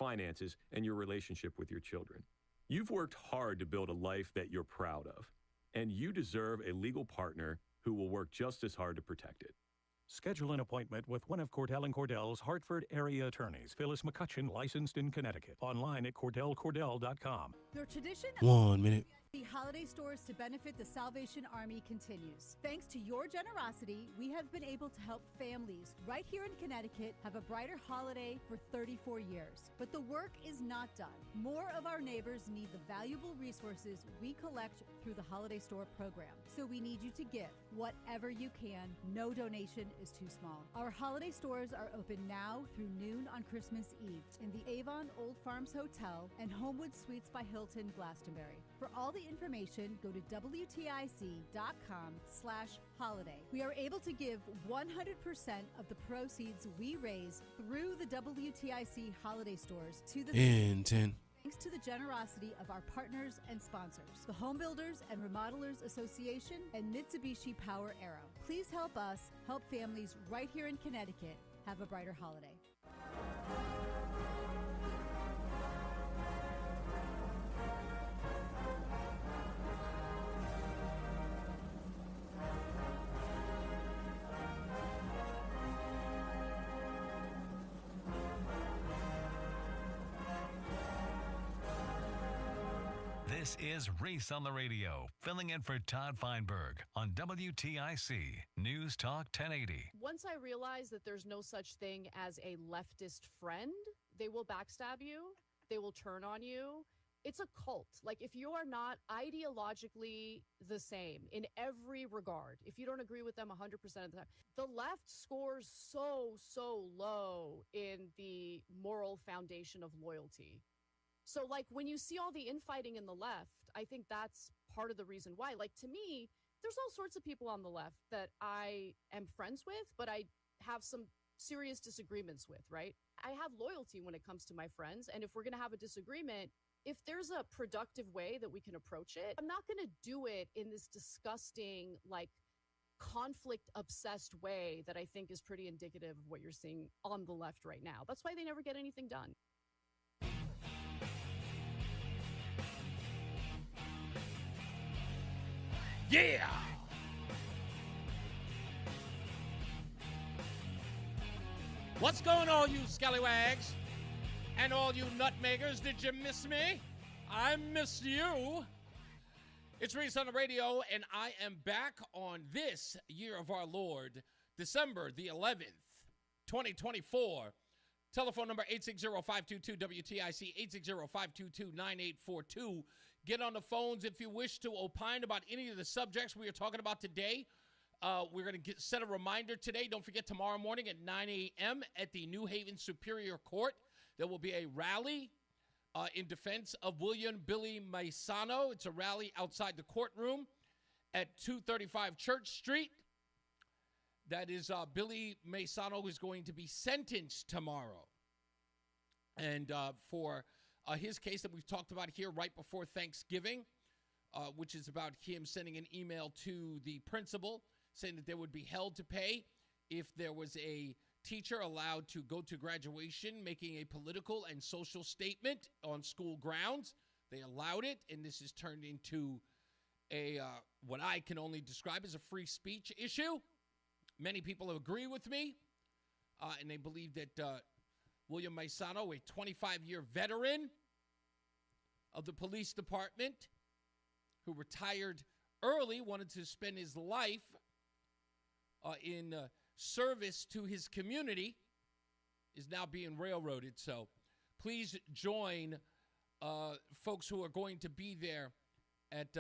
finances, and your relationship with your children. You've worked hard to build a life that you're proud of, and you deserve a legal partner who will work just as hard to protect it. Schedule an appointment with one of Cordell & Cordell's Hartford area attorneys, Phyllis McCutcheon, licensed in Connecticut. Online at CordellCordell.com. Your tradition 1 minute. The holiday stores to benefit the Salvation Army continues. Thanks to your generosity, we have been able to help families right here in Connecticut have a brighter holiday for 34 years. But the work is not done. More of our neighbors need the valuable resources we collect through the holiday store program. So we need you to give whatever you can. No donation is too small. Our holiday stores are open now through noon on Christmas Eve in the Avon Old Farms Hotel and Homewood Suites by Hilton, Glastonbury. For all the information, go to WTIC.com/holiday. We are able to give 100% of the proceeds we raise through the WTIC holiday stores to the In 10. thanks to the generosity of our partners and sponsors, the Home Builders and Remodelers Association and Mitsubishi Power Arrow. Please help us help families right here in Connecticut have a brighter holiday. This is Reese on the radio, filling in for Todd Feinberg on WTIC News Talk 1080. Once I realized that there's no such thing as a leftist friend, they will backstab you. They will turn on you. It's a cult. Like, if you are not ideologically the same in every regard, if you don't agree with them 100% of the time, the left scores so low in the moral foundation of loyalty. So, like, when you see all the infighting in the left, I think that's part of the reason why. Like, to me, there's all sorts of people on the left that I am friends with, but I have some serious disagreements with, right? I have loyalty when it comes to my friends. And if we're going to have a disagreement, if there's a productive way that we can approach it, I'm not going to do it in this disgusting, like, conflict-obsessed way that I think is pretty indicative of what you're seeing on the left right now. That's why they never get anything done. Yeah! What's going on, you scallywags? And all you nutmakers, did you miss me? I missed you. It's Reese on the radio, and I am back on this year of our Lord, December the 11th, 2024. Telephone number 860-522-WTIC, 860-522-9842. Get on the phones if you wish to opine about any of the subjects we are talking about today. We're going to set a reminder today. Don't forget, tomorrow morning at 9 a.m. at the New Haven Superior Court, there will be a rally in defense of William Billy Maisano. It's a rally outside the courtroom at 235 Church Street. That is Billy Maisano is going to be sentenced tomorrow. And for his case that we've talked about here right before Thanksgiving, which is about him sending an email to the principal saying that there would be hell to pay if there was a teacher allowed to go to graduation making a political and social statement on school grounds. They allowed it, and this has turned into a what I can only describe as a free speech issue. Many people agree with me, and they believe that William Maisano, a 25-year veteran of the police department who retired early, wanted to spend his life in service to his community, is now being railroaded. So please join folks who are going to be there at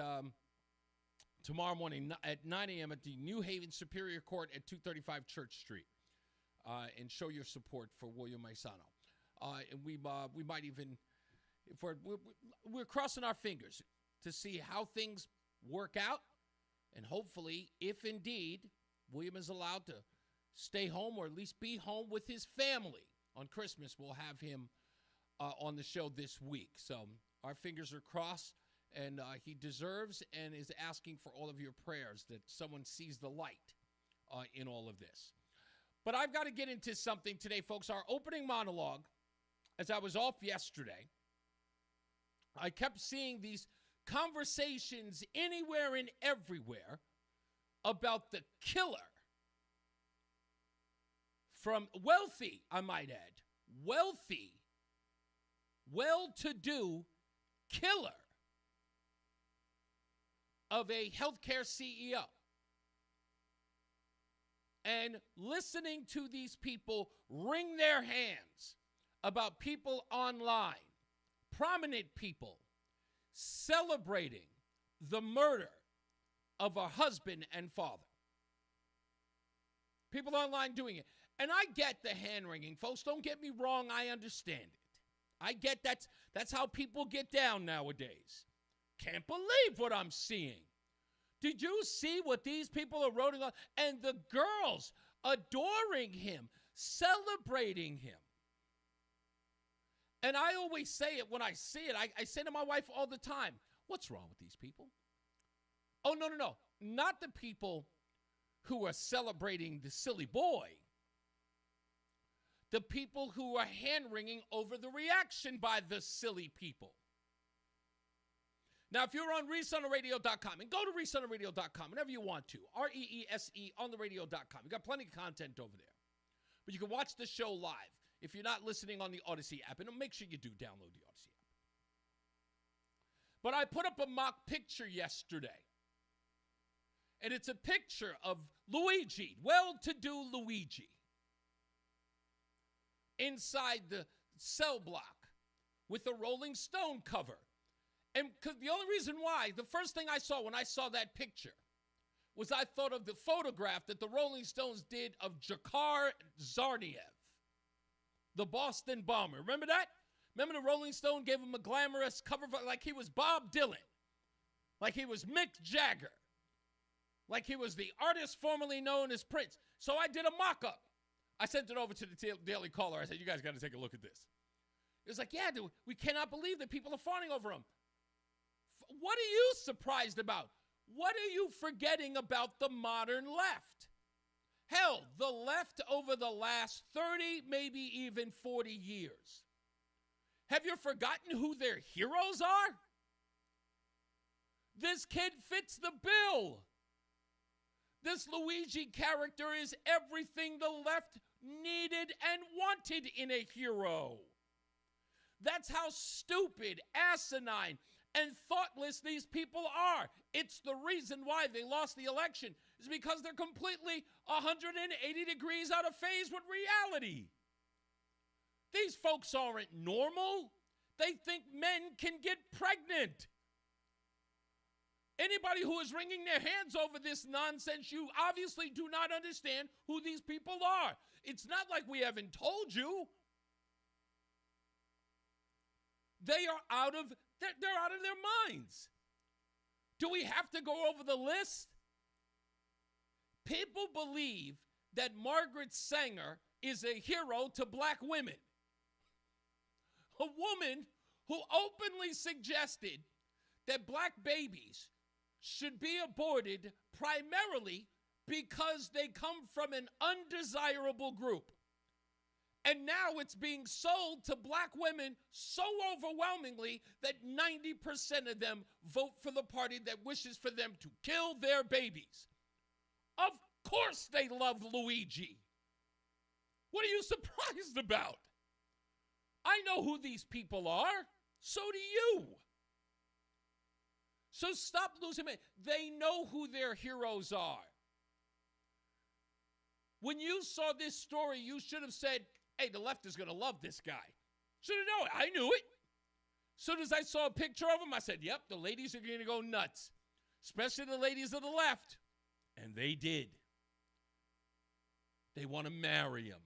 tomorrow morning at 9 a.m. at the New Haven Superior Court at 235 Church Street, and show your support for William Maisano. And we might even, if we're crossing our fingers to see how things work out, and hopefully, if indeed William is allowed to stay home or at least be home with his family on Christmas, we'll have him on the show this week. So our fingers are crossed, and he deserves and is asking for all of your prayers that someone sees the light in all of this. But I've got to get into something today, folks. Our opening monologue as I was off yesterday, I kept seeing these conversations anywhere and everywhere about the killer from wealthy, I might add, wealthy, well-to-do killer of a healthcare CEO. And listening to these people wring their hands about people online, prominent people, celebrating the murder of a husband and father. People online doing it. And I get the hand-wringing, folks. Don't get me wrong. I understand it. I get that's how people get down nowadays. Can't believe what I'm seeing. Did you see what these people are writing on? And the girls adoring him, celebrating him. And I always say it when I see it. I say to my wife all the time, what's wrong with these people? Oh, no. Not the people who are celebrating the silly boy. The people who are hand-wringing over the reaction by the silly people. Now, if you're on ReeseOnTheRadio.com, and go to ReeseOnTheRadio.com whenever you want to, REESE on the radio.com. We've got plenty of content over there. But you can watch the show live if you're not listening on the Odyssey app. And make sure you do download the Odyssey app. But I put up a mock picture yesterday. And it's a picture of Luigi, well-to-do Luigi, inside the cell block with a Rolling Stone cover. And the only reason why, the first thing I saw when I saw that picture was I thought of the photograph that the Rolling Stones did of Jakar Zarniev, the Boston bomber. Remember that? Remember the Rolling Stone gave him a glamorous cover like he was Bob Dylan, like he was Mick Jagger, like he was the artist formerly known as Prince. So I did a mock-up. I sent it over to the Daily Caller. I said, you guys got to take a look at this. It was like, yeah, dude, we cannot believe that people are fawning over him. What are you surprised about? What are you forgetting about the modern left? Hell, the left over the last 30, maybe even 40 years. Have you forgotten who their heroes are? This kid fits the bill. This Luigi character is everything the left needed and wanted in a hero. That's how stupid, asinine, and thoughtless these people are. It's the reason why they lost the election, is because they're completely 180 degrees out of phase with reality. These folks aren't normal. They think men can get pregnant. Anybody who is wringing their hands over this nonsense, you obviously do not understand who these people are. It's not like we haven't told you. They're out of their minds. Do we have to go over the list? People believe that Margaret Sanger is a hero to black women. A woman who openly suggested that black babies should be aborted primarily because they come from an undesirable group. And now it's being sold to black women so overwhelmingly that 90% of them vote for the party that wishes for them to kill their babies. Of course they love Luigi. What are you surprised about? I know who these people are. So do you. So stop losing it. They know who their heroes are. When you saw this story, you should have said, hey, the left is going to love this guy. Should have known it. I knew it. As soon as I saw a picture of him, I said, yep, the ladies are going to go nuts, especially the ladies of the left. And they did. They want to marry him.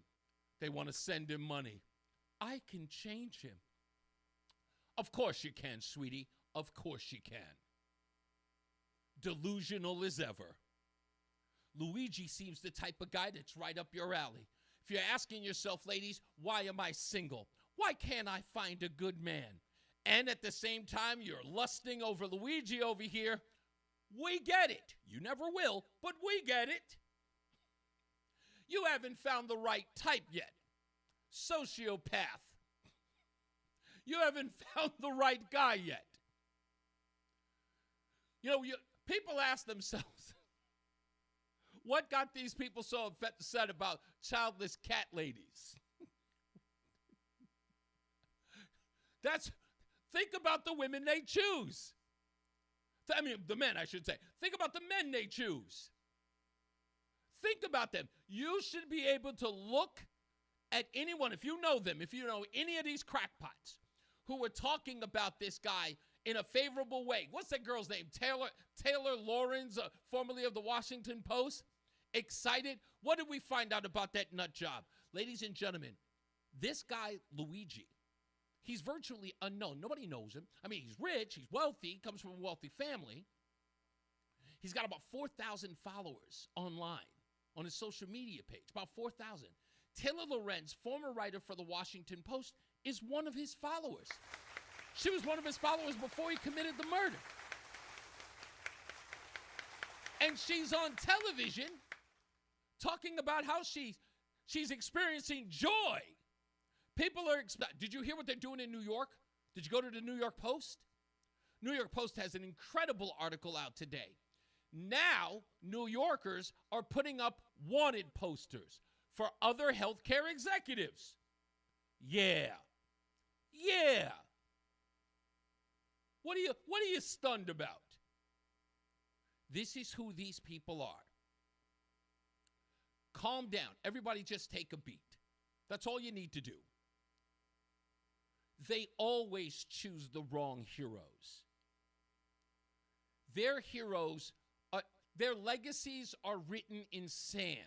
They want to send him money. I can change him. Of course you can, sweetie. Of course you can. Delusional as ever. Luigi seems the type of guy that's right up your alley. If you're asking yourself, ladies, why am I single? Why can't I find a good man? And at the same time, you're lusting over Luigi over here. We get it. You never will, but we get it. You haven't found the right type yet. Sociopath. You haven't found the right guy yet. People ask themselves, what got these people so upset about childless cat ladies? Think about the women they choose. I mean, the men, I should say. Think about the men they choose. Think about them. You should be able to look at anyone, if you know them, if you know any of these crackpots who were talking about this guy in a favorable way. What's that girl's name? Taylor Lawrence, formerly of the Washington Post. Excited? What did we find out about that nut job? Ladies and gentlemen, this guy, Luigi, he's virtually unknown. Nobody knows him. I mean, he's rich, he's wealthy, comes from a wealthy family. He's got about 4,000 followers online on his social media page, about 4,000. Taylor Lorenz, former writer for the Washington Post, is one of his followers. She was one of his followers before he committed the murder. And she's on television talking about how she's experiencing joy. People are, did you hear what they're doing in New York? Did you go to the New York Post? New York Post has an incredible article out today. Now, New Yorkers are putting up wanted posters for other healthcare executives. Yeah. What are you stunned about? This is who these people are. Calm down. Everybody just take a beat. That's all you need to do. They always choose the wrong heroes. Their heroes, their legacies are written in sand.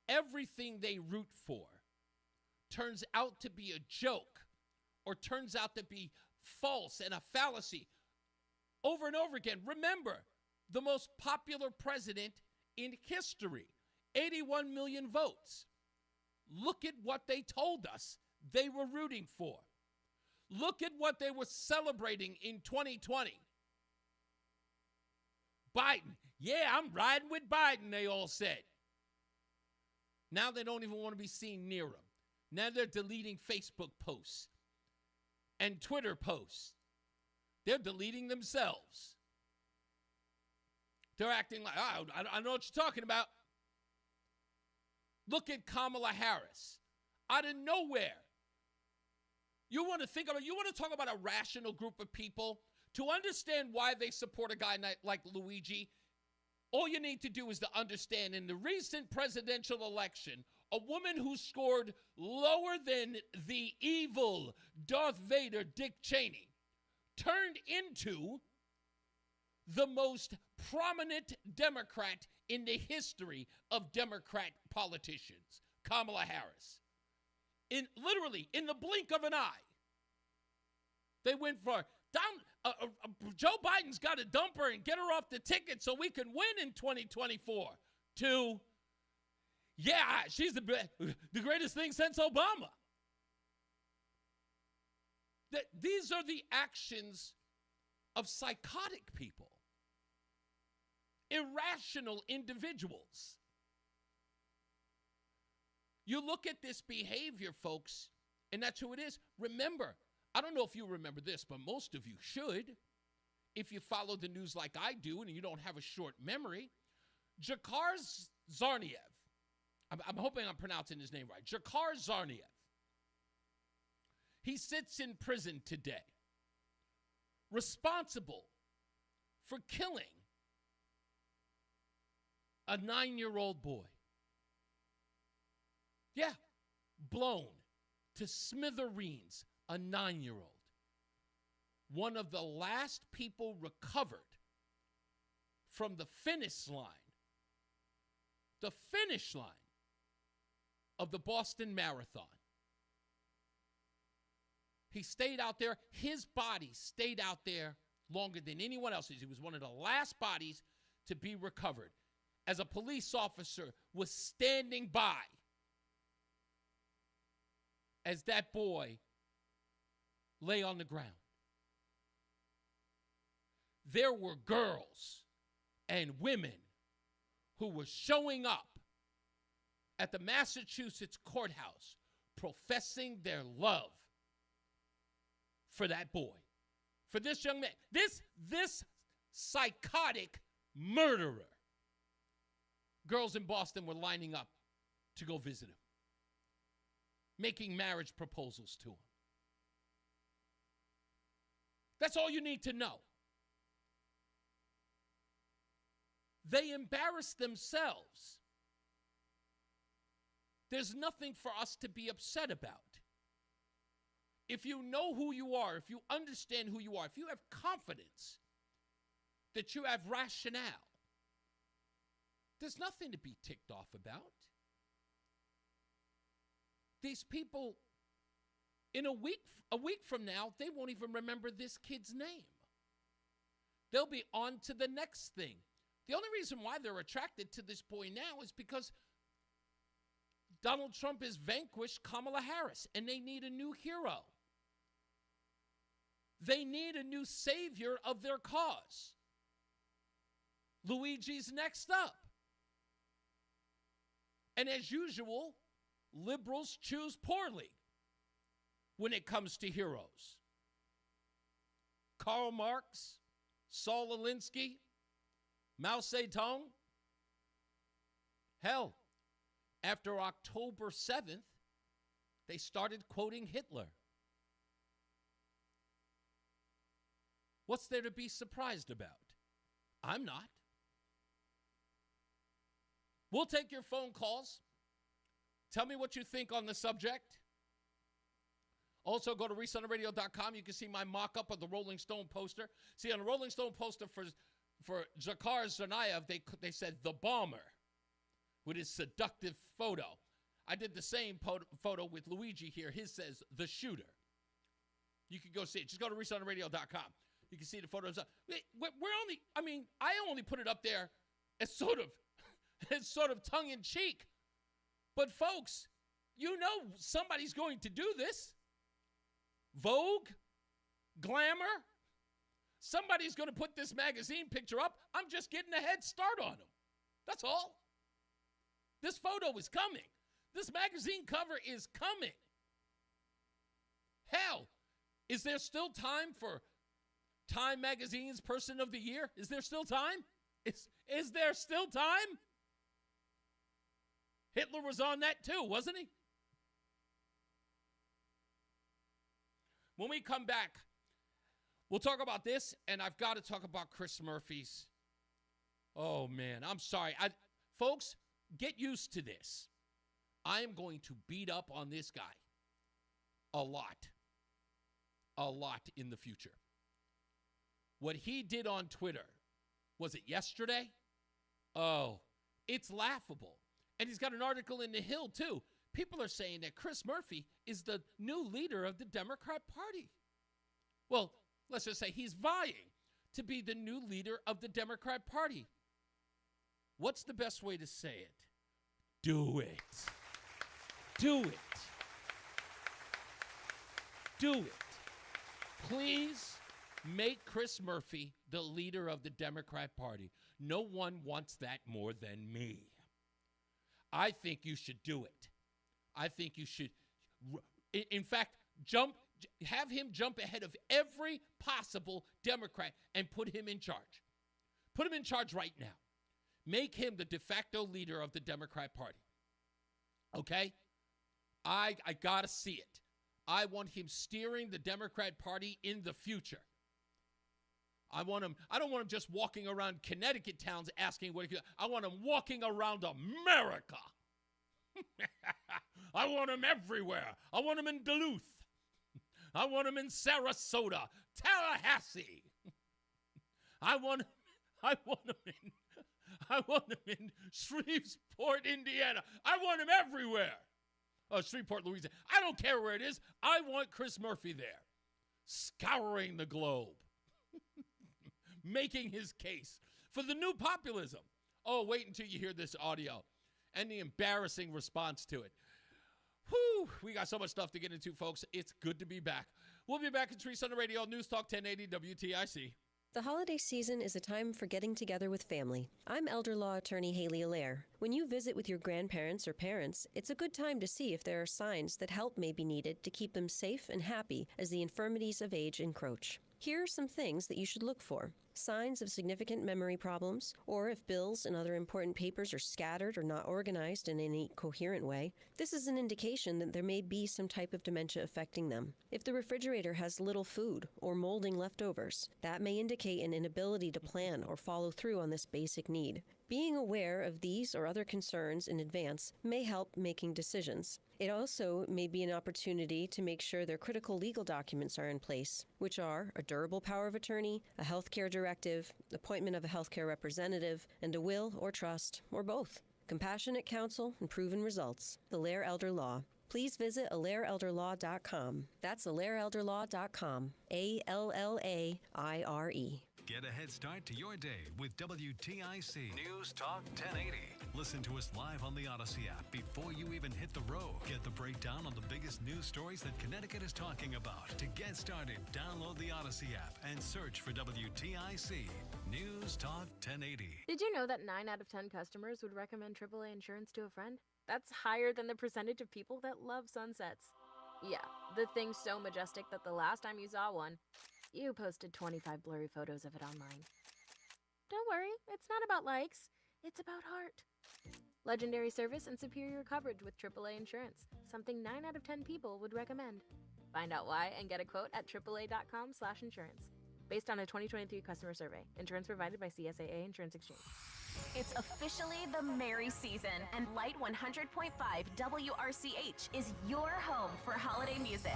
Everything they root for turns out to be a joke or turns out to be false and a fallacy over and over again. Remember, the most popular president in history, 81 million votes. Look at what they told us they were rooting for. Look at what they were celebrating in 2020. Biden. Yeah, I'm riding with Biden, they all said. Now they don't even want to be seen near him. Now they're deleting Facebook posts and Twitter posts. They're deleting themselves. They're acting like, I don't know what you're talking about. Look at Kamala Harris. Out of nowhere. You want to talk about a rational group of people? To understand why they support a guy like Luigi, all you need to do is to understand in the recent presidential election, a woman who scored lower than the evil Darth Vader, Dick Cheney, turned into the most prominent Democrat in the history of Democrat politicians, Kamala Harris. Literally, in the blink of an eye, they went for Joe Biden's got to dump her and get her off the ticket so we can win in 2024. To, yeah, she's the greatest thing since Obama. These are the actions of psychotic people, irrational individuals. You look at this behavior, folks, and that's who it is. Remember, I don't know if you remember this, but most of you should. If you follow the news like I do and you don't have a short memory, Jakar Zarniev, I'm hoping I'm pronouncing his name right, Jakar Zarniev, he sits in prison today, responsible for killing a 9-year-old boy. Yeah, blown to smithereens, a 9-year-old. One of the last people recovered from the finish line of the Boston Marathon. He stayed out there. His body stayed out there longer than anyone else's. He was one of the last bodies to be recovered as a police officer was standing by as that boy lay on the ground. There were girls and women who were showing up at the Massachusetts courthouse professing their love for that boy, for this young man, this psychotic murderer. Girls in Boston were lining up to go visit him, making marriage proposals to him. That's all you need to know. They embarrass themselves. There's nothing for us to be upset about. If you know who you are, if you understand who you are, if you have confidence that you have rationale, there's nothing to be ticked off about. These people, in a week from now, they won't even remember this kid's name. They'll be on to the next thing. The only reason why they're attracted to this boy now is because Donald Trump has vanquished Kamala Harris, and they need a new hero. They need a new savior of their cause. Luigi's next up. And as usual, liberals choose poorly when it comes to heroes. Karl Marx, Saul Alinsky, Mao Zedong. Hell, after October 7th, they started quoting Hitler. What's there to be surprised about? I'm not. We'll take your phone calls. Tell me what you think on the subject. Also, go to ReeseOnTheRadio.com. You can see my mock-up of the Rolling Stone poster. See, on the Rolling Stone poster for Zakar Tsarnaev, they said the bomber with his seductive photo. I did the same photo with Luigi here. His says the shooter. You can go see it. Just go to ReeseOnTheRadio.com. You can see the photos. I only put it up there as sort of tongue-in-cheek. But folks, you know somebody's going to do this. Vogue, Glamour, somebody's going to put this magazine picture up. I'm just getting a head start on them. That's all. This photo is coming. This magazine cover is coming. Hell, is there still time for Time Magazine's Person of the Year? Is there still time? Is there still time? Hitler was on that too, wasn't he? When we come back, we'll talk about this, and I've got to talk about Chris Murphy's. Oh, man, I'm sorry. Folks, get used to this. I am going to beat up on this guy a lot in the future. What he did on Twitter, was it yesterday? Oh, it's laughable. And he's got an article in The Hill, too. People are saying that Chris Murphy is the new leader of the Democrat Party. Well, let's just say he's vying to be the new leader of the Democrat Party. What's the best way to say it? Do it. Do it. Do it. Please make Chris Murphy the leader of the Democrat Party. No one wants that more than me. I think you should do it. I think you should, in fact, have him jump ahead of every possible Democrat and put him in charge. Put him in charge right now. Make him the de facto leader of the Democrat Party. Okay? I got to see it. I want him steering the Democrat Party in the future. I don't want him just walking around Connecticut towns asking what he can. I want him walking around America. I want him everywhere. I want him in Duluth. I want him in Sarasota, Tallahassee. I want him in Shreveport, Indiana. I want him everywhere. Oh, Shreveport, Louisiana. I don't care where it is. I want Chris Murphy there, scouring the globe, making his case for the new populism. Oh, wait until you hear this audio and the embarrassing response to it. Whew, we got so much stuff to get into, folks. It's good to be back. We'll be back at Reese on the Radio, News Talk 1080 WTIC. The holiday season is a time for getting together with family. I'm elder law attorney Haley Allaire. When you visit with your grandparents or parents, it's a good time to see if there are signs that help may be needed to keep them safe and happy as the infirmities of age encroach. Here are some things that you should look for. Signs of significant memory problems, or if bills and other important papers are scattered or not organized in any coherent way. This is an indication that there may be some type of dementia affecting them. If the refrigerator has little food or molding leftovers, that may indicate an inability to plan or follow through on this basic need. Being aware of these or other concerns in advance may help making decisions. It also may be an opportunity to make sure their critical legal documents are in place, which are a durable power of attorney, a healthcare directive, appointment of a healthcare representative, and a will or trust, or both. Compassionate counsel and proven results. Allaire Elder Law. Please visit AllaireElderLaw.com. That's AllaireElderLaw.com. ALLAIRE. Get a head start to your day with WTIC News Talk 1080. Listen to us live on the Odyssey app before you even hit the road. Get the breakdown on the biggest news stories that Connecticut is talking about. To get started, download the Odyssey app and search for WTIC News Talk 1080. Did you know that 9 out of 10 customers would recommend AAA insurance to a friend? That's higher than the percentage of people that love sunsets. Yeah, the thing's so majestic that the last time you saw one, you posted 25 blurry photos of it online. Don't worry, it's not about likes, it's about heart. Legendary service and superior coverage with AAA insurance, something 9 out of 10 people would recommend. Find out why and get a quote at AAA.com/insurance. Based on a 2023 customer survey. Insurance provided by CSAA Insurance Exchange. It's officially the merry season, and Light 100.5 WRCH is your home for holiday music.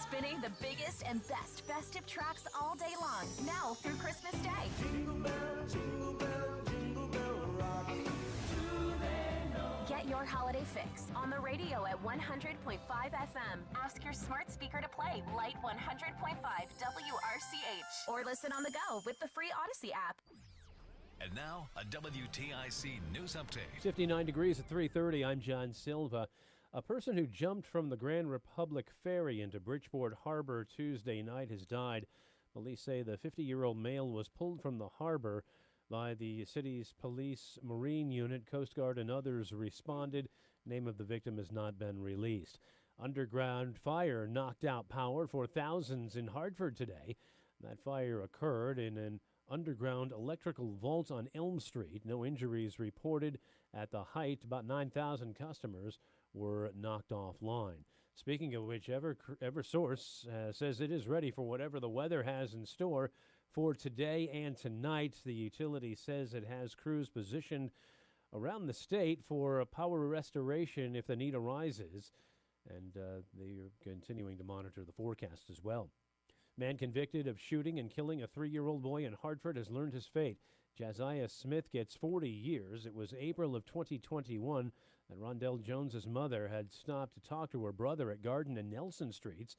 Spinning the biggest and best festive tracks all day long, now through Christmas Day. Jingle bell, jingle bell, jingle bell rock. Get your holiday fix on the radio at 100.5 FM. Ask your smart speaker to play Light 100.5 WRCH. Or listen on the go with the free Odyssey app. And now, a WTIC news update. 59 degrees at 3:30. I'm John Silva. A person who jumped from the Grand Republic Ferry into Bridgeport Harbor Tuesday night has died. Police say the 50-year-old male was pulled from the harbor by the city's police marine unit. Coast Guard and others responded. Name of the victim has not been released. Underground fire knocked out power for thousands in Hartford today. That fire occurred in an underground electrical vault on Elm Street. No injuries reported at the height. About 9,000 customers were knocked offline. Speaking of which, Eversource says it is ready for whatever the weather has in store for today and tonight. The utility says it has crews positioned around the state for a power restoration if the need arises, and they are continuing to monitor the forecast as well. Man convicted of shooting and killing a 3-year-old boy in Hartford has learned his fate. Josiah Smith gets 40 years. It was April of 2021 that Rondell Jones's mother had stopped to talk to her brother at Garden and Nelson Streets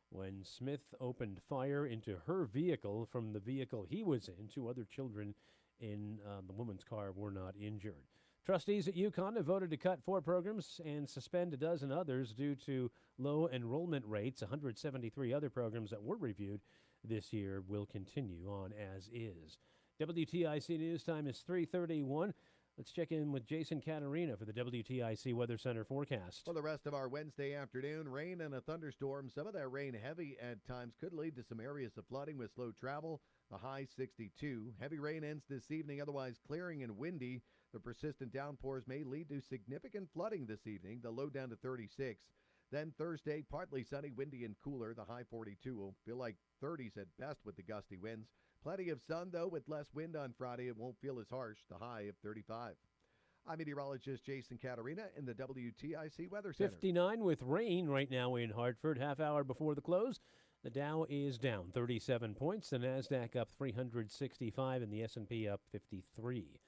when Smith opened fire into her vehicle from the vehicle he was in. 2 other children in the woman's car were not injured. Trustees at UConn have voted to cut 4 programs and suspend a dozen others due to low enrollment rates. 173 other programs that were reviewed this year will continue on as is. WTIC News Time is 3:31. Let's check in with Jason Caterina for the WTIC Weather Center forecast. For the rest of our Wednesday afternoon, rain and a thunderstorm. Some of that rain heavy at times could lead to some areas of flooding with slow travel. The high 62. Heavy rain ends this evening, otherwise clearing and windy. The persistent downpours may lead to significant flooding this evening. The low down to 36. Then Thursday, partly sunny, windy, and cooler. The high 42 will feel like 30s at best with the gusty winds. Plenty of sun, though, with less wind on Friday. It won't feel as harsh. The high of 35. I'm meteorologist Jason Caterina in the WTIC Weather Center. 59 with rain right now in Hartford. Half hour before the close. The Dow is down 37 points. The NASDAQ up 365 and the S&P up 53.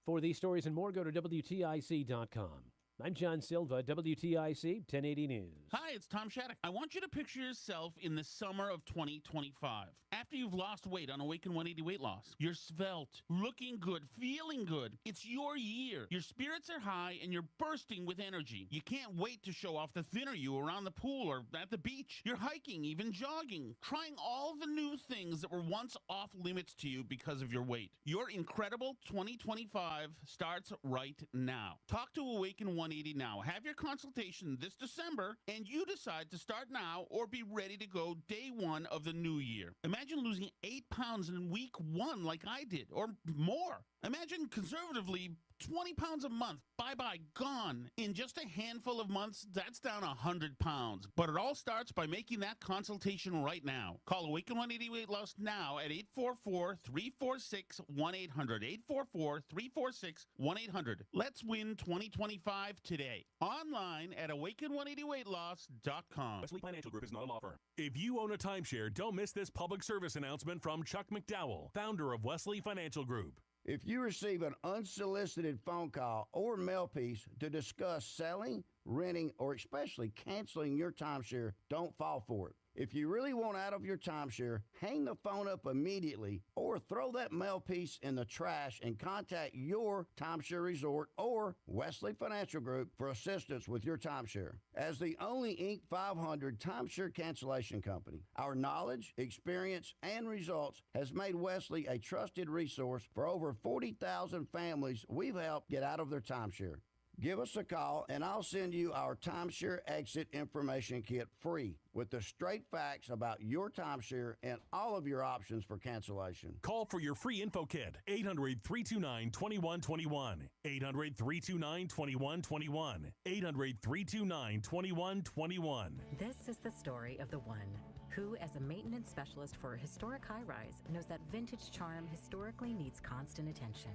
For these stories and more, go to WTIC.com. I'm John Silva, WTIC 1080 News. Hi, it's Tom Shattuck. I want you to picture yourself in the summer of 2025. After you've lost weight on Awaken 180 Weight Loss, you're svelte, looking good, feeling good. It's your year. Your spirits are high and you're bursting with energy. You can't wait to show off the thinner you around the pool or at the beach. You're hiking, even jogging, trying all the new things that were once off limits to you because of your weight. Your incredible 2025 starts right now. Talk to Awaken 180 now. Have your consultation this December, and you decide to start now or be ready to go day one of the new year. Imagine losing 8 pounds in week 1 like I did, or more. Imagine conservatively 20 pounds a month. Bye-bye, gone. In just a handful of months, that's down 100 pounds. But it all starts by making that consultation right now. Call Awaken 180 Weight Loss now at 844-346-1800. 844-346-1800. Let's win 2025 today. Online at awaken180weightloss.com. Wesley Financial Group is not a law firm. If you own a timeshare, don't miss this public service announcement from Chuck McDowell, founder of Wesley Financial Group. If you receive an unsolicited phone call or mail piece to discuss selling, renting, or especially canceling your timeshare, don't fall for it. If you really want out of your timeshare, hang the phone up immediately or throw that mail piece in the trash and contact your timeshare resort or Wesley Financial Group for assistance with your timeshare. As the only Inc. 500 timeshare cancellation company, our knowledge, experience, and results has made Wesley a trusted resource for over 40,000 families we've helped get out of their timeshare. Give us a call and I'll send you our timeshare exit information kit free with the straight facts about your timeshare and all of your options for cancellation. Call for your free info kit, 800-329-2121. 800-329-2121. 800-329-2121. This is the story of the one who, as a maintenance specialist for a historic high-rise, knows that vintage charm historically needs constant attention.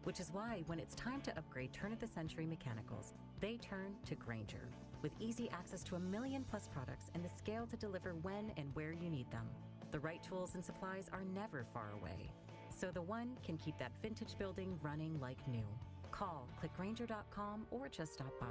Which is why, when it's time to upgrade turn-of-the-century mechanicals, they turn to Grainger. With easy access to 1 million-plus products and the scale to deliver when and where you need them. The right tools and supplies are never far away. So the one can keep that vintage building running like new. Call, click Grainger.com, or just stop by.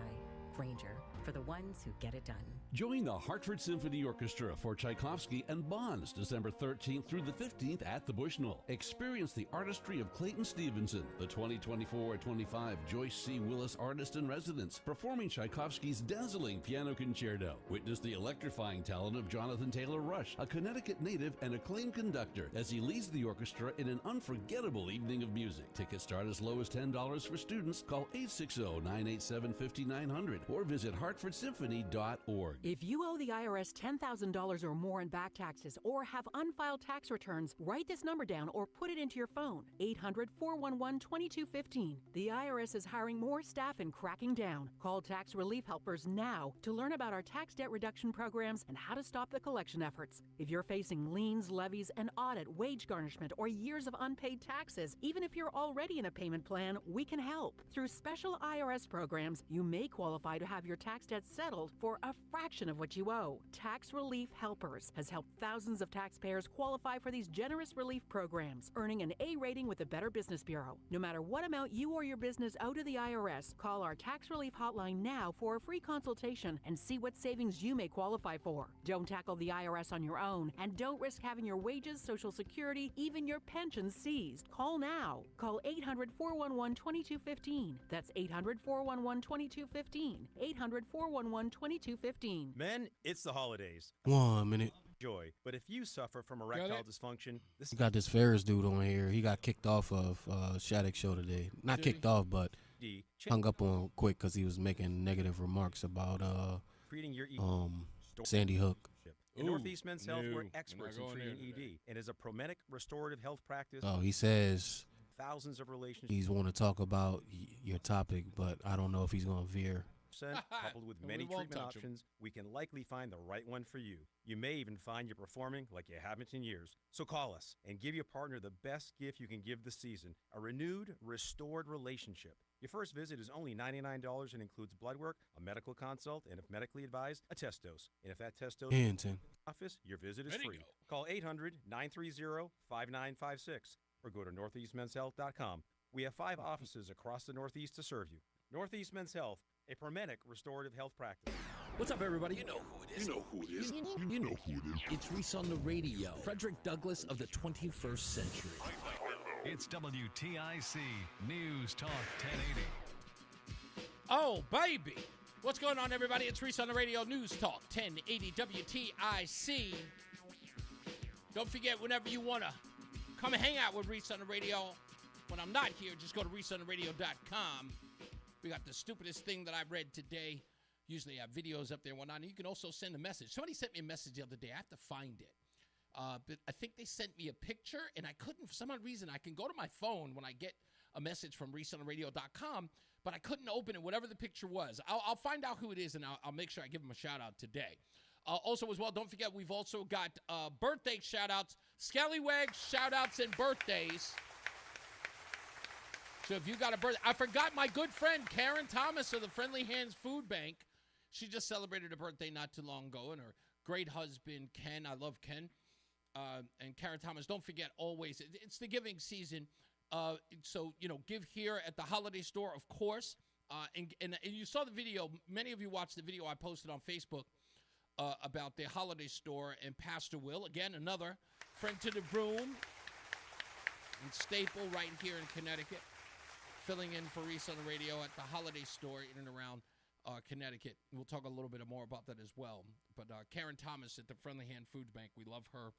Grainger, for the ones who get it done. Join the Hartford Symphony Orchestra for Tchaikovsky and Bonds, December 13th through the 15th at the Bushnell. Experience the artistry of Clayton Stevenson, the 2024-25 Joyce C. Willis Artist in Residence, performing Tchaikovsky's dazzling piano concerto. Witness the electrifying talent of Jonathan Taylor Rush, a Connecticut native and acclaimed conductor, as he leads the orchestra in an unforgettable evening of music. Tickets start as low as $10 for students. Call 860-987-5900 or visit hartfordsymphony.org. If you owe the IRS $10,000 or more in back taxes or have unfiled tax returns, write this number down or put it into your phone. 800-411-2215. The IRS is hiring more staff and cracking down. Call Tax Relief Helpers now to learn about our tax debt reduction programs and how to stop the collection efforts. If you're facing liens, levies, an audit, wage garnishment, or years of unpaid taxes, even if you're already in a payment plan, we can help. Through special IRS programs, you may qualify to have your tax debt settled for a fraction of what you owe. Tax Relief Helpers has helped thousands of taxpayers qualify for these generous relief programs, earning an A rating with the Better Business Bureau. No matter what amount you or your business owe to the IRS, call our tax relief hotline now for a free consultation and see what savings you may qualify for. Don't tackle the IRS on your own, and don't risk having your wages, Social Security, even your pension seized. Call now. Call 800-411-2215. That's 800-411-2215. 800-411-2215. Men, it's the holidays. 1 minute. Joy. But if you suffer from erectile dysfunction, We got this Ferris dude on here. He got kicked off of Shattuck's show today. Not kicked off, but hung up on quick because he was making negative remarks about treating your Sandy Hook. In Northeast Men's Health, we're experts in treating ED. It is a prometic restorative health practice. Oh, he says thousands of relationships. he's want to talk about your topic, but I don't know if he's going to veer. Coupled with many treatment options, we can likely find the right one for you. You may even find you're performing like you haven't in years. So call us and give your partner the best gift you can give this season, a renewed, restored relationship. Your first visit is only $99 and includes blood work, a medical consult, and if medically advised, a test dose. And if that test dose is in office, your visit is free. Call 800-930-5956 or go to northeastmenshealth.com. We have 5 offices across the Northeast to serve you. Northeast Men's Health, a Promenic restorative health practice. What's up, everybody? You know who it is. You know who it is. You know who it is. It's Reese on the radio. Frederick Douglass of the 21st century. It's WTIC News Talk 1080. Oh, baby. What's going on, everybody? It's Reese on the radio. News Talk 1080 WTIC. Don't forget, whenever you want to come and hang out with Reese on the radio, when I'm not here, just go to reeseontheradio.com. We got the stupidest thing that I read today. Usually I have videos up there and whatnot. And you can also send a message. Somebody sent me a message the other day. I have to find it. But I think they sent me a picture, and I couldn't, for some odd reason, I can go to my phone when I get a message from reeseontheradio.com, but I couldn't open it, whatever the picture was. I'll find out who it is, and I'll make sure I give them a shout-out today. Also, as well, don't forget, we've also got birthday shout-outs, scallywags, shout-outs, and birthdays. So if you got a birthday, I forgot my good friend, Karen Thomas of the Friendly Hands Food Bank. She just celebrated a birthday not too long ago, and her great husband, Ken. I love Ken. And Karen Thomas, don't forget, always, it's the giving season. So, give here at the holiday store, of course. And you saw the video. Many of you watched the video I posted on Facebook about the holiday store and Pastor Will. Again, another friend to the room and staple right here in Connecticut. Filling in for Reese on the radio at the holiday store in and around Connecticut. We'll talk a little bit more about that as well. But Karen Thomas at the Friendly Hand Food Bank, we love her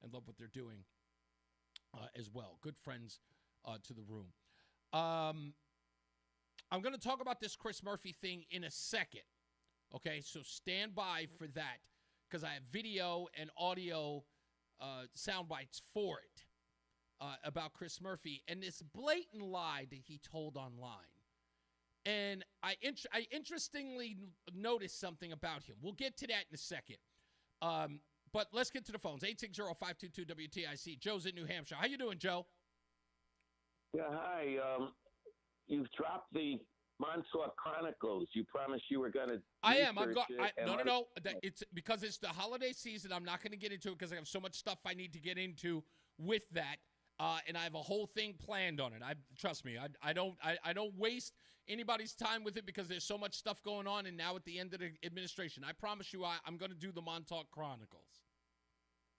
and love what they're doing as well. Good friends to the room. I'm going to talk about this Chris Murphy thing in a second. Okay, so stand by for that because I have video and audio sound bites for it about Chris Murphy and this blatant lie that he told online. And I interestingly noticed something about him. We'll get to that in a second. But let's get to the phones. 860-522-WTIC. Joe's in New Hampshire. How you doing, Joe? Yeah, hi. You've dropped the Montauk Chronicles. You promised you were going to. I am. No. It's because it's the holiday season. I'm not going to get into it because I have so much stuff I need to get into with that. And I have a whole thing planned on it. Trust me. I don't waste anybody's time with it because there's so much stuff going on. And now at the end of the administration, I promise you, I'm going to do the Montauk Chronicles.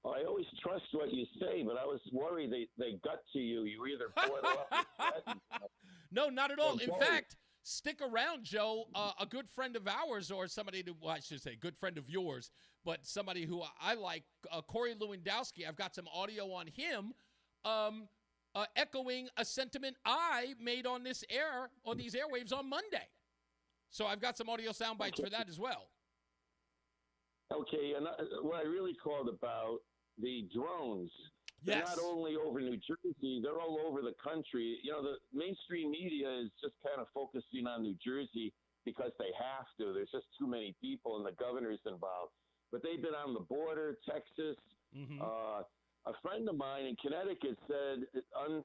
Well, I always trust what you say, but I was worried they got to you. You either bought off or threatened. No, not at all. In fact, stick around, Joe. A good friend of ours, or somebody I should say, good friend of yours, but somebody who I like, Corey Lewandowski. I've got some audio on him. Echoing a sentiment I made on these airwaves on Monday. So I've got some audio sound bites for that as well. Okay, and what I really called about the drones. Yes. They're not only over New Jersey, they're all over the country. The mainstream media is just kind of focusing on New Jersey because they have to. There's just too many people and the governor's involved. But they've been on the border, Texas. Mm-hmm. A friend of mine in Connecticut said,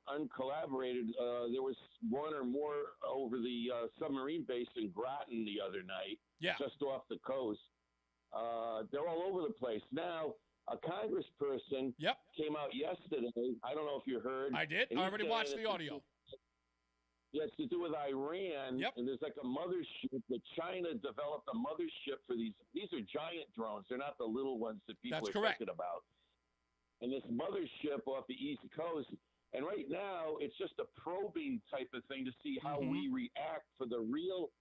uncollaborated, there was one or more over the submarine base in Groton the other night, just off the coast. They're all over the place. Now, a congressperson came out yesterday. I don't know if you heard. I did. I already watched the audio. It has to do with Iran. And there's like a mothership that China developed a mothership for these. These are giant drones. They're not the little ones that people are thinking about. And this mothership off the East Coast. And right now, it's just a probing type of thing to see how we react for the real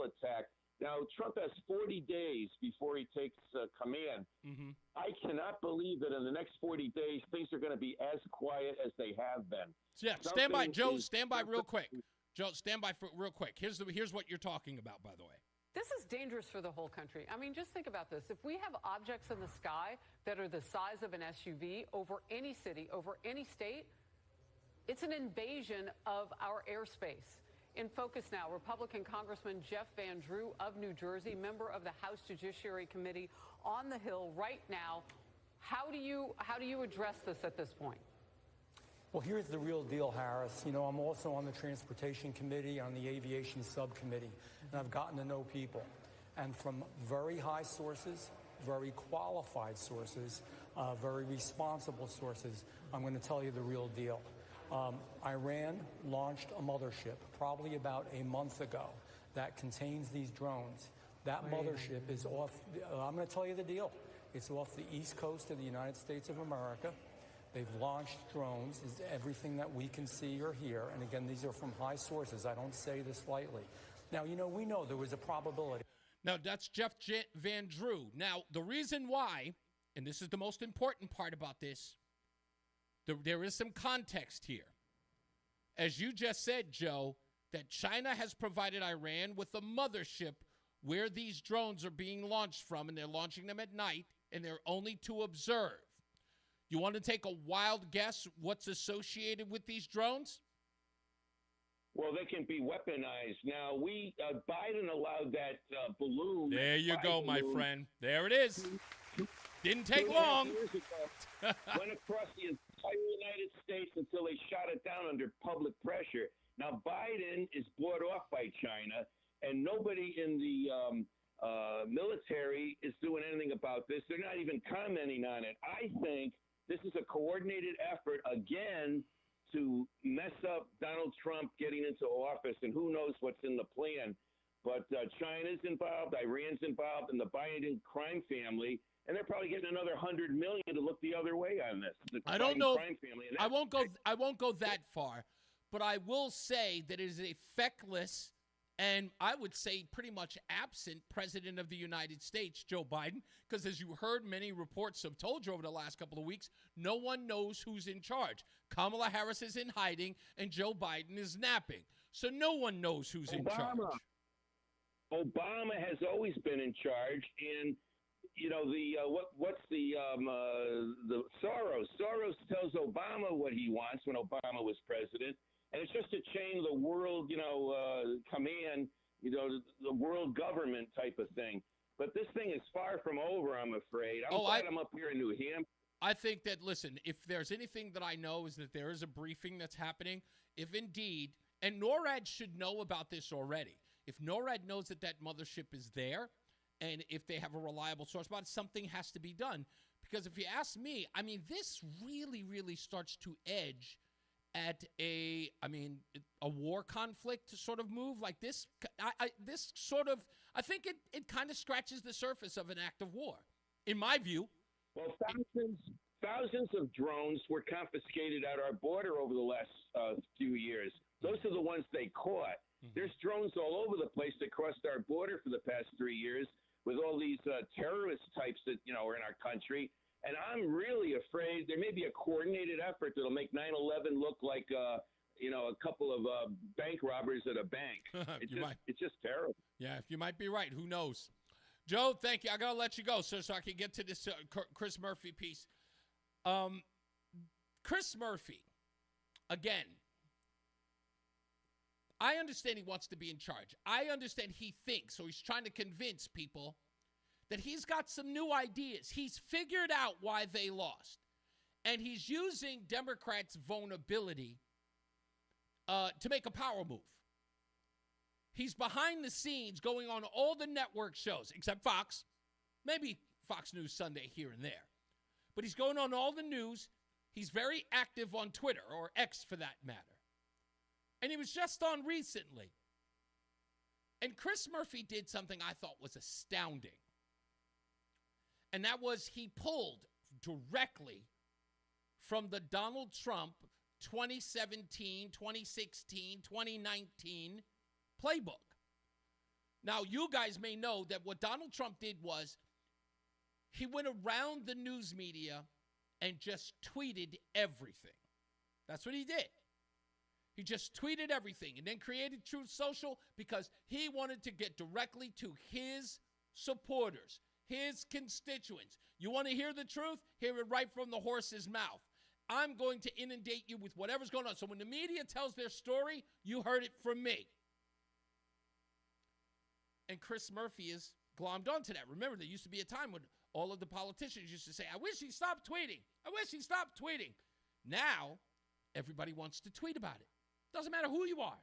attack. Now, Trump has 40 days before he takes command. Mm-hmm. I cannot believe that in the next 40 days, things are going to be as quiet as they have been. Yeah, stand by, Joe. Stand by real quick. Joe, stand by for real quick. Here's what you're talking about, by the way. This is dangerous for the whole country. I mean, just think about this. If we have objects in the sky that are the size of an SUV over any city, over any state, it's an invasion of our airspace. In focus now, Republican Congressman Jeff Van Drew of New Jersey, member of the House Judiciary Committee on the Hill right now. How do you address this at this point? Well, here's the real deal, Harris. I'm also on the Transportation Committee, on the Aviation Subcommittee, and I've gotten to know people. And from very high sources, very qualified sources, very responsible sources, I'm going to tell you the real deal. Iran launched a mothership probably about a month ago. that contains these drones. That mothership is off, I'm going to tell you the deal. It's off the east coast of the United States of America. They've launched drones, is everything that we can see or hear. And again, these are from high sources. I don't say this lightly. Now, we know there was a probability. Now, that's Jeff Van Drew. Now, the reason why, and this is the most important part about this, there is some context here. As you just said, Joe, that China has provided Iran with a mothership where these drones are being launched from, and they're launching them at night, and they're only to observe. You want to take a wild guess what's associated with these drones? Well, they can be weaponized. Now, Biden allowed that balloon. There you go, my friend. There it is. Didn't take long. 2.5 years ago, went across the entire United States until they shot it down under public pressure. Now, Biden is bought off by China, and nobody in the military is doing anything about this. They're not even commenting on it. I think this is a coordinated effort, again, to mess up Donald Trump getting into office, and who knows what's in the plan. But China's involved, Iran's involved, and the Biden crime family, and they're probably getting another $100 million to look the other way on this. I don't know. Crime family, I won't go that far, but I will say that it is a feckless and I would say pretty much absent president of the United States, Joe Biden, because as you heard, many reports have told you over the last couple of weeks, no one knows who's in charge. Kamala Harris is in hiding, and Joe Biden is napping. So no one knows who's in charge. Obama has always been in charge, and what's the Soros? Soros tells Obama what he wants when Obama was president. And it's just a chain of the world, command, the world government type of thing. But this thing is far from over, I'm afraid. I'm up here in New Hampshire. I think that, listen, if there's anything that I know is that there is a briefing that's happening, if indeed, and NORAD should know about this already. If NORAD knows that that mothership is there, and if they have a reliable source about it, something has to be done. Because if you ask me, I mean, this really, really starts to edge at a war conflict sort of move like this. I think it kind of scratches the surface of an act of war, in my view. Well, thousands of drones were confiscated at our border over the last few years. Those are the ones they caught. Mm-hmm. There's drones all over the place that crossed our border for the past 3 years with all these terrorist types that are in our country. And I'm really afraid there may be a coordinated effort that'll make 9/11 look like, a couple of bank robbers at a bank. It's just terrible. Yeah, if you might be right. Who knows? Joe, thank you. I got to let you go, sir, so I can get to this Chris Murphy piece. Chris Murphy, again, I understand he wants to be in charge. I understand he thinks, so he's trying to convince people that he's got some new ideas. He's figured out why they lost. And he's using Democrats' vulnerability to make a power move. He's behind the scenes going on all the network shows, except Fox. Maybe Fox News Sunday here and there. But he's going on all the news. He's very active on Twitter, or X for that matter. And he was just on recently. And Chris Murphy did something I thought was astounding. And that was he pulled directly from the Donald Trump 2017, 2016, 2019 playbook. Now, you guys may know that what Donald Trump did was he went around the news media and just tweeted everything. That's what he did. He just tweeted everything and then created Truth Social because he wanted to get directly to his supporters, his constituents. You want to hear the truth? Hear it right from the horse's mouth. I'm going to inundate you with whatever's going on. So when the media tells their story, you heard it from me. And Chris Murphy is glommed onto that. Remember, there used to be a time when all of the politicians used to say, I wish he stopped tweeting. I wish he stopped tweeting. Now, everybody wants to tweet about it. Doesn't matter who you are.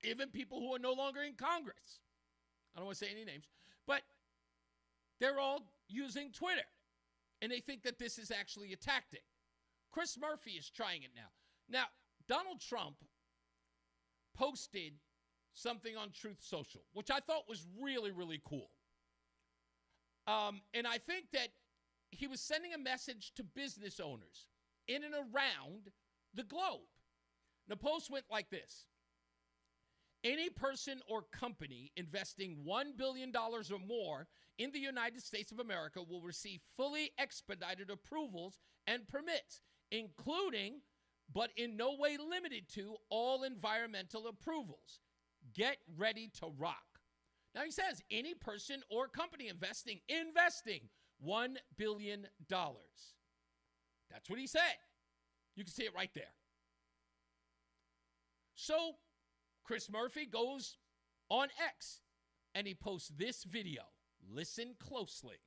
Even people who are no longer in Congress. I don't want to say any names. But they're all using Twitter. And they think that this is actually a tactic. Chris Murphy is trying it now. Now, Donald Trump posted something on Truth Social, which I thought was really, really cool. And I think that he was sending a message to business owners in and around the globe. The post went like this. Any person or company investing $1 billion or more in the United States of America will receive fully expedited approvals and permits, including, but in no way limited to, all environmental approvals. Get ready to rock. Now he says any person or company investing $1 billion. That's what he said. You can see it right there. So Chris Murphy goes on X and he posts this video. Listen closely.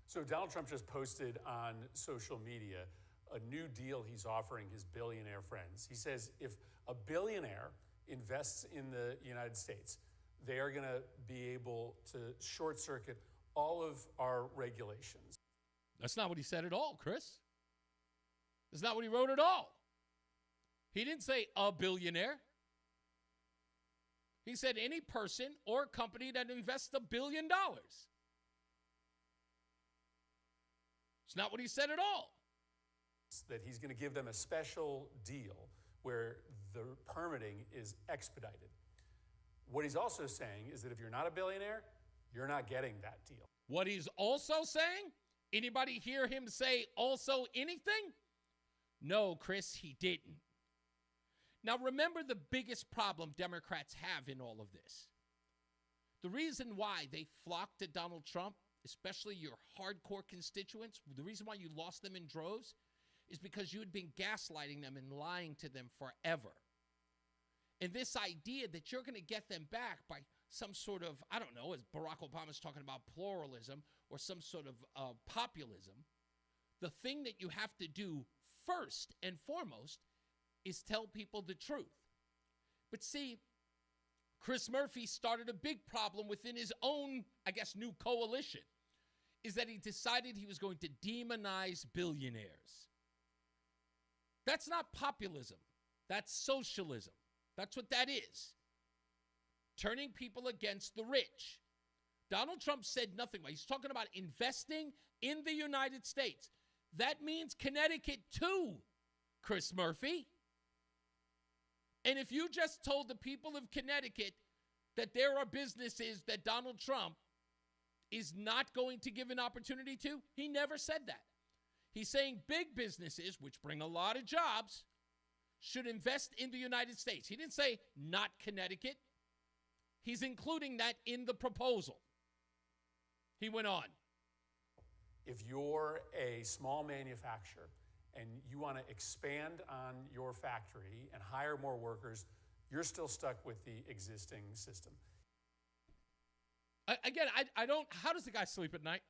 So Donald Trump just posted on social media a new deal he's offering his billionaire friends. He says if a billionaire invests in the United States, they are going to be able to short circuit all of our regulations. That's not what he said at all, Chris. That's not what he wrote at all. He didn't say a billionaire. He said any person or company that invests $1 billion. It's not what he said at all. That he's going to give them a special deal where the permitting is expedited. What he's also saying is that if you're not a billionaire, you're not getting that deal. What he's also saying, anybody hear him say also anything? No, Chris, he didn't. Now, remember the biggest problem Democrats have in all of this. The reason why they flocked to Donald Trump, especially your hardcore constituents, the reason why you lost them in droves is because you had been gaslighting them and lying to them forever. And this idea that you're going to get them back by some sort of, I don't know, as Barack Obama's talking about pluralism or some sort of populism, the thing that you have to do first and foremost is tell people the truth. But see, Chris Murphy started a big problem within his own, I guess, new coalition, is that he decided he was going to demonize billionaires. That's not populism. That's socialism. That's what that is. Turning people against the rich. Donald Trump said nothing. He's talking about investing in the United States. That means Connecticut too, Chris Murphy. And if you just told the people of Connecticut that there are businesses that Donald Trump is not going to give an opportunity to, he never said that. He's saying big businesses, which bring a lot of jobs, should invest in the United States. He didn't say not Connecticut. He's including that in the proposal. He went on. If you're a small manufacturer and you want to expand on your factory and hire more workers, you're still stuck with the existing system. Again, I don't, how does the guy sleep at night?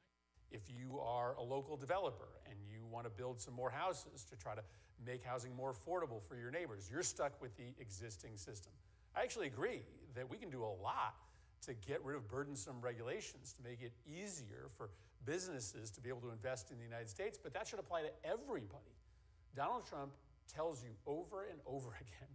If you are a local developer and you want to build some more houses to try to make housing more affordable for your neighbors, you're stuck with the existing system. I actually agree that we can do a lot to get rid of burdensome regulations, to make it easier for businesses to be able to invest in the United States, but that should apply to everybody. Donald Trump tells you over and over again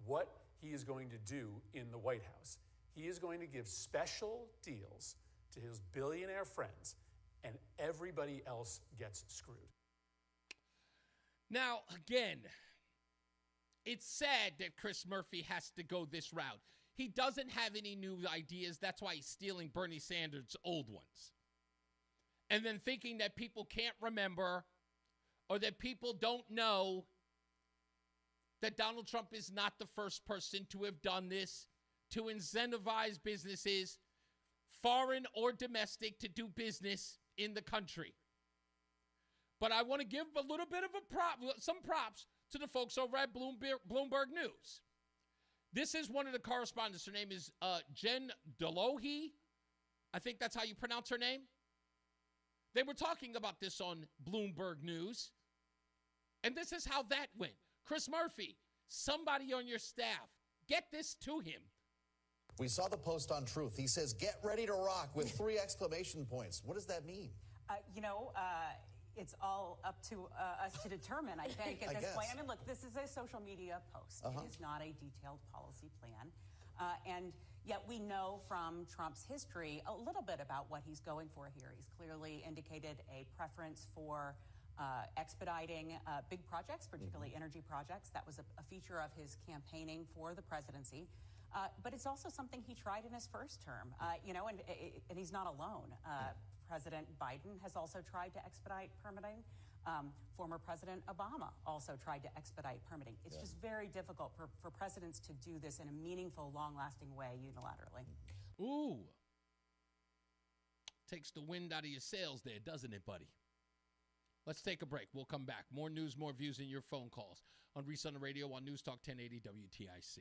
what he is going to do in the White House. He is going to give special deals to his billionaire friends, and everybody else gets screwed. Now, again, it's sad that Chris Murphy has to go this route. He doesn't have any new ideas. That's why he's stealing Bernie Sanders' old ones. And then thinking that people can't remember or that people don't know that Donald Trump is not the first person to have done this, to incentivize businesses, foreign or domestic, to do business in the country. But I want to give a little bit of some props to the folks over at Bloomberg News. This is one of the correspondents. Her name is Jen Delohe. I think that's how you pronounce her name. They were talking about this on Bloomberg News. And this is how that went. Chris Murphy, somebody on your staff, get this to him. We saw the post on Truth. He says, "Get ready to rock," with 3 exclamation points. What does that mean? It's all up to us to determine, I think, at this point. I mean, look, this is a social media post. It is not a detailed policy plan. And yet we know from Trump's history a little bit about what he's going for here. He's clearly indicated a preference for expediting big projects, particularly energy projects. That was a feature of his campaigning for the presidency. But it's also something he tried in his first term, and he's not alone. President Biden has also tried to expedite permitting. Former President Obama also tried to expedite permitting. It's just very difficult for presidents to do this in a meaningful, long-lasting way unilaterally. Ooh. Takes the wind out of your sails there, doesn't it, buddy? Let's take a break. We'll come back. More news, more views, and your phone calls on Reese on the Radio on NewsTalk 1080 WTIC.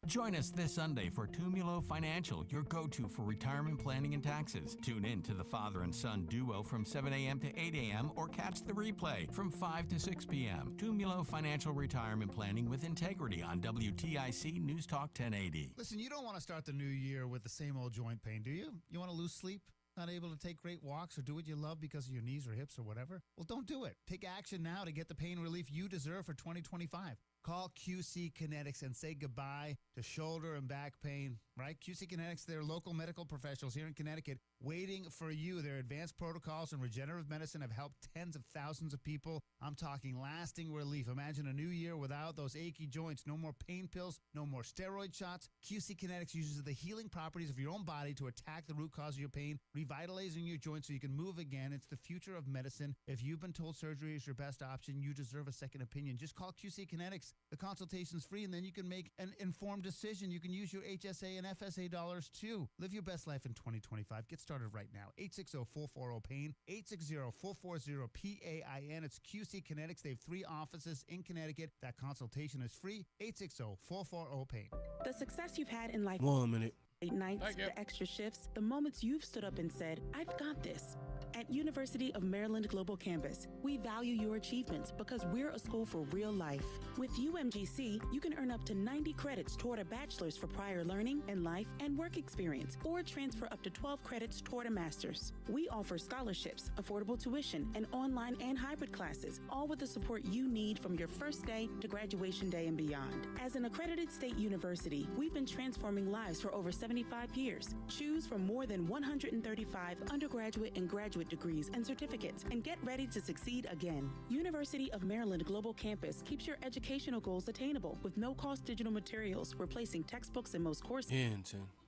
Join us this Sunday for Tumulo Financial, your go-to for retirement planning and taxes. Tune in to the father and son duo from 7 a.m. to 8 a.m. or catch the replay from 5 to 6 p.m. Tumulo Financial Retirement Planning with Integrity on WTIC News Talk 1080. Listen, you don't want to start the new year with the same old joint pain, do you? You want to lose sleep? Not able to take great walks or do what you love because of your knees or hips or whatever? Well, don't do it. Take action now to get the pain relief you deserve for 2025. Call QC Kinetics and say goodbye to shoulder and back pain, right? QC Kinetics, they're local medical professionals here in Connecticut waiting for you. Their advanced protocols and regenerative medicine have helped tens of thousands of people. I'm talking lasting relief. Imagine a new year without those achy joints. No more pain pills, no more steroid shots. QC Kinetics uses the healing properties of your own body to attack the root cause of your pain, revitalizing your joints so you can move again. It's the future of medicine. If you've been told surgery is your best option, you deserve a second opinion. Just call QC Kinetics. The consultation's free, and then you can make an informed decision. You can use your HSA and FSA dollars, too. Live your best life in 2025. Get started right now. 860-440-PAIN, 860-440-PAIN. It's QC Kinetics. They have 3 offices in Connecticut. That consultation is free. 860-440-PAIN. The success you've had in life. 1 minute. Late nights, the extra shifts, the moments you've stood up and said, I've got this. At University of Maryland Global Campus, we value your achievements because we're a school for real life. With UMGC, you can earn up to 90 credits toward a bachelor's for prior learning and life and work experience, or transfer up to 12 credits toward a master's. We offer scholarships, affordable tuition, and online and hybrid classes, all with the support you need from your first day to graduation day and beyond. As an accredited state university, we've been transforming lives for over 75 years. Choose from more than 135 undergraduate and graduate degrees and certificates, and get ready to succeed again. University of Maryland Global Campus keeps your educational goals attainable with no-cost digital materials, replacing textbooks in most courses.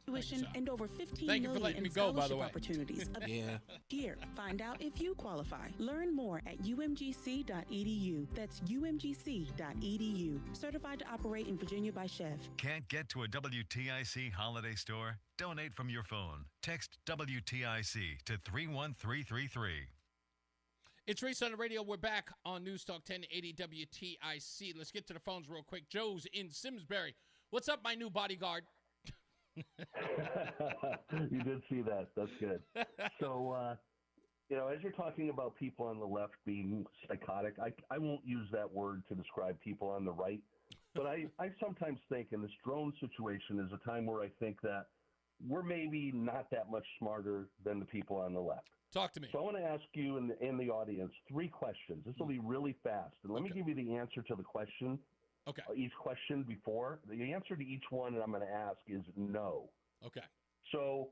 Tuition and over 15 million in scholarship opportunities. Here, find out if you qualify. Learn more at umgc.edu. That's umgc.edu. Certified to operate in Virginia by Chev. Can't get to a WTIC holiday store? Donate from your phone. Text WTIC to 31333. It's Reese on the Radio. We're back on NewsTalk 1080 WTIC. Let's get to the phones real quick. Joe's in Simsbury. What's up, my new bodyguard? You did see that. That's good. So, as you're talking about people on the left being psychotic, I won't use that word to describe people on the right, but I sometimes think in this drone situation is a time where I think that we're maybe not that much smarter than the people on the left. Talk to me. So I want to ask you in the audience 3 questions. This will be really fast. And let me give you the answer to the question. Okay. Each question before. The answer to each one that I'm going to ask is no. Okay. So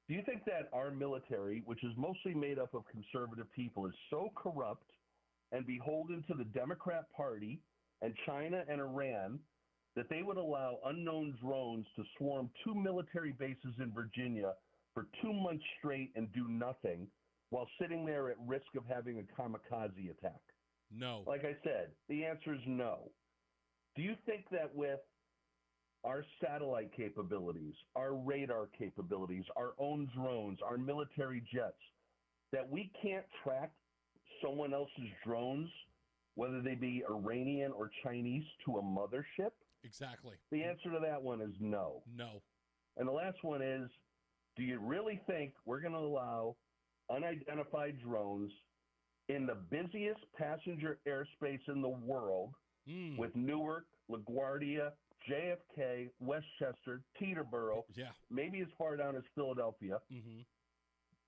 do you think that our military, which is mostly made up of conservative people, is so corrupt and beholden to the Democrat Party and China and Iran that they would allow unknown drones to swarm 2 military bases in Virginia for 2 months straight and do nothing while sitting there at risk of having a kamikaze attack? No. Like I said, the answer is no. Do you think that with our satellite capabilities, our radar capabilities, our own drones, our military jets, that we can't track someone else's drones, whether they be Iranian or Chinese, to a mothership? Exactly. The answer to that one is no. No. And the last one is, do you really think we're going to allow unidentified drones in the busiest passenger airspace in the world with Newark, LaGuardia, JFK, Westchester, Teterboro, maybe as far down as Philadelphia,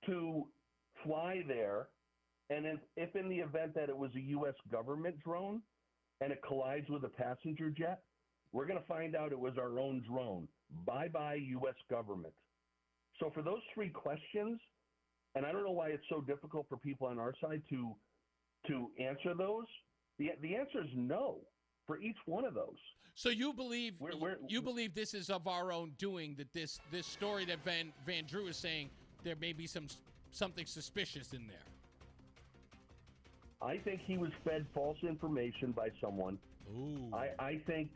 to fly there? And if in the event that it was a U.S. government drone and it collides with a passenger jet, we're going to find out it was our own drone. Bye-bye, U.S. government. So for those three questions, and I don't know why it's so difficult for people on our side to answer those, the answer is no for each one of those. So you believe you believe this is of our own doing, that this story that Van Drew is saying there may be something suspicious in there? I think he was fed false information by someone. Ooh. I think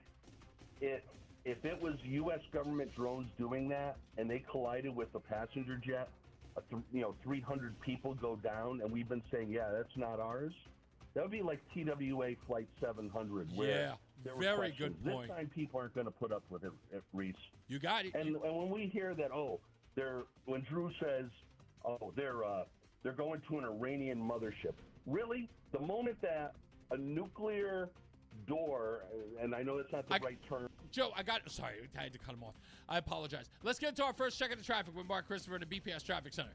if it was U.S. government drones doing that and they collided with a passenger jet, 300 people go down, and we've been saying, yeah, that's not ours. That would be like TWA Flight 700. Where very good point. This time people aren't going to put up with it, Reese. You got it. And when we hear that, when Drew says, they're going to an Iranian mothership. Really? The moment that a nuclear door, and I know that's not the right term. Joe, sorry, I had to cut him off. I apologize. Let's get into our first check of the traffic with Mark Christopher in the BPS Traffic Center.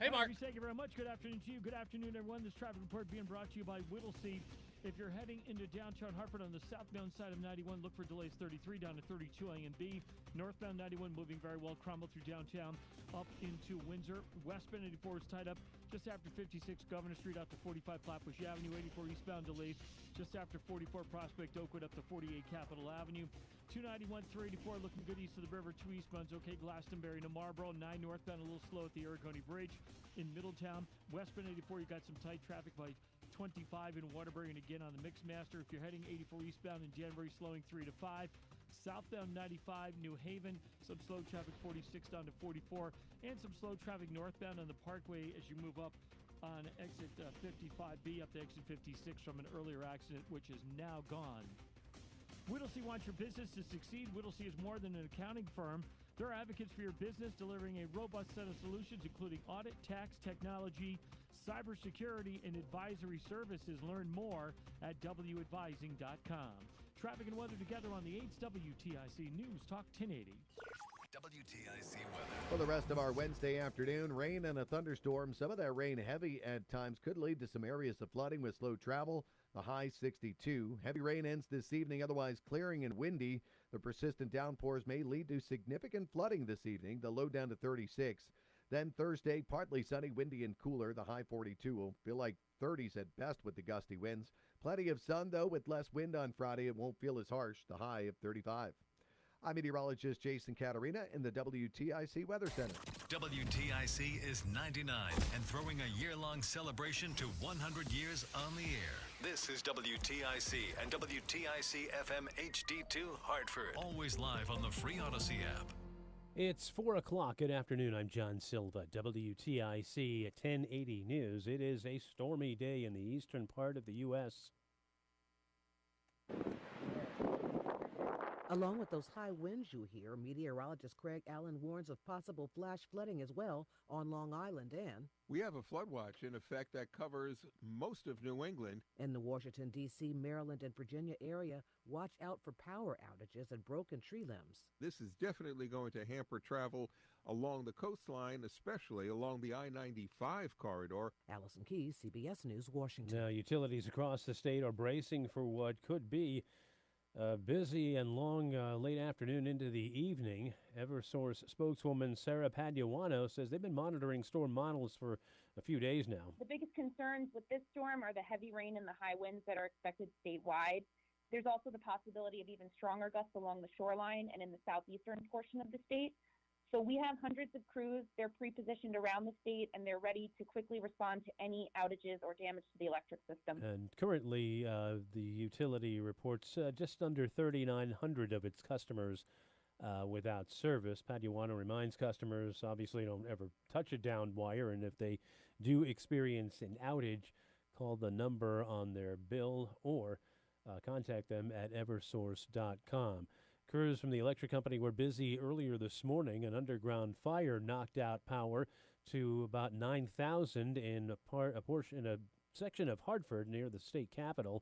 Hey, Mark. Thank you very much. Good afternoon to you. Good afternoon, everyone. This traffic report being brought to you by Whittlesey. If you're heading into downtown Hartford on the southbound side of 91, look for delays 33 down to 32 A and B. Northbound 91 moving very well. Cromwell through downtown up into Windsor. Westbound 84 is tied up just after 56 Governor Street out to 45 Flatbush Avenue. 84 eastbound delays just after 44 Prospect Oakwood up to 48 Capitol Avenue. 291, 384 looking good east of the river. 2 eastbound's okay. Glastonbury to Marlboro. 9 northbound a little slow at the Aragoni Bridge. In Middletown, westbound 84, you got some tight traffic by 25 in Waterbury, and again on the Mixmaster. If you're heading 84 eastbound in January, slowing 3 to 5. Southbound 95, New Haven, some slow traffic 46 down to 44, and some slow traffic northbound on the Parkway as you move up on exit 55B up to exit 56 from an earlier accident, which is now gone. Whittlesey wants your business to succeed. Whittlesey is more than an accounting firm. They're advocates for your business, delivering a robust set of solutions, including audit, tax, technology, cybersecurity, and advisory services. Learn more at WAdvising.com. Traffic and weather together on the 8th WTIC News Talk 1080. WTIC weather. For the rest of our Wednesday afternoon, rain and a thunderstorm. Some of that rain heavy at times could lead to some areas of flooding with slow travel. The high 62. Heavy rain ends this evening, otherwise clearing and windy. The persistent downpours may lead to significant flooding this evening. The low down to 36. Then Thursday, partly sunny, windy, and cooler. The high 42 will feel like 30s at best with the gusty winds. Plenty of sun, though, with less wind on Friday. It won't feel as harsh. The high of 35. I'm meteorologist Jason Caterina in the WTIC Weather Center. WTIC is 99 and throwing a year-long celebration to 100 years on the air. This is WTIC and WTIC FM HD2 Hartford. Always live on the free Odyssey app. It's 4 o'clock. Good afternoon. I'm John Silva, WTIC at 1080 News. It is a stormy day in the eastern part of the U.S. Along with those high winds you hear, meteorologist Craig Allen warns of possible flash flooding as well on Long Island and we have a flood watch in effect that covers most of New England. In the Washington, D.C., Maryland, and Virginia area, watch out for power outages and broken tree limbs. This is definitely going to hamper travel along the coastline, especially along the I-95 corridor. Allison Keyes, CBS News, Washington. Now, utilities across the state are bracing for what could be busy and long late afternoon into the evening. Eversource spokeswoman Sarah Paduano says they've been monitoring storm models for a few days now. The biggest concerns with this storm are the heavy rain and the high winds that are expected statewide. There's also the possibility of even stronger gusts along the shoreline and in the southeastern portion of the state. So we have hundreds of crews. They're pre-positioned around the state, and they're ready to quickly respond to any outages or damage to the electric system. And currently, the utility reports just under 3,900 of its customers without service. Paduano reminds customers, obviously, don't ever touch a downed wire, and if they do experience an outage, call the number on their bill or contact them at eversource.com. Crews from the electric company were busy earlier this morning. An underground fire knocked out power to about 9,000 in a section of Hartford near the state capitol.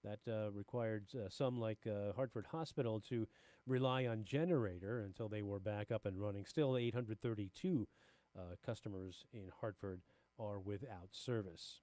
That required some, like Hartford Hospital, to rely on generator until they were back up and running. Still, 832 customers in Hartford are without service.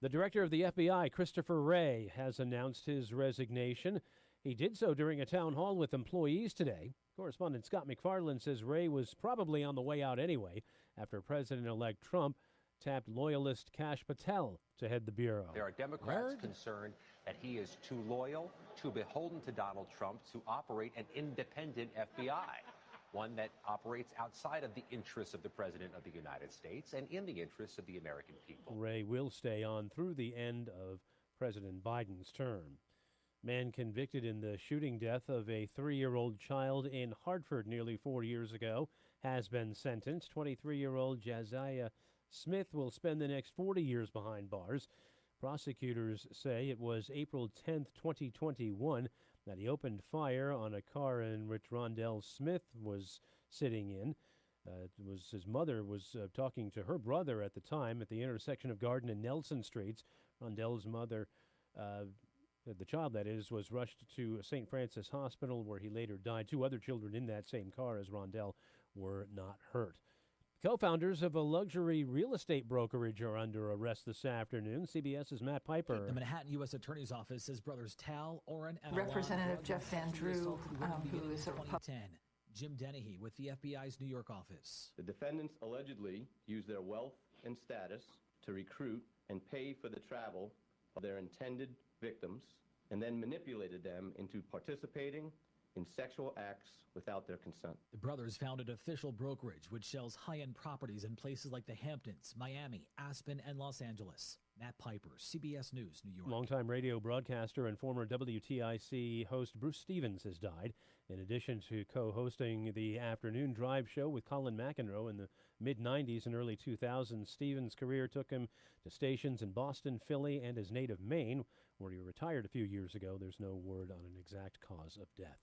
The director of the FBI, Christopher Wray, has announced his resignation. He did so during a town hall with employees today. Correspondent Scott McFarland says Ray was probably on the way out anyway after President-elect Trump tapped loyalist Kash Patel to head the bureau. There are Democrats concerned that he is too loyal, too beholden to Donald Trump to operate an independent FBI, one that operates outside of the interests of the President of the United States and in the interests of the American people. Ray will stay on through the end of President Biden's term. Man convicted in the shooting death of a 3-year-old child in Hartford nearly 4 years ago has been sentenced. 23-year-old Josiah Smith will spend the next 40 years behind bars. Prosecutors say it was April 10th, 2021, that he opened fire on a car in which Rondell Smith was sitting in. It was his mother was talking to her brother at the time at the intersection of Garden and Nelson Streets. Rondell's mother, the child that is, was rushed to St. Francis Hospital where he later died. 2 other children in that same car as Rondell were not hurt. Co-founders of a luxury real estate brokerage are under arrest this afternoon. CBS's Matt Piper. The Manhattan U.S. Attorney's Office says brothers Tal, Oren, and Representative Jeff Van Drew, who is a 2010. Jim Dennehy with the FBI's New York office. The defendants allegedly used their wealth and status to recruit and pay for the travel of their intended victims and then manipulated them into participating in sexual acts without their consent. The brothers founded official brokerage which sells high-end properties in places like the Hamptons, Miami, Aspen, and Los Angeles. Matt Piper, CBS News, New York. Longtime radio broadcaster and former WTIC host Bruce Stevens has died. In addition to co-hosting the afternoon drive show with Colin McEnroe in the mid-90s and early 2000s, Stevens' career took him to stations in Boston, Philly, and his native Maine, where he retired a few years ago. There's no word on an exact cause of death.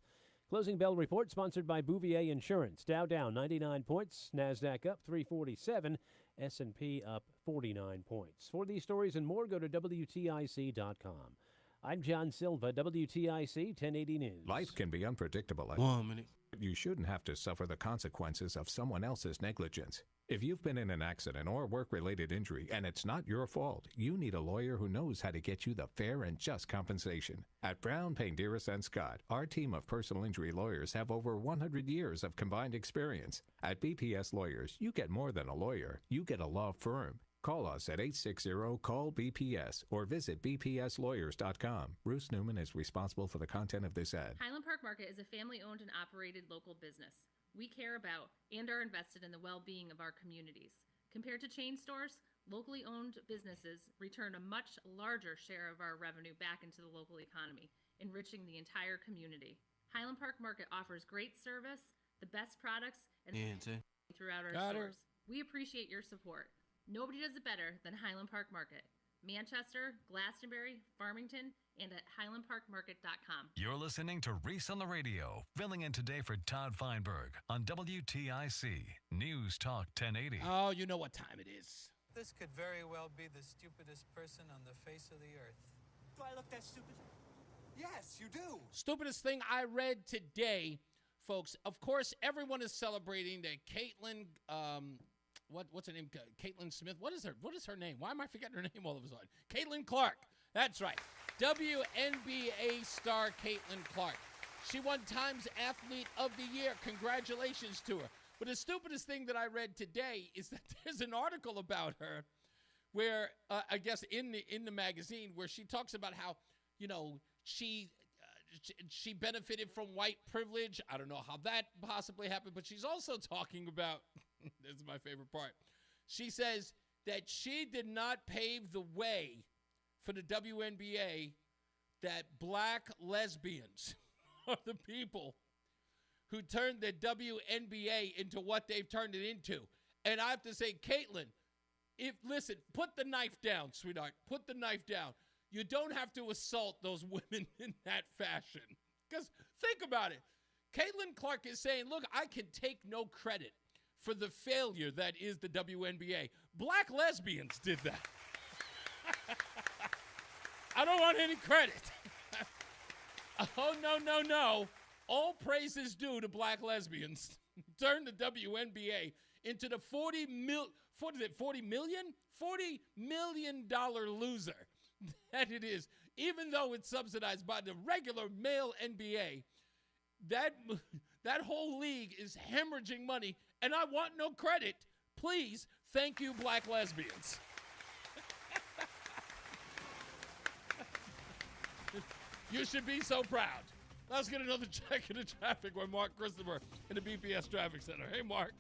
Closing Bell Report sponsored by Bouvier Insurance. Dow down 99 points, NASDAQ up 347, S&P up 49 points. For these stories and more, go to WTIC.com. I'm John Silva, WTIC 1080 News. Life can be unpredictable. 1 minute. You shouldn't have to suffer the consequences of someone else's negligence. If you've been in an accident or work-related injury and it's not your fault, you need a lawyer who knows how to get you the fair and just compensation. At Brown, Panderas & Scott, our team of personal injury lawyers have over 100 years of combined experience. At BPS Lawyers, you get more than a lawyer. You get a law firm. Call us at 860-CALL-BPS or visit bpslawyers.com. Bruce Newman is responsible for the content of this ad. Highland Park Market is a family-owned and operated local business. We care about and are invested in the well-being of our communities. Compared to chain stores, locally owned businesses return a much larger share of our revenue back into the local economy, enriching the entire community. Highland Park Market offers great service, the best products, and throughout our stores. We appreciate your support. Nobody does it better than Highland Park Market. Manchester, Glastonbury, Farmington, and at highlandparkmarket.com. You're listening to Reese on the Radio, filling in today for Todd Feinberg on WTIC News Talk 1080. Oh, you know what time it is. This could very well be the stupidest person on the face of the earth. Do I look that stupid? Yes, you do. Stupidest thing I read today, folks. Of course, everyone is celebrating that Caitlin, what's her name? Caitlin Smith. What is her name? Why am I forgetting her name all of a sudden? Caitlin Clark. That's right. WNBA star Caitlin Clark. She won Times Athlete of the Year. Congratulations to her. But the stupidest thing that I read today is that there's an article about her where, I guess in the magazine, where she talks about how, she benefited from white privilege. I don't know how that possibly happened, but she's also talking about, this is my favorite part. She says that she did not pave the way for the WNBA, that black lesbians are the people who turned the WNBA into what they've turned it into. And I have to say, Caitlin, listen, put the knife down, sweetheart. Put the knife down. You don't have to assault those women in that fashion. Because think about it. Caitlin Clark is saying, look, I can take no credit for the failure that is the WNBA. Black lesbians did that. I don't want any credit. Oh, no. All praise is due to black lesbians. Turn the WNBA into the $40 million loser that it is. Even though it's subsidized by the regular male NBA, that whole league is hemorrhaging money, and I want no credit. Please, thank you, black lesbians. You should be so proud. Let's get another check into traffic with Mark Christopher in the BPS Traffic Center. Hey, Mark.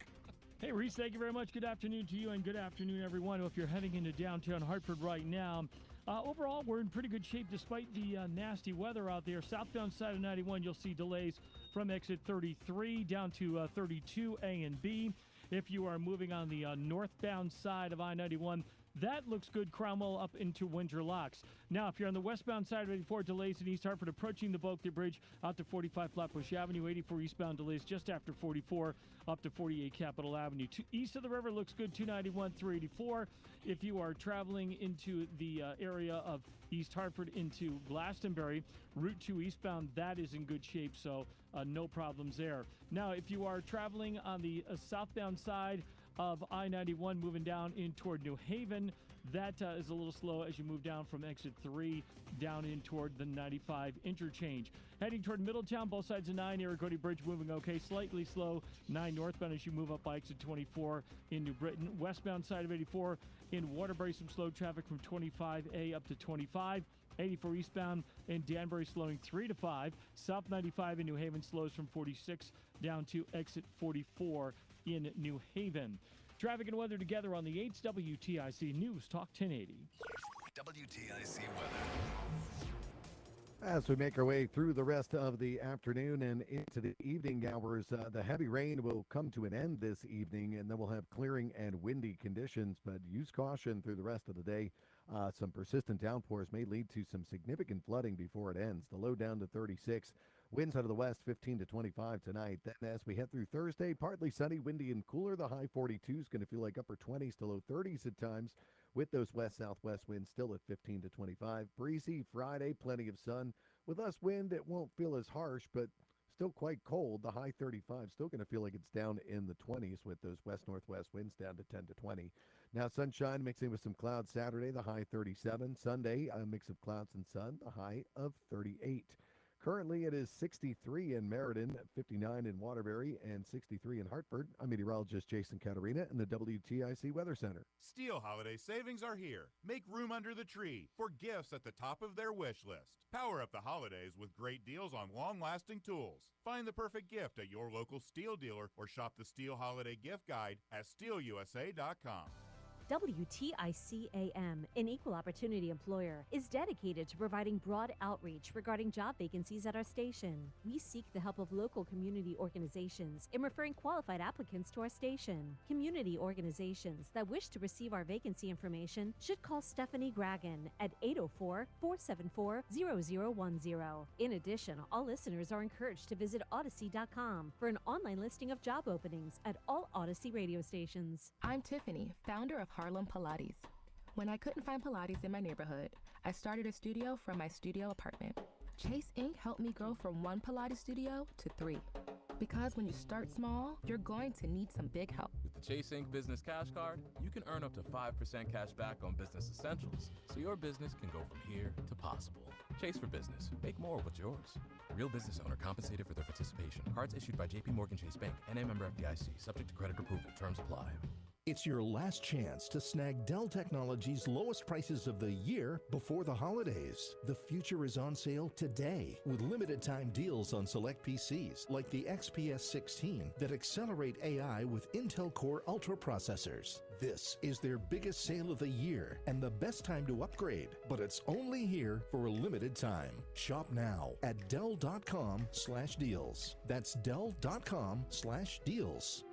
Hey, Reese, thank you very much. Good afternoon to you, and good afternoon, everyone. If you're heading into downtown Hartford right now, overall, we're in pretty good shape despite the nasty weather out there. Southbound side of 91, you'll see delays from exit 33 down to 32 A and B. If you are moving on the northbound side of I-91, that looks good, Cromwell up into Windsor Locks. Now, if you're on the westbound side of 84, delays in East Hartford approaching the Bulkey Bridge out to 45 Flatbush Avenue. 84 eastbound delays just after 44 up to 48 Capitol Avenue. East of the river looks good, 291 through 84. If you are traveling into the area of East Hartford into Glastonbury, Route 2 eastbound, that is in good shape, so no problems there. Now, if you are traveling on the southbound side of I-91 moving down in toward New Haven, that is a little slow as you move down from exit 3 down in toward the 95 interchange. Heading toward Middletown, both sides of 9, Irrigoti Bridge moving okay, slightly slow 9 northbound as you move up by exit 24 in New Britain. Westbound side of 84 in Waterbury, some slow traffic from 25A up to 25. 84 eastbound in Danbury slowing 3 to 5. South 95 in New Haven slows from 46 down to exit 44 in New Haven. Traffic and weather together on the 8th WTIC News Talk 1080. WTIC weather. As we make our way through the rest of the afternoon and into the evening hours, the heavy rain will come to an end this evening, and then we'll have clearing and windy conditions, but use caution through the rest of the day. Some persistent downpours may lead to some significant flooding before it ends. The low down to 36. Winds out of the west 15 to 25 tonight. Then as we head through Thursday, partly sunny, windy, and cooler. The high 42 is going to feel like upper 20s to low 30s at times, with those west-southwest winds still at 15 to 25. Breezy Friday, plenty of sun. With less wind, it won't feel as harsh, but still quite cold. The high 35 still going to feel like it's down in the 20s with those west-northwest winds down to 10 to 20. Now sunshine mixing with some clouds Saturday, the high 37. Sunday, a mix of clouds and sun, the high of 38. Currently, it is 63 in Meriden, 59 in Waterbury, and 63 in Hartford. I'm meteorologist Jason Catarina in the WTIC Weather Center. Steel holiday savings are here. Make room under the tree for gifts at the top of their wish list. Power up the holidays with great deals on long-lasting tools. Find the perfect gift at your local Steel dealer or shop the Steel Holiday Gift Guide at SteelUSA.com. WTIC AM, an equal opportunity employer, is dedicated to providing broad outreach regarding job vacancies at our station. We seek the help of local community organizations in referring qualified applicants to our station. Community organizations that wish to receive our vacancy information should call Stephanie Gragan at 804-474-0010. In addition, all listeners are encouraged to visit Odyssey.com for an online listing of job openings at all Odyssey radio stations. I'm Tiffany, founder of Harlem Pilates. When I couldn't find Pilates in my neighborhood, I started a studio from my studio apartment. Chase Inc. helped me grow from 1 Pilates studio to 3. Because when you start small, you're going to need some big help. With the Chase Inc. Business Cash Card, you can earn up to 5% cash back on business essentials, so your business can go from here to possible. Chase for Business. Make more what's yours. Real business owner compensated for their participation. Cards issued by J.P. Morgan Chase Bank, N.A. member FDIC. Subject to credit approval. Terms apply. It's your last chance to snag Dell Technologies' lowest prices of the year before the holidays. The future is on sale today with limited time deals on select PCs like the XPS 16 that accelerate AI with Intel Core Ultra processors. This is their biggest sale of the year and the best time to upgrade, but it's only here for a limited time. Shop now at Dell.com/deals. That's Dell.com/deals.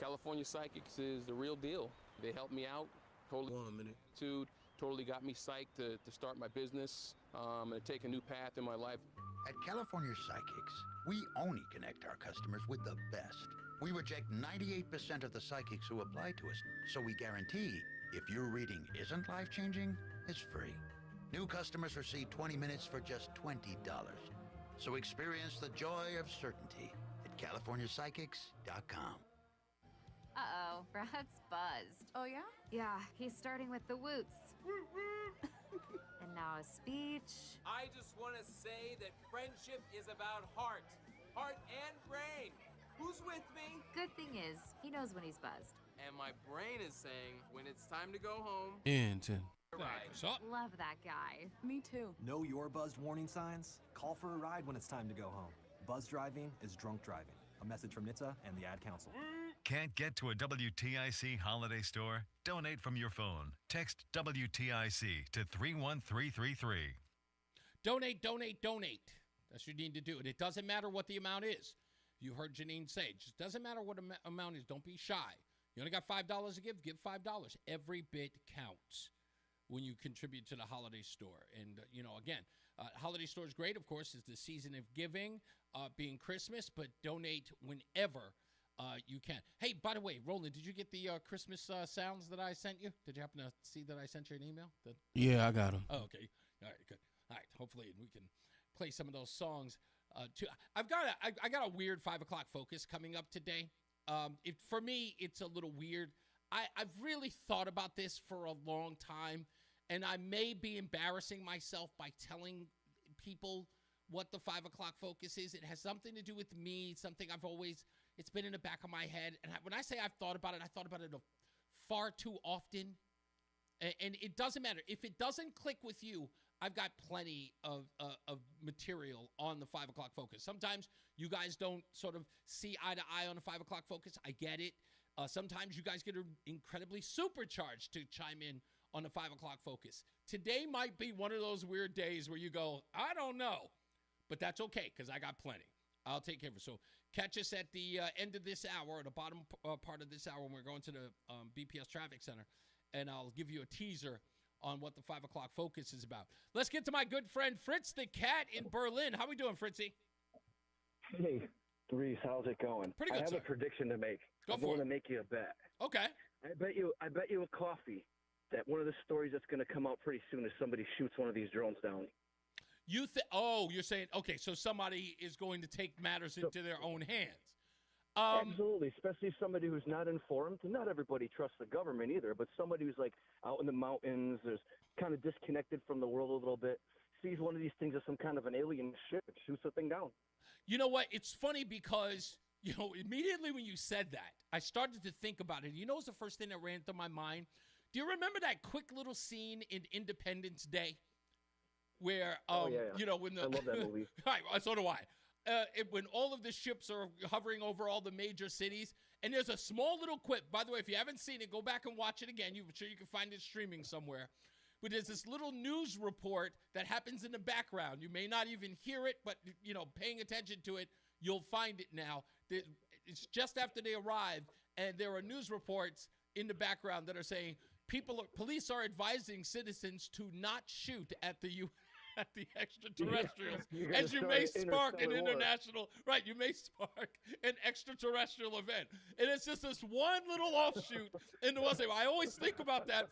California Psychics is the real deal. They helped me out. Totally got me psyched to start my business and take a new path in my life. At California Psychics, we only connect our customers with the best. We reject 98% of the psychics who apply to us, so we guarantee if your reading isn't life-changing, it's free. New customers receive 20 minutes for just $20. So experience the joy of certainty at CaliforniaPsychics.com. Uh-oh. know, Brad's buzzed. Oh, yeah? Yeah, he's starting with the woots. And now a speech. I just want to say that friendship is about heart and brain. Who's with me? Good thing is, he knows when he's buzzed. And my brain is saying when it's time to go home. In 10. Right. Love that guy. Me too. Know your buzzed warning signs? Call for a ride when it's time to go home. Buzz driving is drunk driving. A message from NHTSA and the Ad Council. Can't get to a WTIC holiday store? Donate from your phone. Text WTIC to 31333. Donate, donate, donate. That's what you need to do. And it doesn't matter what the amount is. You heard Janine say, it just doesn't matter what amount is. Don't be shy. You only got $5 to give $5. Every bit counts when you contribute to the holiday store. And, again, holiday store is great, of course, it's the season of giving, being Christmas, but donate whenever you can. Hey, by the way, Roland, did you get the Christmas sounds that I sent you? Did you happen to see that I sent you an email? Yeah, I got them. Oh, okay. All right, good. All right, hopefully we can play some of those songs. I got a weird 5 o'clock focus coming up today. For me, it's a little weird. I've really thought about this for a long time, and I may be embarrassing myself by telling people what the 5 o'clock focus is. It has something to do with me, something it's been in the back of my head. And when I say I've thought about it, I thought about it far too often. And it doesn't matter. If it doesn't click with you, I've got plenty of material on the 5 o'clock focus. Sometimes you guys don't sort of see eye to eye on the 5 o'clock focus. I get it. Sometimes you guys get incredibly supercharged to chime in on the 5 o'clock focus. Today might be one of those weird days where you go, I don't know. But that's okay, because I got plenty. I'll take care of it. So catch us at the end of this hour, or the bottom part of this hour, when we're going to the BPS Traffic Center, and I'll give you a teaser on what the 5 o'clock focus is about. Let's get to my good friend Fritz the Cat in Berlin. How we doing, Fritzy? Hey, Reese, how's it going? Pretty good, I have sir. a prediction to make. I'm going to make you a bet. Okay. I bet you a coffee that one of the stories that's going to come out pretty soon is somebody shoots one of these drones down. You're saying, okay, so somebody is going to take matters into their own hands. Absolutely, especially somebody who's not informed. Not everybody trusts the government either, but somebody who's like out in the mountains, is kind of disconnected from the world a little bit, sees one of these things as some kind of an alien ship and shoots the thing down. You know what? It's funny because, immediately when you said that, I started to think about it. You know what's the first thing that ran through my mind? Do you remember that quick little scene in Independence Day? Where, when I love that movie. Right, so do I. When all of the ships are hovering over all the major cities, and there's a small little quip. By the way, if you haven't seen it, go back and watch it again. I'm sure you can find it streaming somewhere. But there's this little news report that happens in the background. You may not even hear it, but, paying attention to it, you'll find it now. It's just after they arrive, and there are news reports in the background that are saying police are advising citizens to not shoot at the extraterrestrials, as you may spark an international, right, you may spark an extraterrestrial event. And it's just this one little offshoot in the West. I always think about that.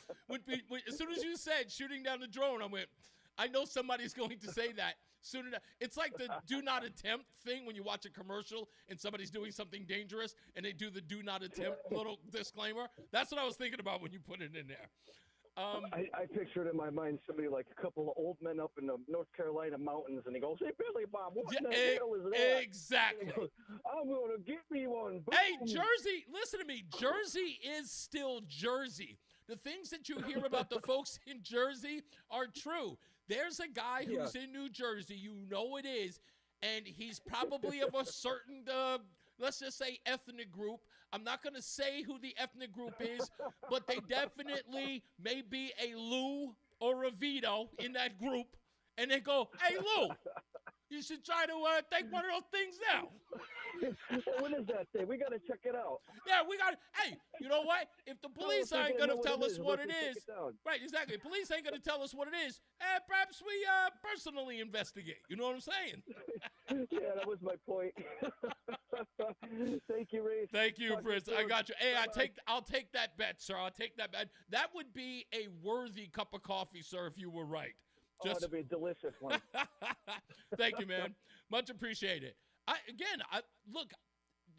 As soon as you said shooting down the drone, I know somebody's going to say that soon enough. It's like the do not attempt thing when you watch a commercial and somebody's doing something dangerous and they do the do not attempt little disclaimer. That's what I was thinking about when you put it in there. I pictured in my mind somebody like a couple of old men up in the North Carolina mountains, and he goes, "Hey, Billy Bob, what the hell is that?" Exactly. I'm going to get me one. Boom. Hey, Jersey, listen to me. Jersey is still Jersey. The things that you hear about the folks in Jersey are true. There's a guy who's in New Jersey, you know it is, and he's probably of a certain, let's just say, ethnic group. I'm not going to say who the ethnic group is, but they definitely may be a Lou or a Vito in that group. And they go, "Hey, Lou, you should try to take one of those things now." What is that thing? We got to check it out. Yeah, hey, you know what? If the police aren't going to tell us what it is, right, exactly. Police ain't going to tell us what it is, perhaps we personally investigate. You know what I'm saying? Yeah, that was my point. Thank you, Reese. Thank you, Fritz. I got you. Hey, I'll take that bet, sir. I'll take that bet. That would be a worthy cup of coffee, sir, if you were right. That'd be a delicious one. Thank you, man. Much appreciated. Look,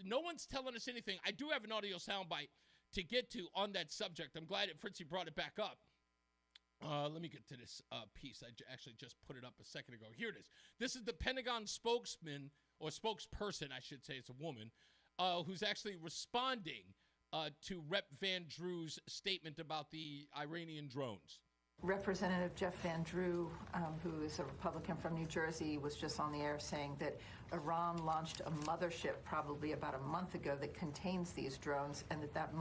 no one's telling us anything. I do have an audio soundbite to get to on that subject. I'm glad that Fritzy brought it back up. Let me get to this piece. I actually just put it up a second ago. Here it is. This is the Pentagon spokesman, or spokesperson, I should say. It's a woman, who's actually responding to Rep. Van Drew's statement about the Iranian drones. Representative Jeff Van Drew, who is a Republican from New Jersey, was just on the air saying that Iran launched a mothership probably about a month ago that contains these drones, and that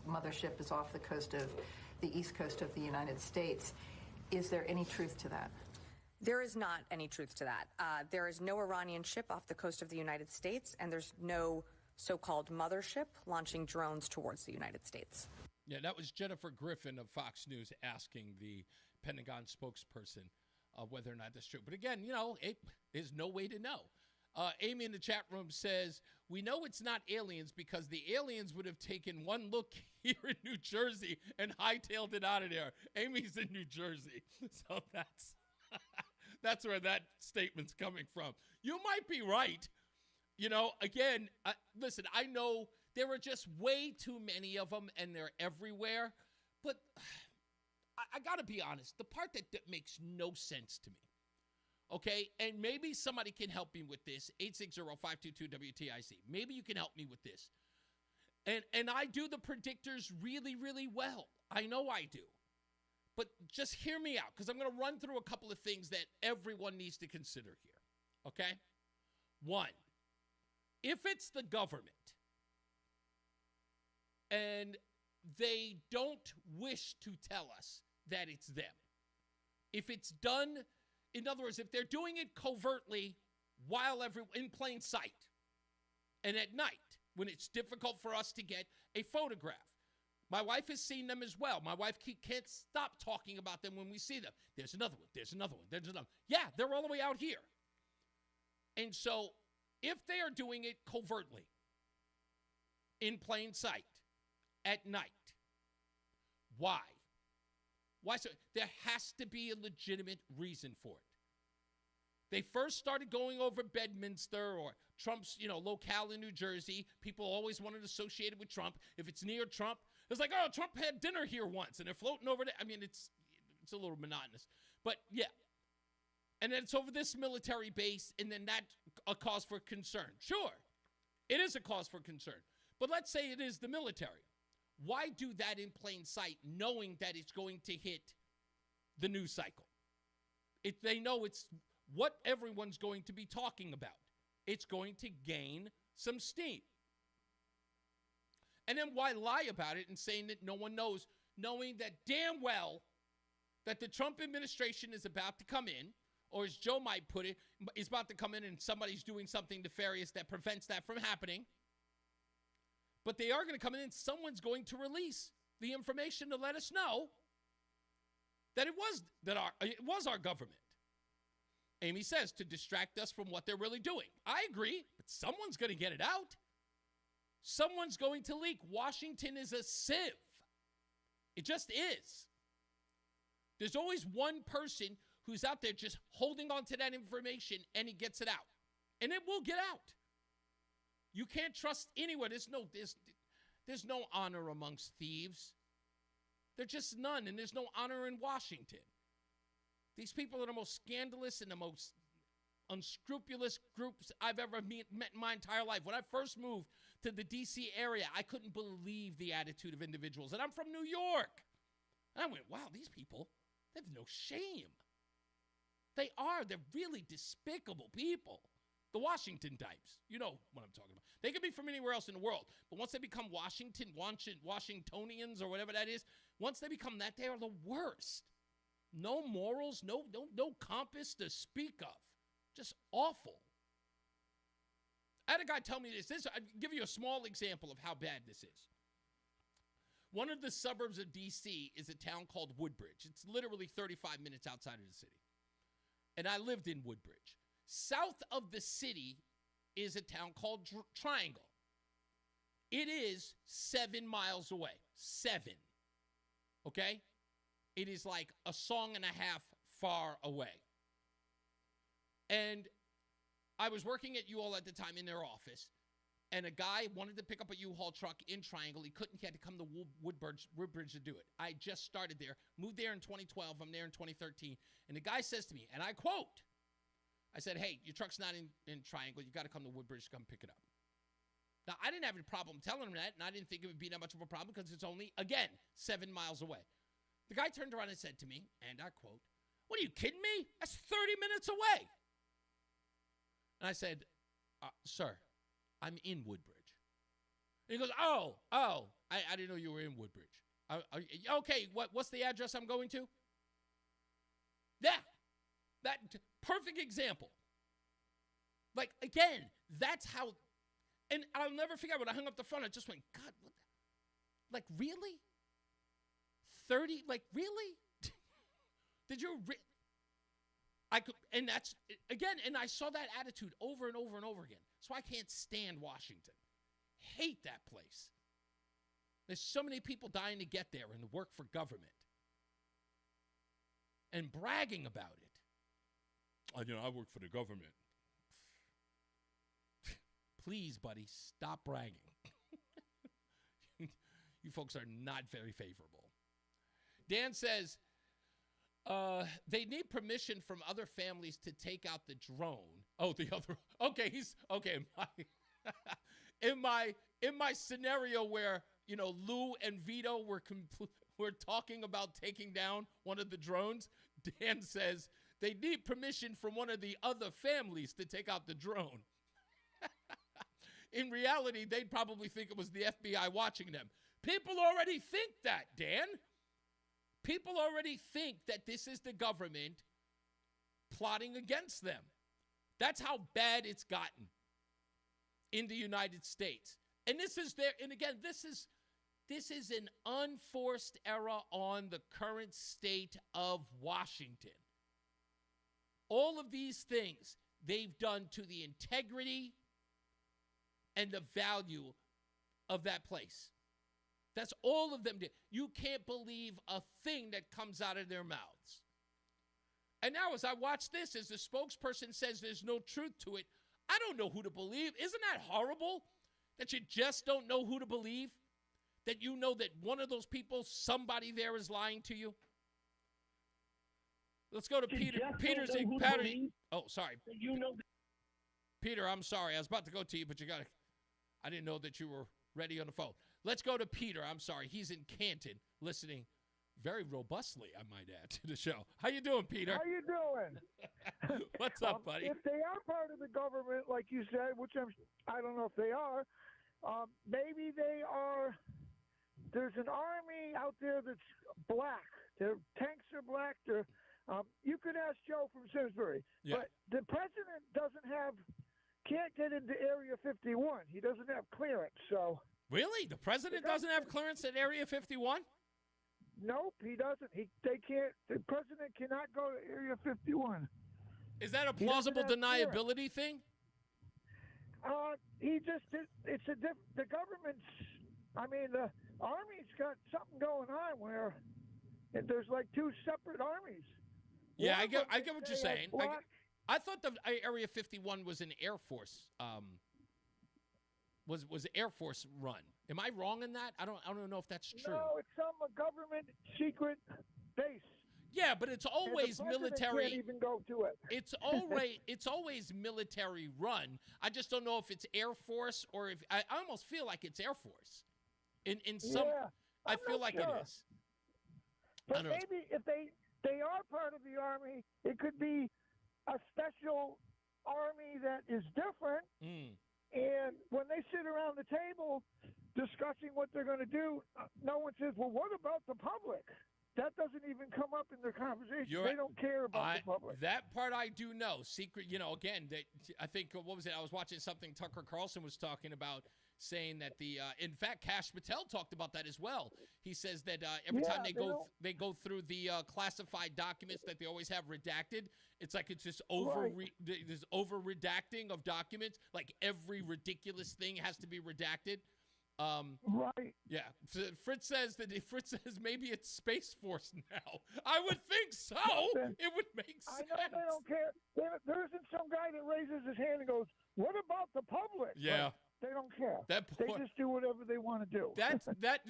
mothership is off the coast of the east coast of the United States. Is there any truth to that? There is not any truth to that. There is no Iranian ship off the coast of the United States, and there's no so-called mothership launching drones towards the United States. Yeah, that was Jennifer Griffin of Fox News asking the Pentagon spokesperson whether or not that's true. But again, there's no way to know. Amy in the chat room says, we know it's not aliens because the aliens would have taken one look here in New Jersey and hightailed it out of there. Amy's in New Jersey. So that's where that statement's coming from. You might be right. Again, listen, I know there are just way too many of them and they're everywhere. But I got to be honest, the part that makes no sense to me, okay, and maybe somebody can help me with this, 860-522-WTIC. Maybe you can help me with this. And I do the predictors really, really well. I know I do. But just hear me out, because I'm going to run through a couple of things that everyone needs to consider here, okay? One, if it's the government and they don't wish to tell us that it's them, if it's done, in other words, if they're doing it covertly while in plain sight and at night when it's difficult for us to get a photograph. My wife has seen them as well. My wife can't stop talking about them when we see them. There's another one. There's another one. There's another one. Yeah, they're all the way out here. And so if they are doing it covertly, in plain sight, at night, why? Why so? There has to be a legitimate reason for it. They first started going over Bedminster or Trump's, locale in New Jersey. People always wanted to associate it with Trump. If it's near Trump, it's like, oh, Trump had dinner here once, and they're floating over there. I mean, it's a little monotonous. But, yeah. And then it's over this military base, and then that's a cause for concern. Sure, it is a cause for concern. But let's say it is the military. Why do that in plain sight, knowing that it's going to hit the news cycle? If they know it's what everyone's going to be talking about. It's going to gain some steam. And then why lie about it and saying that no one knows, knowing that damn well that the Trump administration is about to come in, or as Joe might put it, is about to come in and somebody's doing something nefarious that prevents that from happening. But they are going to come in and someone's going to release the information to let us know that it was our government. Amy says, to distract us from what they're really doing. I agree, but someone's going to get it out. Someone's going to leak. Washington is a sieve. It just is. There's always one person who's out there just holding on to that information, and he gets it out. And it will get out. You can't trust anyone. There's no honor amongst thieves. There's just none, and there's no honor in Washington. These people are the most scandalous and the most unscrupulous groups I've ever met in my entire life. When I first moved to the D.C. area, I couldn't believe the attitude of individuals. And I'm from New York. And I went, wow, these people, they have no shame. They are. They're really despicable people. The Washington types. You know what I'm talking about. They could be from anywhere else in the world. But once they become Washingtonians or whatever that is, once they become that, they are the worst. No morals, no compass to speak of. Just awful. I had a guy tell me this. I'll give you a small example of how bad this is. One of the suburbs of D.C. is a town called Woodbridge. It's literally 35 minutes outside of the city. And I lived in Woodbridge. South of the city is a town called Triangle. It is 7 miles away. 7. Okay? It is like a song and a half far away. And I was working at UL at the time in their office. and a guy wanted to pick up a U-Haul truck in Triangle. He couldn't. He had to come to Woodbridge to do it. I just started there, moved there in 2012. I'm there in 2013. And the guy says to me, and I quote, I said, hey, your truck's not in Triangle. You got to come to Woodbridge to come pick it up. Now, I didn't have any problem telling him that, and I didn't think it would be that much of a problem because it's only, again, 7 miles away. The guy turned around and said to me, and I quote, what are you kidding me? That's 30 minutes away. And I said, sir, I'm in Woodbridge. And he goes, oh, I didn't know you were in Woodbridge. Okay, what's the address I'm going to? Yeah, that perfect example. Like, again, that's how, and I'll never forget when I hung up the phone, I just went, God, what the, like, really? 30, like, really? Did you, I could, and that's, again, and I saw that attitude over and over and over again. So I can't stand Washington. Hate that place. There's so many people dying to get there and work for government. And bragging about it. I work for the government. Please, buddy, stop bragging. You folks are not very favorable. Dan says, they need permission from other families to take out the drone. Oh, the other. Okay, in my scenario where Lou and Vito were talking about taking down one of the drones. Dan says they need permission from one of the other families to take out the drone. In reality, they'd probably think it was the FBI watching them. People already think that, Dan. People already think that this is the government plotting against them. That's how bad it's gotten in the United States. And this is an unforced error on the current state of Washington. All of these things they've done to the integrity and the value of that place. That's all of them did. You can't believe a thing that comes out of their mouths. And now as I watch this, as the spokesperson says there's no truth to it, I don't know who to believe. Isn't that horrible that you just don't know who to believe? That you know that one of those people, somebody there is lying to you? Let's go to Peter. Peter's in Patty. Oh, sorry. Peter, I'm sorry. I was about to go to you, but I didn't know that you were ready on the phone. Let's go to Peter. I'm sorry. He's in Canton, listening very robustly, I might add, to the show. How you doing, Peter? How you doing? What's up, buddy? If they are part of the government, like you said, which I don't know if they are, maybe they are. There's an army out there that's black. Their tanks are black. You could ask Joe from Simsbury. Yeah. But the president can't get into Area 51. He doesn't have clearance, so. Really? The president doesn't have clearance at Area 51? Nope, he doesn't. They can't. The president cannot go to Area 51. Is that a plausible deniability thing? The government's. I mean, the Army's got something going on where there's like two separate armies. Yeah, I get what you're saying. I thought the Area 51 was an Air Force. Was Air Force run? Am I wrong in that? I don't know if that's true. No, it's some government secret base. Yeah, but it's always military. Can't even go to it. It's always military run. I just don't know if it's Air Force or if I almost feel like it's Air Force. In some, yeah, I feel like sure. it is. But maybe if they are part of the Army, it could be a special army that is different. And when they sit around the table discussing what they're going to do, no one says, well, what about the public? That doesn't even come up in their conversation. They don't care about the public. That part I do know. Secret, again, I think, what was it? I was watching something Tucker Carlson was talking about, saying that in fact, Kash Patel talked about that as well. He says that every time they go through the classified documents that they always have redacted, it's like it's just there's over redacting of documents. Like every ridiculous thing has to be redacted. Right. Yeah. Fritz says maybe it's Space Force now. I would think so. It would make sense. I know they don't care. There isn't some guy that raises his hand and goes, "What about the public?" Yeah. They don't care. That they poor, just do whatever they want to do.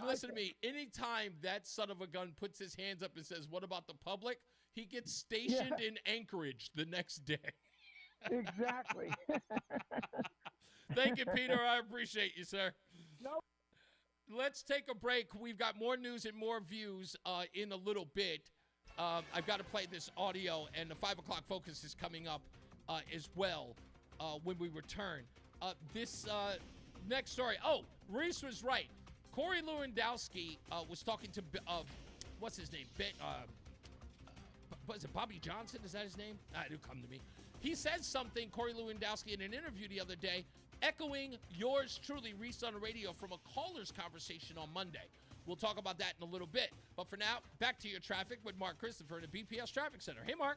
Listen to me. Anytime that son of a gun puts his hands up and says, "What about the public?" he gets stationed in Anchorage the next day. Exactly. Thank you, Peter. I appreciate you, sir. Nope. Let's take a break. We've got more news and more views in a little bit. I've got to play this audio, and the 5 o'clock focus is coming up as well when we return. This next story. Oh, Reese was right. Corey Lewandowski was talking to, what's his name? Was it Bobby Johnson? Is that his name? It'll come to me. He said something, Corey Lewandowski, in an interview the other day, echoing yours truly, Reese on the radio, from a caller's conversation on Monday. We'll talk about that in a little bit. But for now, back to your traffic with Mark Christopher in the BPS Traffic Center. Hey, Mark.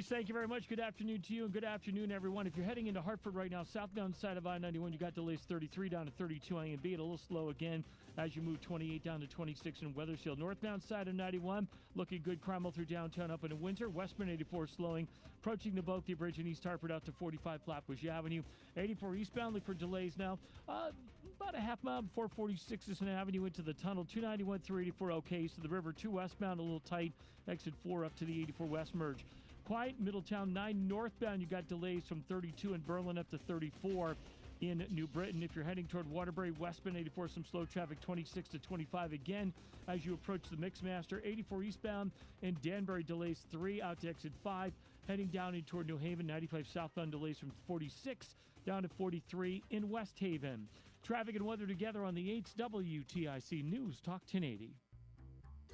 Thank you very much. Good afternoon to you, and good afternoon, everyone. If you're heading into Hartford right now, southbound side of I-91, you got delays 33 down to 32 A and B. It a little slow again as you move 28 down to 26 in Wethersfield. Northbound side of 91, looking good. Cromwell through downtown up into Winter. Westbound 84 slowing, approaching the Bulky Bridge in East Hartford out to 45 Flatbush Avenue. 84 eastbound, look for delays now. About a half mile before 46th Avenue into the tunnel. 291 through 84 okay. So the river 2 westbound, a little tight. Exit 4 up to the 84 West merge. Quiet, Middletown 9 northbound, you got delays from 32 in Berlin up to 34 in New Britain. If you're heading toward Waterbury, westbound 84, some slow traffic 26 to 25 again as you approach the Mixmaster. 84 eastbound in Danbury, delays 3 out to exit 5. Heading down in toward New Haven, 95 southbound, delays from 46 down to 43 in West Haven. Traffic and weather together on the 8th WTIC News Talk 1080.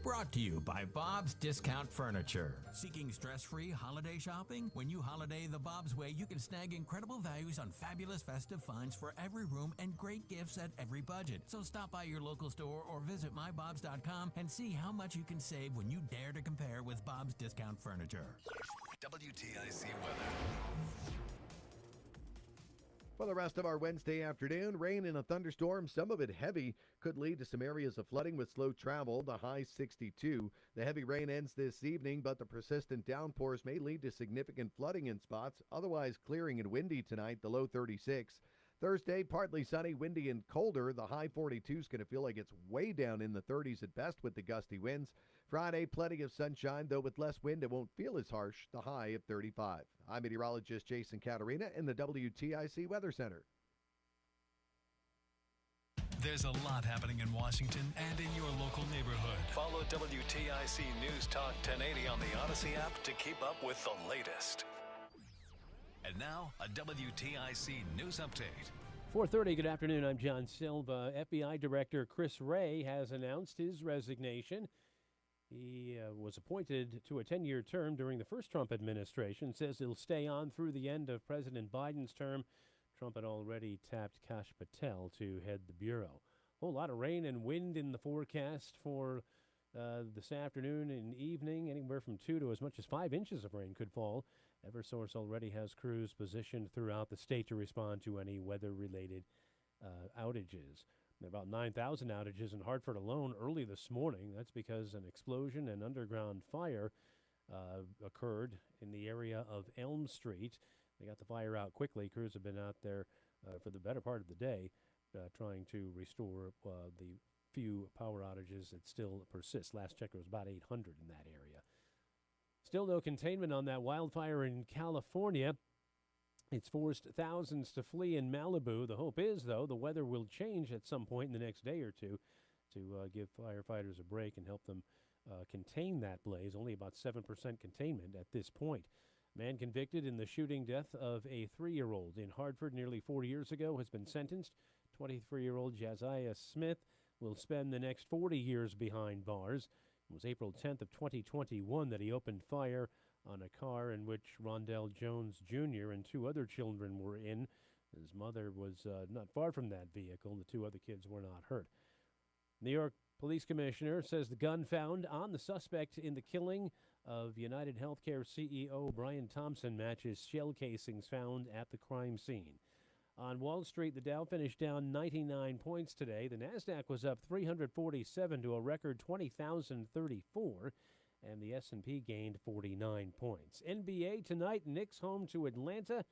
Brought to you by Bob's Discount Furniture. Seeking stress-free holiday shopping? When you holiday the Bob's way, you can snag incredible values on fabulous festive finds for every room and great gifts at every budget. So stop by your local store or visit mybobs.com and see how much you can save when you dare to compare with Bob's Discount Furniture. WTIC weather. For the rest of our Wednesday afternoon, rain and a thunderstorm, some of it heavy, could lead to some areas of flooding with slow travel, the high 62. The heavy rain ends this evening, but the persistent downpours may lead to significant flooding in spots, otherwise clearing and windy tonight, the low 36. Thursday, partly sunny, windy, and colder. The high 42 is going to feel like it's way down in the 30s at best with the gusty winds. Friday, plenty of sunshine, though with less wind, it won't feel as harsh, the high of 35. I'm meteorologist Jason Caterina in the WTIC Weather Center. There's a lot happening in Washington and in your local neighborhood. Follow WTIC News Talk 1080 on the Odyssey app to keep up with the latest. And now, a WTIC news update. 4:30, good afternoon. I'm John Silva. FBI Director Chris Wray has announced his resignation. He was appointed to a 10-year term during the first Trump administration, says he'll stay on through the end of President Biden's term. Trump had already tapped Kash Patel to head the Bureau. A whole lot of rain and wind in the forecast for this afternoon and evening. Anywhere from 2 to as much as 5 inches of rain could fall. Eversource already has crews positioned throughout the state to respond to any weather-related outages. There are about 9,000 outages in Hartford alone early this morning. That's because an explosion and underground fire occurred in the area of Elm Street. They got the fire out quickly. Crews have been out there for the better part of the day trying to restore the few power outages that still persist. Last check, there was about 800 in that area. Still no containment on that wildfire in California. It's forced thousands to flee in Malibu. The hope is, though, the weather will change at some point in the next day or two to give firefighters a break and help them contain that blaze. Only about 7% containment at this point. Man convicted in the shooting death of a 3-year-old in Hartford nearly 4 years ago has been sentenced. 23-year-old Josiah Smith will spend the next 40 years behind bars. It was April 10th of 2021 that he opened fire on a car in which Rondell Jones Jr. and 2 other children were in. His mother was not far from that vehicle. The 2 other kids were not hurt. New York Police Commissioner says the gun found on the suspect in the killing of United Healthcare CEO Brian Thompson matches shell casings found at the crime scene. On Wall Street, the Dow finished down 99 points today. The Nasdaq was up 347 to a record 20,034, and the S&P gained 49 points. NBA tonight, Knicks home to Atlanta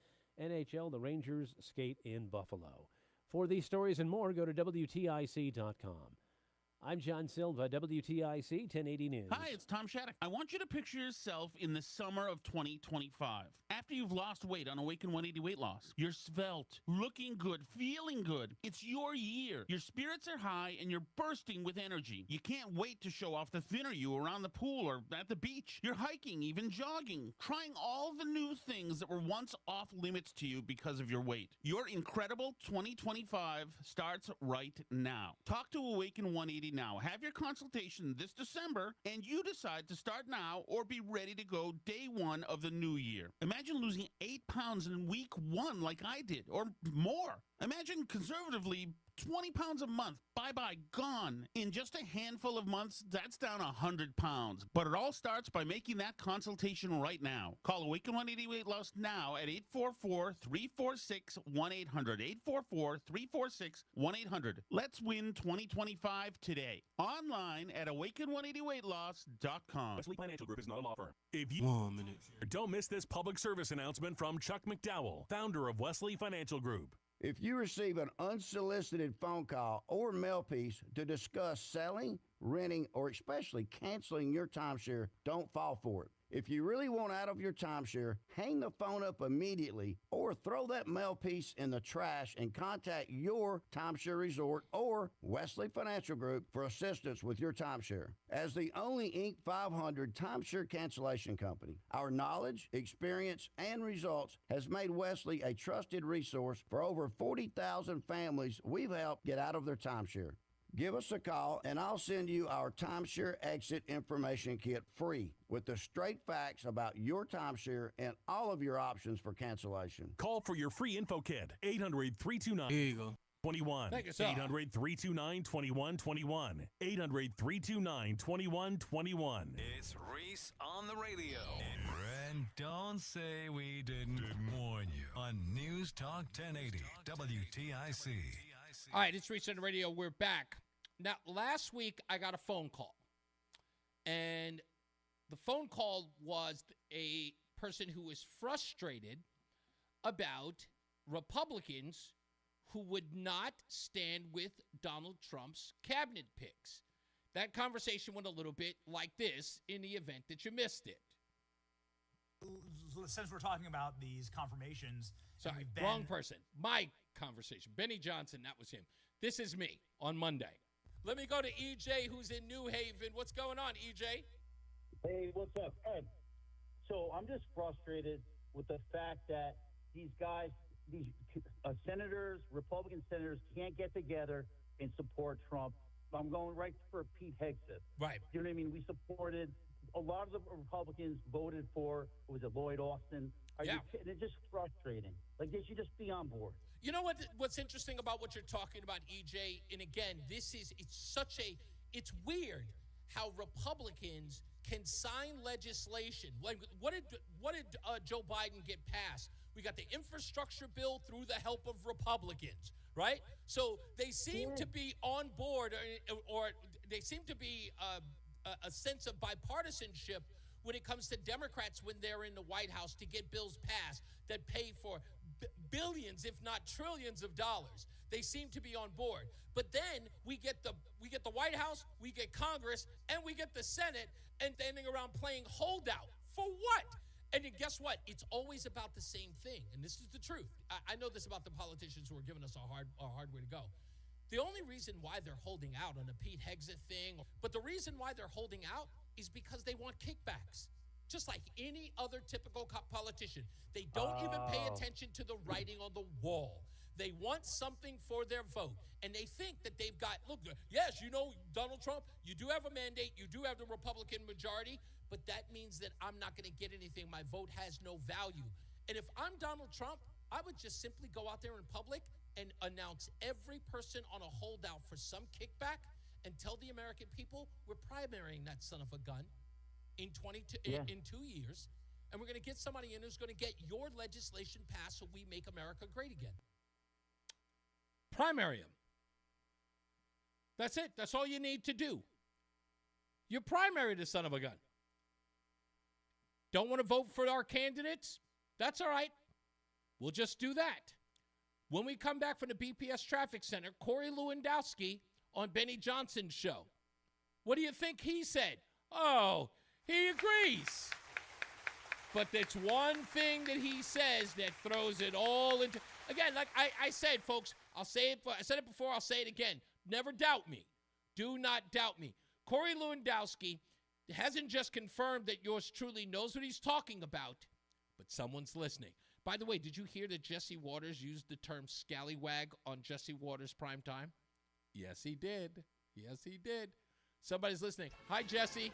NHL, the Rangers skate in Buffalo. For these stories and more, go to WTIC.com. I'm John Silva, WTIC 1080 News. Hi, it's Tom Shattuck. I want you to picture yourself in the summer of 2025. After you've lost weight on Awaken 180 Weight Loss, you're svelte, looking good, feeling good. It's your year. Your spirits are high and you're bursting with energy. You can't wait to show off the thinner you around the pool or at the beach. You're hiking, even jogging, trying all the new things that were once off limits to you because of your weight. Your incredible 2025 starts right now. Talk to Awaken 180 now. Have your consultation this December, and you decide to start now or be ready to go day one of the new year. Imagine losing 8 pounds in week 1 like I did, or more. Imagine conservatively 20 pounds a month, bye-bye, gone. In just a handful of months, that's down 100 pounds. But it all starts by making that consultation right now. Call Awaken 180 Weight Loss now at 844-346-1800. 844-346-1800. Let's win 2025 today. Online at awaken180weightloss.com. Wesley Financial Group is not a law firm. If you don't miss this public service announcement from Chuck McDowell, founder of Wesley Financial Group. If you receive an unsolicited phone call or mail piece to discuss selling, renting, or especially canceling your timeshare, don't fall for it. If you really want out of your timeshare, hang the phone up immediately or throw that mail piece in the trash and contact your timeshare resort or Wesley Financial Group for assistance with your timeshare. As the only Inc. 500 timeshare cancellation company, our knowledge, experience, and results has made Wesley a trusted resource for over 40,000 families we've helped get out of their timeshare. Give us a call, and I'll send you our timeshare exit information kit free with the straight facts about your timeshare and all of your options for cancellation. Call for your free info kit. 800-329. Here you go. 21. 800-329-2121. 800-329-2121. It's Reese on the radio. And don't say we didn't warn you on News Talk 1080 WTIC. All right, it's Reese on the radio. We're back. Now, last week I got a phone call, and the phone call was a person who was frustrated about Republicans who would not stand with Donald Trump's cabinet picks. That conversation went a little bit like this in the event that you missed it. Since we're talking about these confirmations, sorry, wrong person. My conversation. Benny Johnson, that was him. This is me on Monday. Let me go to EJ, who's in New Haven. What's going on, EJ? Hey, what's up, Ed? So I'm just frustrated with the fact that these guys, these senators, Republican senators, can't get together and support Trump. I'm going right for Pete Hegseth. Right. You know what I mean? We supported, a lot of the Republicans voted for, was it Lloyd Austin? It's just frustrating. Like, they should just be on board. You know what's interesting about what you're talking about, EJ? And again, it's weird how Republicans can sign legislation. Like, what did Joe Biden get passed? We got the infrastructure bill through the help of Republicans, right? So they seem to be on board, or they seem to be a sense of bipartisanship when it comes to Democrats when they're in the White House to get bills passed that pay for billions, if not trillions of dollars. They seem to be on board. But then we get the White House, we get Congress, and we get the Senate, and standing around playing holdout. For what? And then guess what? It's always about the same thing. And this is the truth. I know this about the politicians who are giving us a hard way to go. The only reason why they're holding out on the Pete Hegseth thing, but the reason why they're holding out is because they want kickbacks. Just like any other typical politician. They don't even pay attention to the writing on the wall. They want something for their vote. And they think that they've got, look, yes, you know, Donald Trump, you do have a mandate, you do have the Republican majority, but that means that I'm not going to get anything. My vote has no value. And if I'm Donald Trump, I would just simply go out there in public and announce every person on a holdout for some kickback and tell the American people we're primarying that son of a gun in 2 years, and we're going to get somebody in who's going to get your legislation passed so we make America great again. Primary him. That's it. That's all you need to do. You primary the son of a gun. Don't want to vote for our candidates? That's all right. We'll just do that. When we come back from the BPS Traffic Center, Corey Lewandowski on Benny Johnson's show. What do you think he said? Oh, he agrees. But that's one thing that he says that throws it all into. Again, like I said, folks, I said it before, I'll say it again. Never doubt me. Do not doubt me. Corey Lewandowski hasn't just confirmed that yours truly knows what he's talking about, but someone's listening. By the way, did you hear that Jesse Waters used the term scallywag on Jesse Waters Primetime? Yes, he did. Yes, he did. Somebody's listening. Hi, Jesse.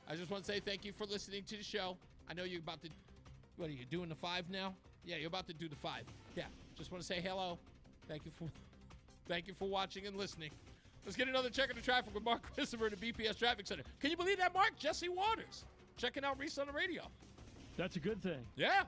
I just want to say thank you for listening to the show. I know you're about to, what are you, doing the 5 now? Yeah, you're about to do the 5. Yeah, just want to say hello. Thank you for watching and listening. Let's get another check of the traffic with Mark Christopher at the BPS Traffic Center. Can you believe that, Mark? Jesse Waters checking out Reese on the radio. That's a good thing. Yeah.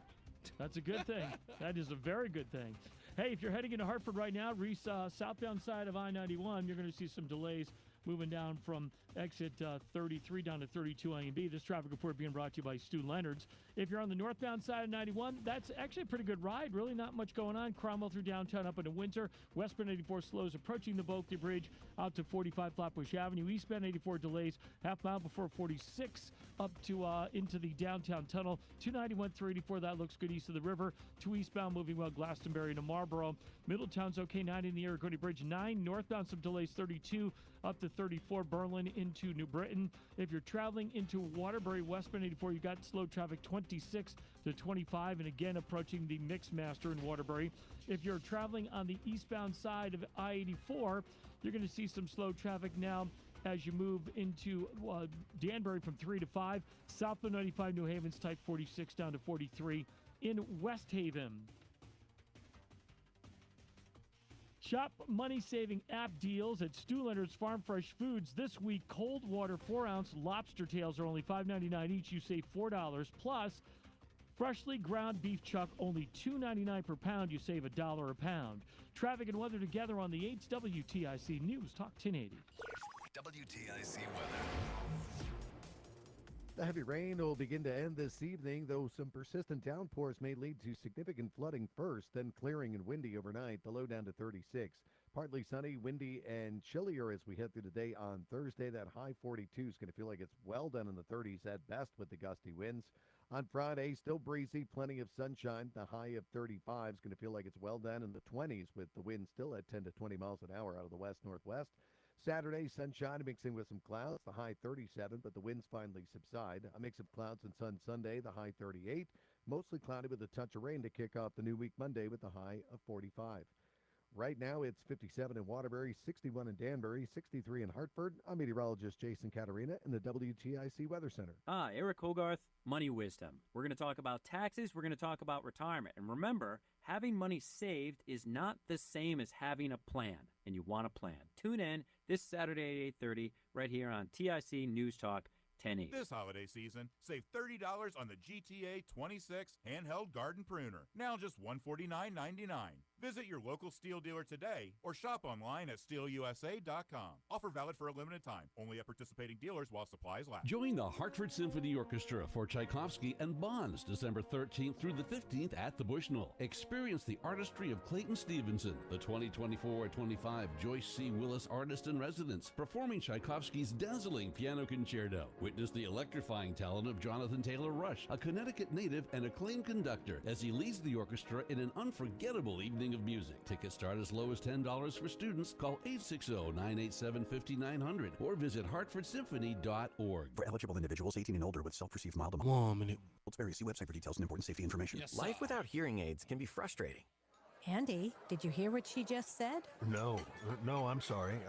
That's a good thing. That is a very good thing. Hey, if you're heading into Hartford right now, Reese, southbound side of I-91, you're going to see some delays moving down from exit 33 down to 32 A&B. This traffic report being brought to you by Stu Leonard's. If you're on the northbound side of 91, that's actually a pretty good ride. Really not much going on. Cromwell through downtown up into Winter. Westbound 84 slows approaching the Bulkley Bridge out to 45 Flatbush Avenue. Eastbound 84 delays half mile before 46 up to into the downtown tunnel. 291 through 84, that looks good east of the river. 2 eastbound moving well Glastonbury to Marlboro. Middletown's okay, 9 in the Irrigotti Bridge. 9 northbound, some delays 32 up to 34 Berlin into New Britain. If you're traveling into Waterbury, westbound 84, you've got slow traffic 26 to 25, and again approaching the Mixmaster in Waterbury. If you're traveling on the eastbound side of I-84, you're going to see some slow traffic now as you move into Danbury from 3 to 5. Southbound 95 New Haven's type 46 down to 43 in West Haven. Shop money-saving app deals at Stu Leonard's Farm Fresh Foods. This week, cold water 4-ounce lobster tails are only $5.99 each. You save $4. Plus, freshly ground beef chuck, only $2.99 per pound. You save $1 a pound. Traffic and weather together on the 8's WTIC News Talk 1080. WTIC weather. The heavy rain will begin to end this evening, though some persistent downpours may lead to significant flooding first, then clearing and windy overnight. The low down to 36. Partly sunny, windy, and chillier as we head through the day on Thursday. That high 42 is going to feel like it's well done in the 30s at best with the gusty winds. On Friday, still breezy, plenty of sunshine. The high of 35 is going to feel like it's well done in the 20s with the wind still at 10 to 20 miles an hour out of the west-northwest. Saturday, sunshine mixing with some clouds, the high 37, but the winds finally subside. A mix of clouds and sun Sunday, the high 38. Mostly cloudy with a touch of rain to kick off the new week Monday with the high of 45. Right now, it's 57 in Waterbury, 61 in Danbury, 63 in Hartford. I'm meteorologist Jason Caterina in the WTIC Weather Center. Eric Hogarth, Money Wisdom. We're going to talk about taxes. We're going to talk about retirement. And remember, having money saved is not the same as having a plan, and you want a plan. Tune in this Saturday at 8:30 right here on TIC News Talk 1080. This holiday season, save $30 on the GTA 26 handheld garden pruner. Now just $149.99. Visit your local steel dealer today or shop online at steelusa.com. Offer valid for a limited time. Only at participating dealers while supplies last. Join the Hartford Symphony Orchestra for Tchaikovsky and Bonds December 13th through the 15th at the Bushnell. Experience the artistry of Clayton Stevenson, the 2024-25 Joyce C. Willis Artist in Residence, performing Tchaikovsky's dazzling piano concerto. Witness the electrifying talent of Jonathan Taylor Rush, a Connecticut native and acclaimed conductor, as he leads the orchestra in an unforgettable evening of music. Tickets start as low as $10 for students. Call 860-987-5900 or visit hartfordsymphony.org. For eligible individuals 18 and older with self-perceived mild. 1 minute. Vary. See website for details and important safety information. Yes, life without hearing aids can be frustrating. Andy, did you hear what she just said? No, I'm sorry.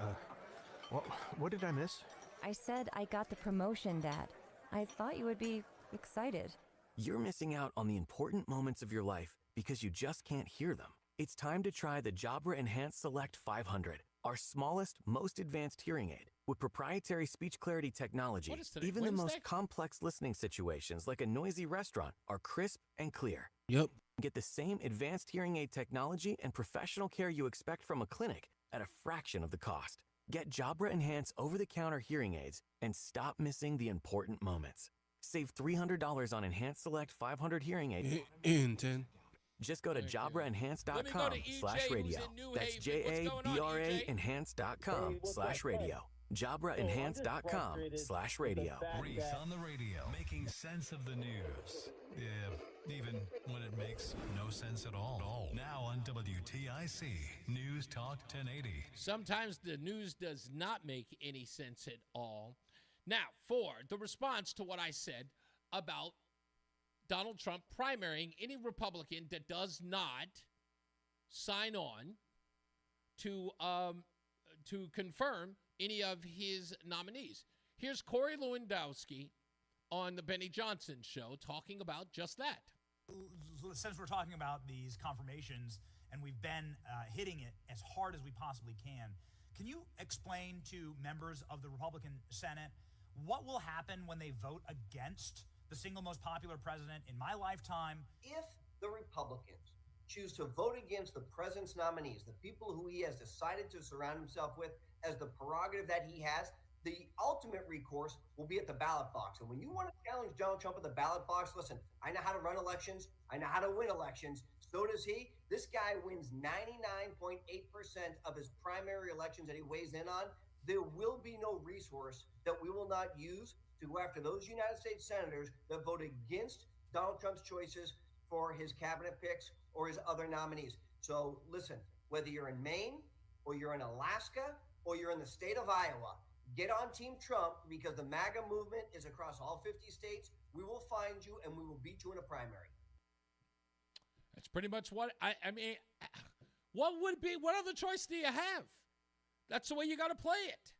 What did I miss? I said I got the promotion, Dad. I thought you would be excited. You're missing out on the important moments of your life because you just can't hear them. It's time to try the Jabra Enhanced Select 500, our smallest, most advanced hearing aid. With proprietary speech clarity technology, even the most complex listening situations like a noisy restaurant are crisp and clear. Yep. Get the same advanced hearing aid technology and professional care you expect from a clinic at a fraction of the cost. Get Jabra Enhance over-the-counter hearing aids and stop missing the important moments. Save $300 on Enhanced Select 500 hearing aids. In 10. Just go to Let me go to jobraenhance.com/radio. EJ, who's in New That's Haven. What's going on, EJ? JABRA-enhance.com/radio. jobraenhance.com/radio. Reese on the radio, making sense of the news. Yeah, even when it makes no sense at all. Now on WTIC, News Talk 1080. Sometimes the news does not make any sense at all. Now, for the response to what I said about Donald Trump primarying any Republican that does not sign on to confirm any of his nominees. Here's Corey Lewandowski on the Benny Johnson Show talking about just that. Since we're talking about these confirmations and we've been hitting it as hard as we possibly can you explain to members of the Republican Senate what will happen when they vote against the single most popular president in my lifetime? If the Republicans choose to vote against the president's nominees, the people who he has decided to surround himself with as the prerogative that he has, the ultimate recourse will be at the ballot box. And when you want to challenge Donald Trump at the ballot box, listen, I know how to run elections. I know how to win elections. So does he. This guy wins 99.8% of his primary elections that he weighs in on. There will be no resource that we will not use to go after those United States senators that vote against Donald Trump's choices for his cabinet picks or his other nominees. So listen, whether you're in Maine or you're in Alaska or you're in the state of Iowa, get on Team Trump because the MAGA movement is across all 50 states. We will find you and we will beat you in a primary. That's pretty much what I mean. What would be? What other choice do you have? That's the way you got to play it.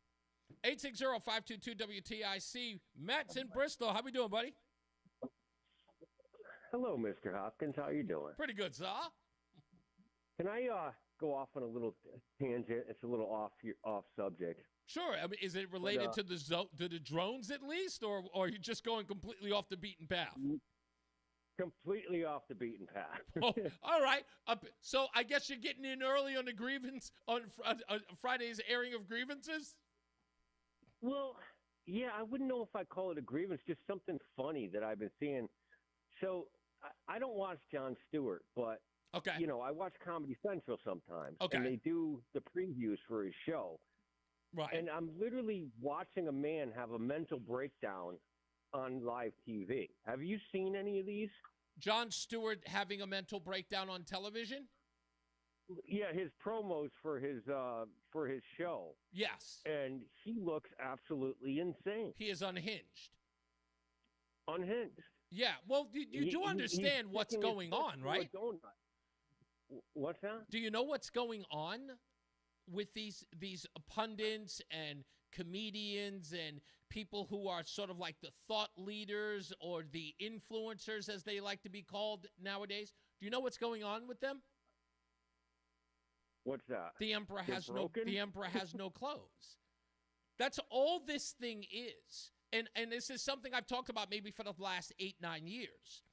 860-522-WTIC. Matt's in Bristol. How we doing, buddy? Hello, Mr. Hopkins. How you doing? Pretty good, sir. Can I go off on a little tangent? It's a little off subject. Sure. I mean, is it related to the drones at least, or are you just going completely off the beaten path? Completely off the beaten path. Oh, all right. So I guess you're getting in early on the grievance on Friday's airing of grievances. Well, yeah, I wouldn't know if I call it a grievance, just something funny that I've been seeing. So I don't watch Jon Stewart, but okay, you know, I watch Comedy Central sometimes, okay, and they do the previews for his show. Right. And I'm literally watching a man have a mental breakdown on live TV. Have you seen any of these? Jon Stewart having a mental breakdown on television? Yeah, his promos for his show. Yes. And he looks absolutely insane. He is unhinged. Unhinged. Yeah. Well, you do understand what's going on, right? What's that? Do you know what's going on with these pundits and comedians and people who are sort of like the thought leaders or the influencers, as they like to be called nowadays? Do you know what's going on with them? What's that? The emperor has no clothes. That's all this thing is. And this is something I've talked about maybe for the last 8-9 years.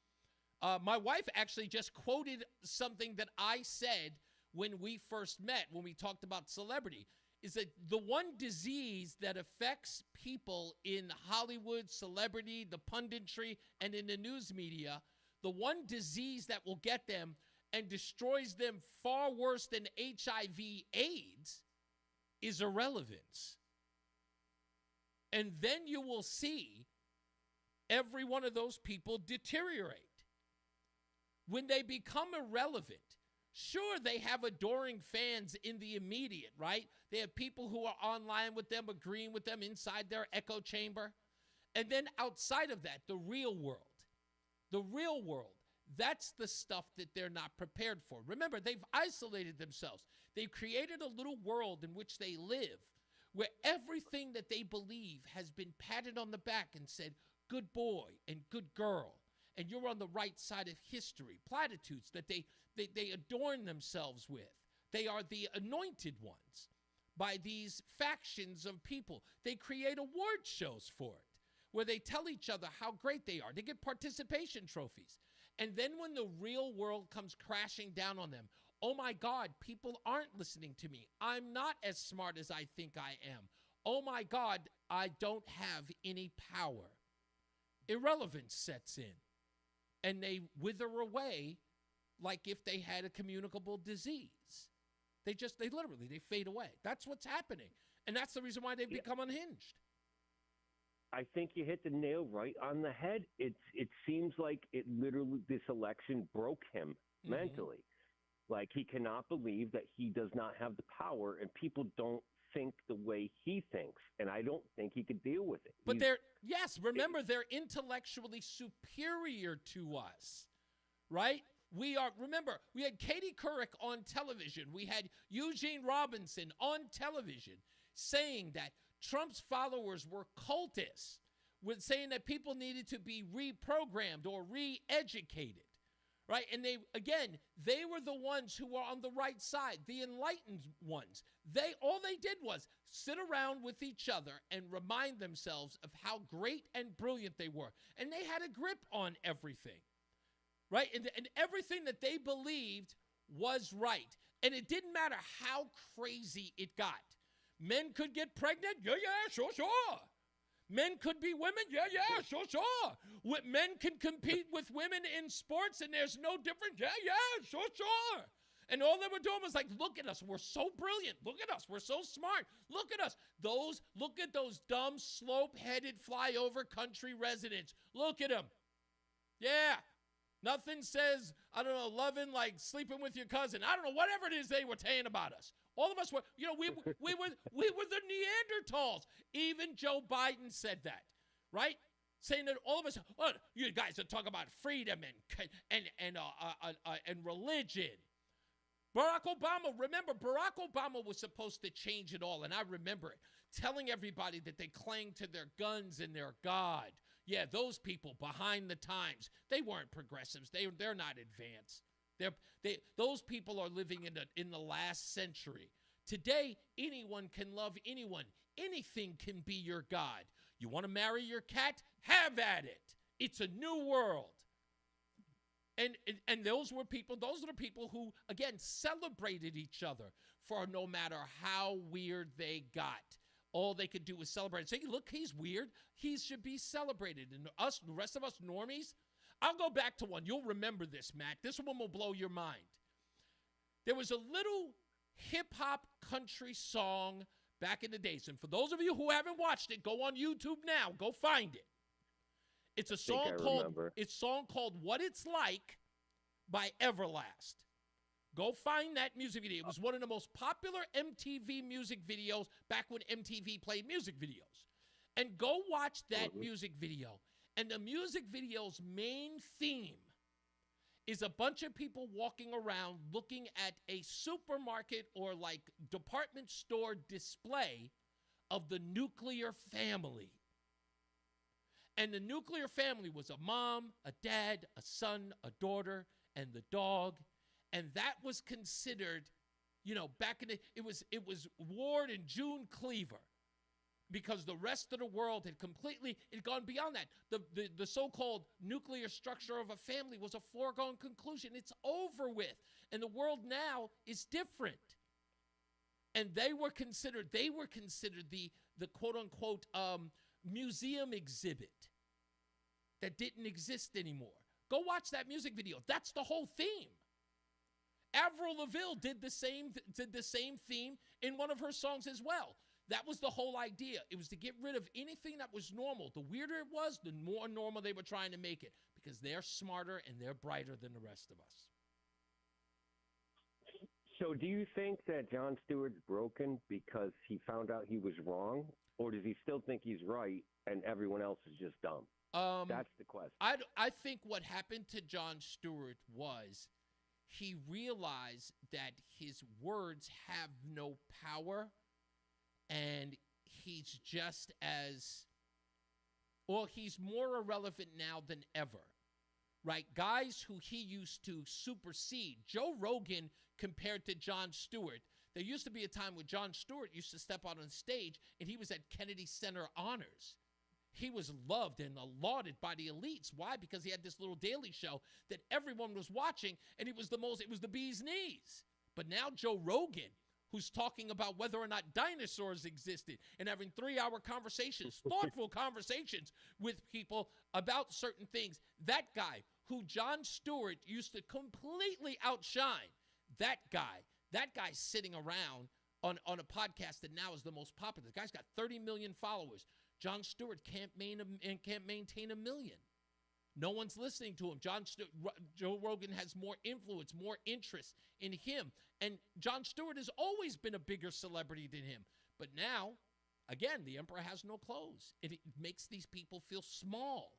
My wife actually just quoted something that I said when we first met, when we talked about celebrity, is that the one disease that affects people in Hollywood, celebrity, the punditry, and in the news media, the one disease that will get them and destroys them far worse than HIV/AIDS is irrelevance. And then you will see every one of those people deteriorate. When they become irrelevant, sure, they have adoring fans in the immediate, right? They have people who are online with them, agreeing with them inside their echo chamber. And then outside of that, the real world, that's the stuff that they're not prepared for. Remember, they've isolated themselves. They've created a little world in which they live where everything that they believe has been patted on the back and said, good boy and good girl, and you're on the right side of history. Platitudes that they adorn themselves with. They are the anointed ones by these factions of people. They create award shows for it, where they tell each other how great they are. They get participation trophies. And then when the real world comes crashing down on them, oh my God, people aren't listening to me. I'm not as smart as I think I am. Oh my God, I don't have any power. Irrelevance sets in, and they wither away like if they had a communicable disease. They fade away. That's what's happening. And that's the reason why they've become unhinged. I think you hit the nail right on the head. It seems like this election broke him mentally. Like he cannot believe that he does not have the power, and people don't think the way he thinks, and I don't think he could deal with it. But remember, they're intellectually superior to us, right? We had Katie Couric on television. We had Eugene Robinson on television saying that Trump's followers were cultists, with saying that people needed to be reprogrammed or re-educated, right? And they were the ones who were on the right side, the enlightened ones. All they did was sit around with each other and remind themselves of how great and brilliant they were. And they had a grip on everything. Right? And everything that they believed was right. And it didn't matter how crazy it got. Men could get pregnant? Yeah, sure. Men could be women? Yeah, sure. Men can compete with women in sports and there's no difference? Yeah, sure. And all they were doing was like, look at us. We're so brilliant. Look at us. We're so smart. Look at us. Look at those dumb, slope-headed flyover country residents. Look at them. Yeah. Nothing says, I don't know, loving like sleeping with your cousin. I don't know, whatever it is they were saying about us. All of us were, we were the Neanderthals. Even Joe Biden said that, right? Saying that all of us, you guys are talking about freedom and religion. Barack Obama was supposed to change it all, and I remember it, telling everybody that they cling to their guns and their God. Yeah, those people behind the times, they weren't progressives. They're not advanced. Those people are living in the last century. Today, anyone can love anyone. Anything can be your God. You want to marry your cat? Have at it. It's a new world. And those are the people who, again, celebrated each other for no matter how weird they got. All they could do was celebrate and say, look, he's weird. He should be celebrated. And us, the rest of us normies, I'll go back to one. You'll remember this, Matt. This one will blow your mind. There was a little hip-hop country song back in the days. And for those of you who haven't watched it, go on YouTube now. Go find it. It's a song called What It's Like by Everlast. Go find that music video. It was one of the most popular MTV music videos back when MTV played music videos. And go watch that music video. And the music video's main theme is a bunch of people walking around looking at a supermarket or like department store display of the nuclear family. And the nuclear family was a mom, a dad, a son, a daughter, and the dog. And that was considered, back in it was Ward and June Cleaver, because the rest of the world had gone beyond that. The so-called nuclear structure of a family was a foregone conclusion. It's over with. And the world now is different. And they were considered the quote-unquote museum exhibit that didn't exist anymore. Go watch that music video. That's the whole theme. Avril Lavigne did the same theme in one of her songs as well. That was the whole idea. It was to get rid of anything that was normal. The weirder it was, the more normal they were trying to make it, because they're smarter and they're brighter than the rest of us. So do you think that Jon Stewart's broken because he found out he was wrong, or does he still think he's right and everyone else is just dumb? That's the question. I think what happened to Jon Stewart was he realized that his words have no power, and he's more irrelevant now than ever, right? Guys who he used to supersede, Joe Rogan compared to Jon Stewart. There used to be a time when Jon Stewart used to step out on stage, and he was at Kennedy Center Honors. He was loved and lauded by the elites. Why? Because he had this little daily show that everyone was watching, and it was the bee's knees. But now Joe Rogan, who's talking about whether or not dinosaurs existed and having 3-hour conversations, thoughtful conversations with people about certain things. That guy who Jon Stewart used to completely outshine. That guy's sitting around on a podcast that now is the most popular. The guy's got 30 million followers. Jon Stewart can't maintain a million. No one's listening to him. Joe Rogan has more influence, more interest in him. And Jon Stewart has always been a bigger celebrity than him. But now, again, the emperor has no clothes. It makes these people feel small.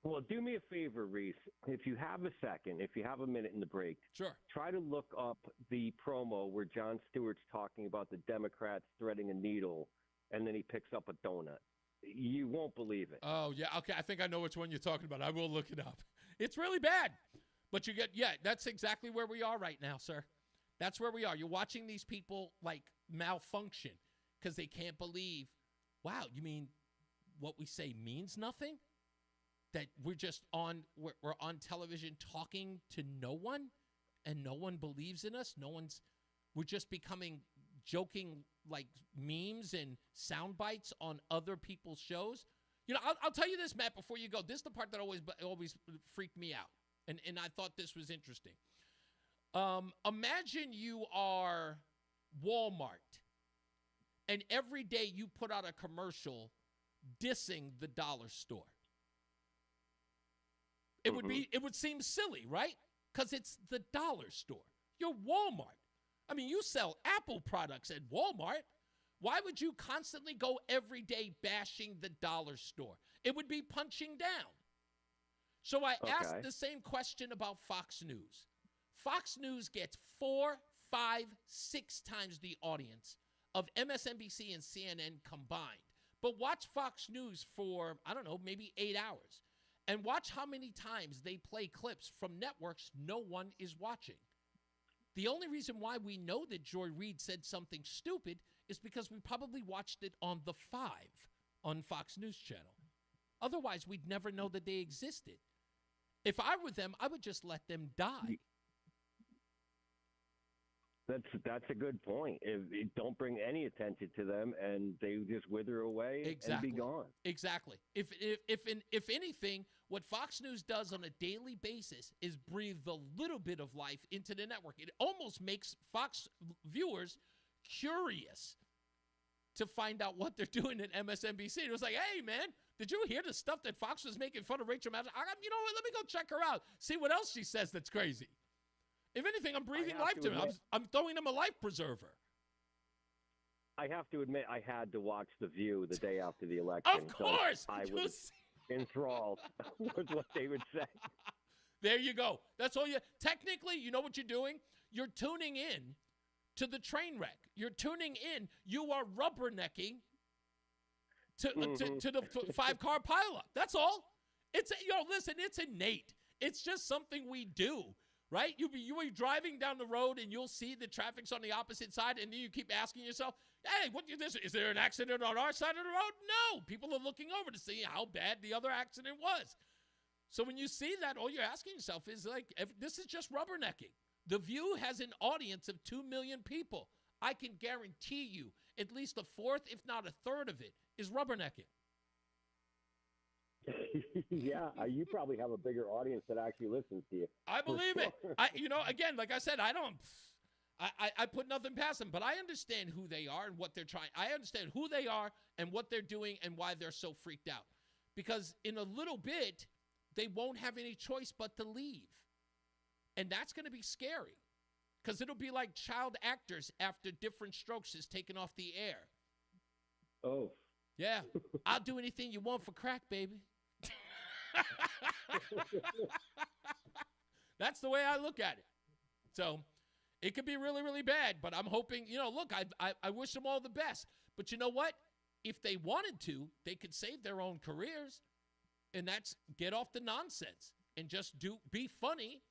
Well, do me a favor, Reese. If you have a second, if you have a minute in the break, sure. Try to look up the promo where Jon Stewart's talking about the Democrats threading a needle, and then he picks up a donut. You won't believe it. Oh, yeah. Okay, I think I know which one you're talking about. I will look it up. It's really bad. But that's exactly where we are right now, sir. That's where we are. You're watching these people, like, malfunction because they can't believe, wow, you mean what we say means nothing? That we're just we're on television talking to no one, and no one believes in us. We're just becoming joking like memes and sound bites on other people's shows. You know, I'll tell you this, Matt, before you go. This is the part that always freaked me out, and I thought this was interesting. Imagine you are Walmart, and every day you put out a commercial dissing the dollar store. It would seem silly, right? Because it's the dollar store. You're Walmart. I mean, you sell Apple products at Walmart. Why would you constantly go every day bashing the dollar store? It would be punching down. So I asked the same question about Fox News. Fox News gets 4, 5, 6 times the audience of MSNBC and CNN combined. But watch Fox News for, I don't know, maybe 8 hours. And watch how many times they play clips from networks no one is watching. The only reason why we know that Joy Reid said something stupid is because we probably watched it on The 5 on Fox News Channel. Otherwise, we'd never know that they existed. If I were them, I would just let them die. That's a good point. If don't bring any attention to them, and they just wither away and be gone. Exactly. If anything, what Fox News does on a daily basis is breathe a little bit of life into the network. It almost makes Fox viewers curious to find out what they're doing at MSNBC. It was like, hey, man, did you hear the stuff that Fox was making fun of Rachel Maddow? You know what? Let me go check her out. See what else she says that's crazy. If anything, I'm breathing life to him. I'm throwing him a life preserver. I have to admit, I had to watch The View the day after the election. Of course! So I was enthralled with what they would say. There you go. That's all you... Technically, you know what you're doing? You're tuning in to the train wreck. You're tuning in. You are rubbernecking to the 5-car pileup. That's all. Listen, it's innate. It's just something we do. Right? You be driving down the road and you'll see the traffic's on the opposite side, and then you keep asking yourself, hey, is there an accident on our side of the road? No. People are looking over to see how bad the other accident was. So when you see that, all you're asking yourself is like, this is just rubbernecking. The View has an audience of 2 million people. I can guarantee you at least a fourth, if not a third of it, is rubbernecking. Yeah, you probably have a bigger audience that actually listens to you. I believe it. Again, like I said, I put nothing past them, but I understand who they are and what they're trying. I understand who they are and what they're doing and why they're so freaked out. Because in a little bit, they won't have any choice but to leave. And that's going to be scary. Because it'll be like child actors after Different Strokes is taken off the air. Oh. Yeah. I'll do anything you want for crack, baby. That's the way I look at it. So it could be really, really bad, but I'm hoping, look, I wish them all the best. But you know what? If they wanted to, they could save their own careers, and that's get off the nonsense and just be funny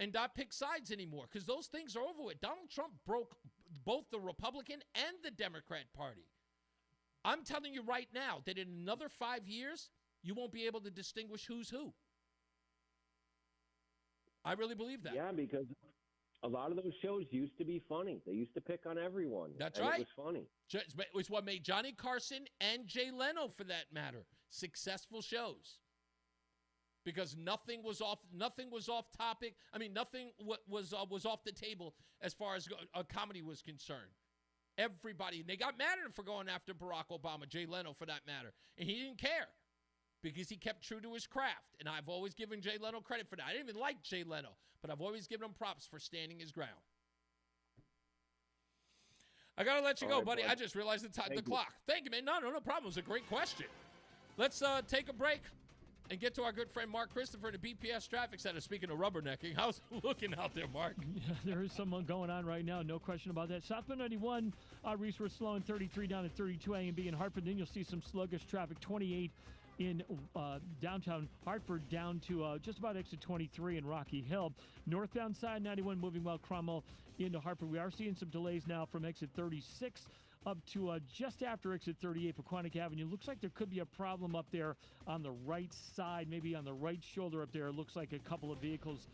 and not pick sides anymore, because those things are over with. Donald Trump broke both the Republican and the Democrat Party. I'm telling you right now that in another 5 years, you won't be able to distinguish who's who. I really believe that. Yeah, because A lot of those shows used to be funny. They used to pick on everyone. That's and right. It was funny. It was what made Johnny Carson and Jay Leno, for that matter, successful shows. Because nothing was off topic. I mean, nothing was off the table as far as comedy was concerned. Everybody, and they got mad at him for going after Barack Obama, Jay Leno for that matter, and he didn't care because he kept true to his craft. And I've always given Jay Leno credit for that. I didn't even like Jay Leno, but I've always given him props for standing his ground. I got to let you go, buddy. I just realized the clock. Thank you, man. No problem. It was a great question. Let's take a break and get to our good friend Mark Christopher in the BPS Traffic Center. Speaking of rubbernecking, how's it looking out there, Mark? Yeah, there is someone going on right now, no question about that. Southbound 91, Reese, we're slowing 33 down at 32 A and B in Hartford. Then you'll see some sluggish traffic, 28 in downtown Hartford down to just about exit 23 in Rocky Hill. Northbound side 91 moving well, Cromwell into Hartford. We are seeing some delays now from exit 36 up to just after exit 38 for Quantic Avenue. Looks like there could be a problem up there on the right side, maybe on the right shoulder up there. It looks like a couple of vehicles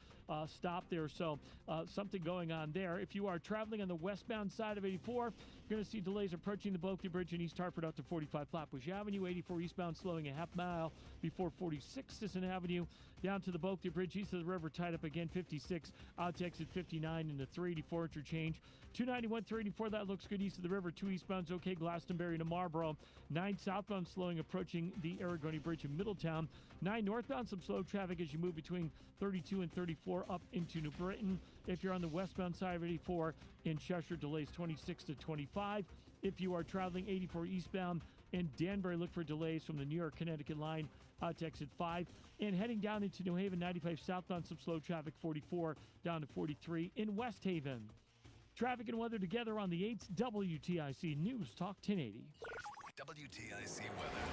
stopped there, so something going on there. If you are traveling on the westbound side of 84, you're going to see delays approaching the Bulkley Bridge in East Hartford out to 45 Flatbush Avenue. 84 eastbound slowing a half mile before 46 Sisson Avenue. Down to the Bulkley Bridge east of the river, tied up again, 56 out to exit 59 into 384 interchange. 291, 384, that looks good east of the river. 2 eastbound's okay, Glastonbury to Marlboro. 9 southbound slowing approaching the Aragoni Bridge in Middletown. 9 northbound, some slow traffic as you move between 32 and 34 up into New Britain. If you're on the westbound side of 84 in Cheshire, delays 26 to 25. If you are traveling 84 eastbound in Danbury, look for delays from the New York Connecticut line out to exit 5. And heading down into New Haven, 95 southbound, some slow traffic, 44 down to 43 in West Haven. Traffic and weather together on the 8th WTIC News Talk 1080. WTIC weather.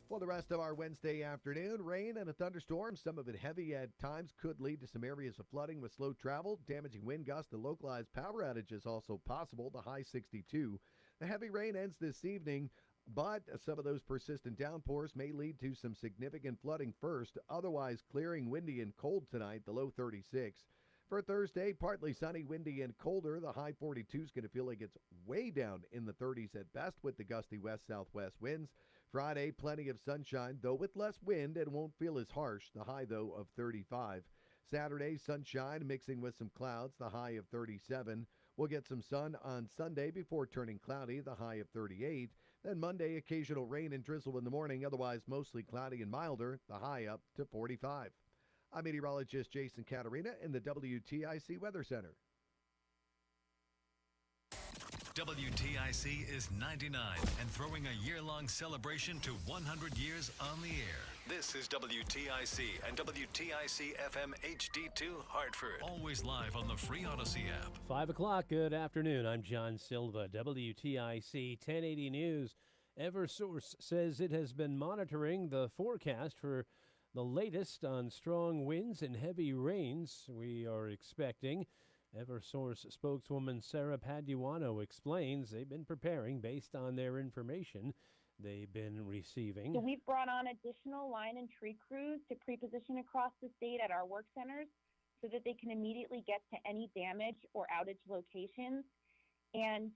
Well, the rest of our Wednesday afternoon, rain and a thunderstorm, some of it heavy at times, could lead to some areas of flooding with slow travel, damaging wind gusts, and localized power outages also possible, the high 62. The heavy rain ends this evening, but some of those persistent downpours may lead to some significant flooding first, otherwise clearing, windy and cold tonight, the low 36. For Thursday, partly sunny, windy, and colder. The high 42 is going to feel like it's way down in the 30s at best with the gusty west-southwest winds. Friday, plenty of sunshine, though with less wind and won't feel as harsh. The high, though, of 35. Saturday, sunshine mixing with some clouds, the high of 37. We'll get some sun on Sunday before turning cloudy, the high of 38. Then Monday, occasional rain and drizzle in the morning, otherwise mostly cloudy and milder, the high up to 45. I'm meteorologist Jason Caterina in the WTIC Weather Center. WTIC is 99 and throwing a year-long celebration to 100 years on the air. This is WTIC and WTIC FM HD2 Hartford. Always live on the free Odyssey app. 5 o'clock, good afternoon. I'm John Silva, WTIC 1080 News. Eversource says it has been monitoring the forecast for the latest on strong winds and heavy rains we are expecting. Eversource spokeswoman Sarah Paduano explains they've been preparing based on their information they've been receiving. So we've brought on additional line and tree crews to pre-position across the state at our work centers so that they can immediately get to any damage or outage locations. And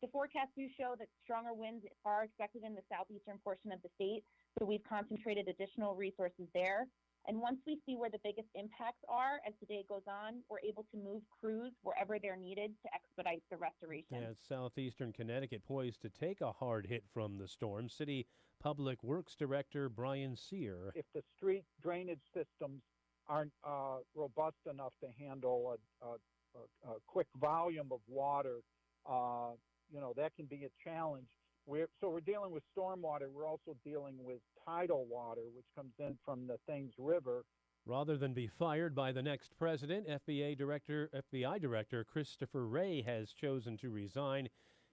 the forecasts do show that stronger winds are expected in the southeastern portion of the state, so we've concentrated additional resources there. And once we see where the biggest impacts are as the day goes on, we're able to move crews wherever they're needed to expedite the restoration. Yeah, southeastern Connecticut poised to take a hard hit from the storm. City Public Works Director Brian Sear. If the street drainage systems aren't robust enough to handle a quick volume of water, that can be a challenge. We're dealing with stormwater. We're also dealing with tidal water, which comes in from the Thames River. Rather than be fired by the next president, FBI Director Christopher Wray has chosen to resign.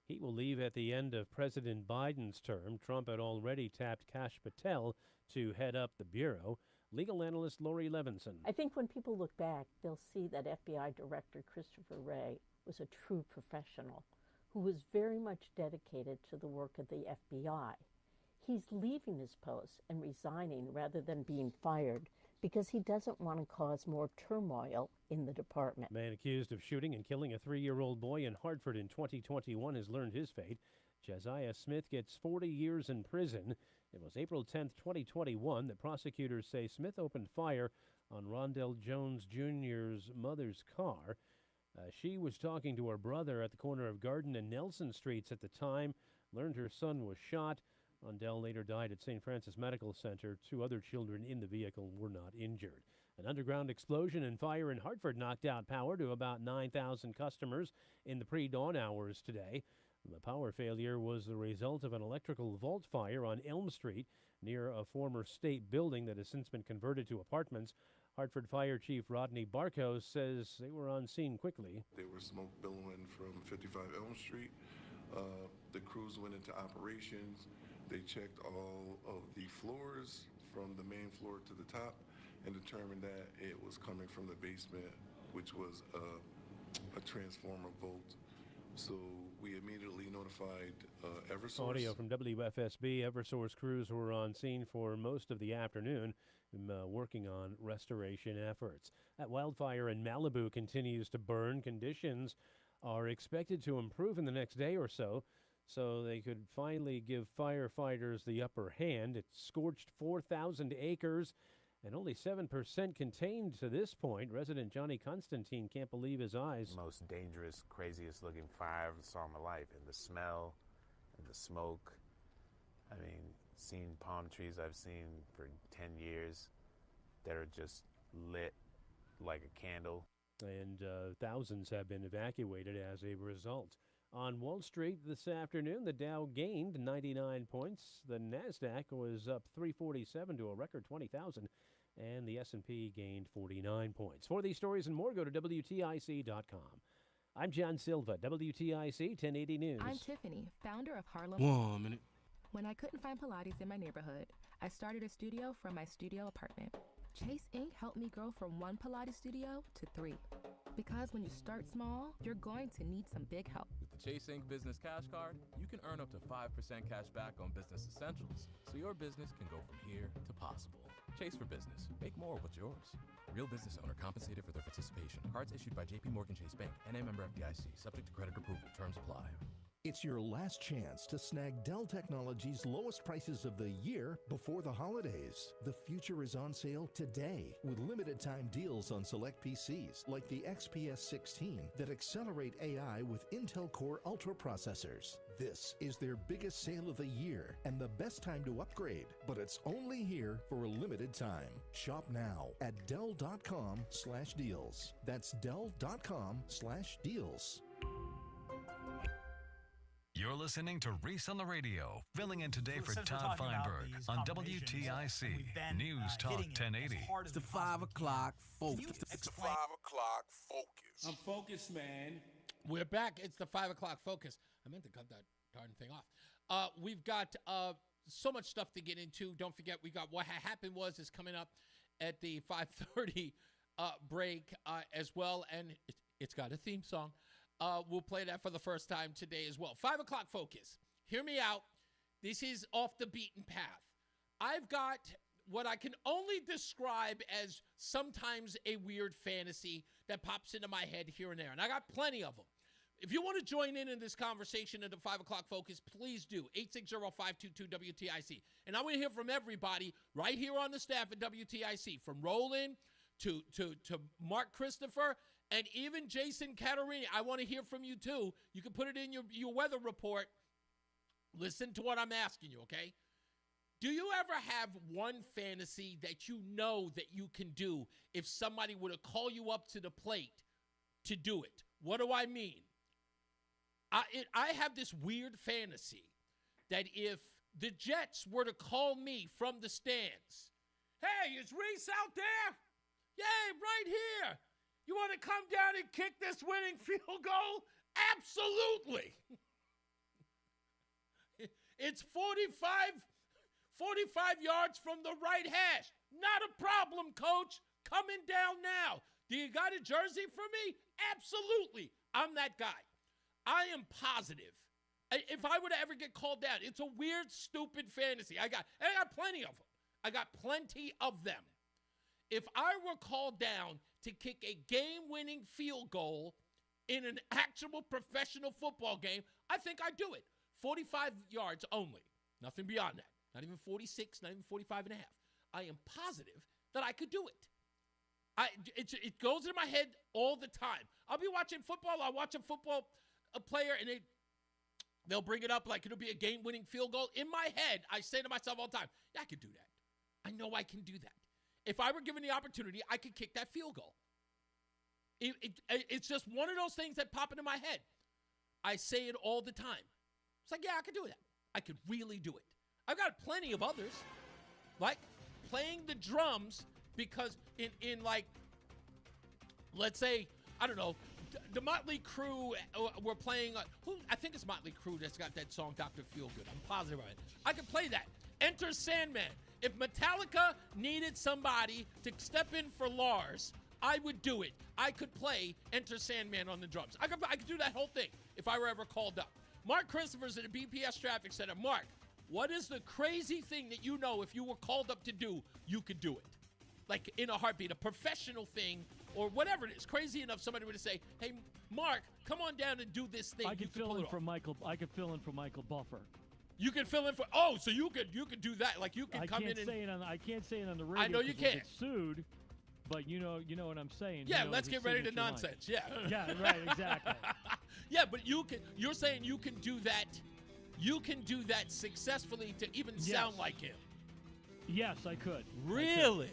He will leave at the end of President Biden's term. Trump had already tapped Kash Patel to head up the bureau. Legal analyst Lori Levinson. I think when people look back, they'll see that FBI Director Christopher Wray was a true professional who was very much dedicated to the work of the FBI. He's leaving his post and resigning rather than being fired because he doesn't want to cause more turmoil in the department. Man accused of shooting and killing a 3-year-old boy in Hartford in 2021 has learned his fate. Josiah Smith gets 40 years in prison. It was April 10th, 2021 that prosecutors say Smith opened fire on Rondell Jones Jr.'s mother's car. She was talking to her brother at the corner of Garden and Nelson Streets at the time, learned her son was shot. Rondell later died at St. Francis Medical Center. 2 other children in the vehicle were not injured. An underground explosion and fire in Hartford knocked out power to about 9,000 customers in the pre-dawn hours today. The power failure was the result of an electrical vault fire on Elm Street near a former state building that has since been converted to apartments. Hartford Fire Chief Rodney Barkos says they were on scene quickly. There was smoke billowing from 55 Elm Street. The crews went into operations. They checked all of the floors from the main floor to the top and determined that it was coming from the basement, which was a transformer vault. So we immediately notified Eversource. Audio from WFSB. Eversource crews were on scene for most of the afternoon, working on restoration efforts. That wildfire in Malibu continues to burn. Conditions are expected to improve in the next day or so they could finally give firefighters the upper hand. It scorched 4,000 acres and only 7% contained to this point. Resident Johnny Constantine can't believe his eyes. Most dangerous, craziest looking fire I ever saw in my life. And the smell and the smoke. I mean, seen palm trees I've seen for 10 years that are just lit like a candle. And thousands have been evacuated as a result. On Wall Street this afternoon, the Dow gained 99 points. The NASDAQ was up 347 to a record 20,000. And the S&P gained 49 points. For these stories and more, go to WTIC.com. I'm John Silva, WTIC 1080 News. I'm Tiffany, founder of Harlem. 1 minute. When I couldn't find Pilates in my neighborhood, I started a studio from my studio apartment. Chase Inc. helped me grow from 1 Pilates studio to 3. Because when you start small, you're going to need some big help. With the Chase Inc. Business Cash Card, you can earn up to 5% cash back on business essentials, so your business can go from here to possible. Chase for Business. Make more with yours. Real business owner compensated for their participation. Cards issued by J.P. Morgan Chase Bank, N.A. member FDIC. Subject to credit approval. Terms apply. It's your last chance to snag Dell Technologies' lowest prices of the year before the holidays. The future is on sale today with limited time deals on select PCs like the XPS 16 that accelerate AI with Intel Core Ultra processors. This is their biggest sale of the year and the best time to upgrade, but it's only here for a limited time. Shop now at Dell.com/deals. That's Dell.com/deals. You're listening to Reese on the Radio, filling in today for Todd Feinberg on WTIC News Talk 1080. It's the 5 o'clock focus. It's the 5 o'clock focus. I'm focused, man. We're back. It's the 5 o'clock focus. I meant to cut that darn thing off. We've got so much stuff to get into. Don't forget, we got what happened is coming up at the 5:30 break as well, and it's got a theme song. We'll play that for the first time today as well. 5 o'clock focus. Hear me out. This is off the beaten path. I've got what I can only describe as sometimes a weird fantasy that pops into my head here and there, and I got plenty of them. If you want to join in this conversation at the 5 o'clock focus, please do. 860-522-WTIC. And I want to hear from everybody right here on the staff at WTIC, from Roland to Mark Christopher and even Jason Catarini. I want to hear from you, too. You can put it in your weather report. Listen to what I'm asking you, okay? Do you ever have one fantasy that you know that you can do if somebody were to call you up to the plate to do it? What do I mean? I have this weird fantasy that if the Jets were to call me from the stands, hey, is Reese out there? Yeah, right here. You want to come down and kick this winning field goal? Absolutely. It's 45 yards from the right hash. Not a problem, coach. Coming down now. Do you got a jersey for me? Absolutely. I'm that guy. I am positive. If I were to ever get called down, it's a weird, stupid fantasy. I got plenty of them. I got plenty of them. If I were called down to kick a game-winning field goal in an actual professional football game, I think I'd do it. 45 yards only. Nothing beyond that. Not even 46, not even 45 and a half. I am positive that I could do it. It goes in my head all the time. I'll be watching football. I'll watch a football player, and they'll bring it up like it'll be a game-winning field goal. In my head, I say to myself all the time, yeah, I could do that. I know I can do that. If I were given the opportunity, I could kick that field goal. It's just one of those things that pop into my head. I say it all the time. It's like, yeah, I could do that. I could really do it. I've got plenty of others, like playing the drums, because in like, let's say, I don't know, the Motley Crue were playing, I think it's Motley Crue that's got that song, Dr. Feelgood. I'm positive of it. I could play that. Enter Sandman. If Metallica needed somebody to step in for Lars, I would do it. I could play Enter Sandman on the drums. I could do that whole thing if I were ever called up. Mark Christopher's at the BPS Traffic Center. Mark, what is the crazy thing that you know if you were called up to do, you could do it? Like in a heartbeat, a professional thing or whatever it is. Crazy enough somebody would say, hey, Mark, come on down and do this thing. I could fill in for Michael Buffer. You can fill in for so you could do that. Like you can come in and I can't say it on the radio. I know you can't. Get sued, but you know what I'm saying. Yeah, let's get ready to nonsense. Line. Yeah. Yeah, right, exactly. Yeah, but you're saying you can do that. You can do that successfully to even sound like him. Yes, I could. Really?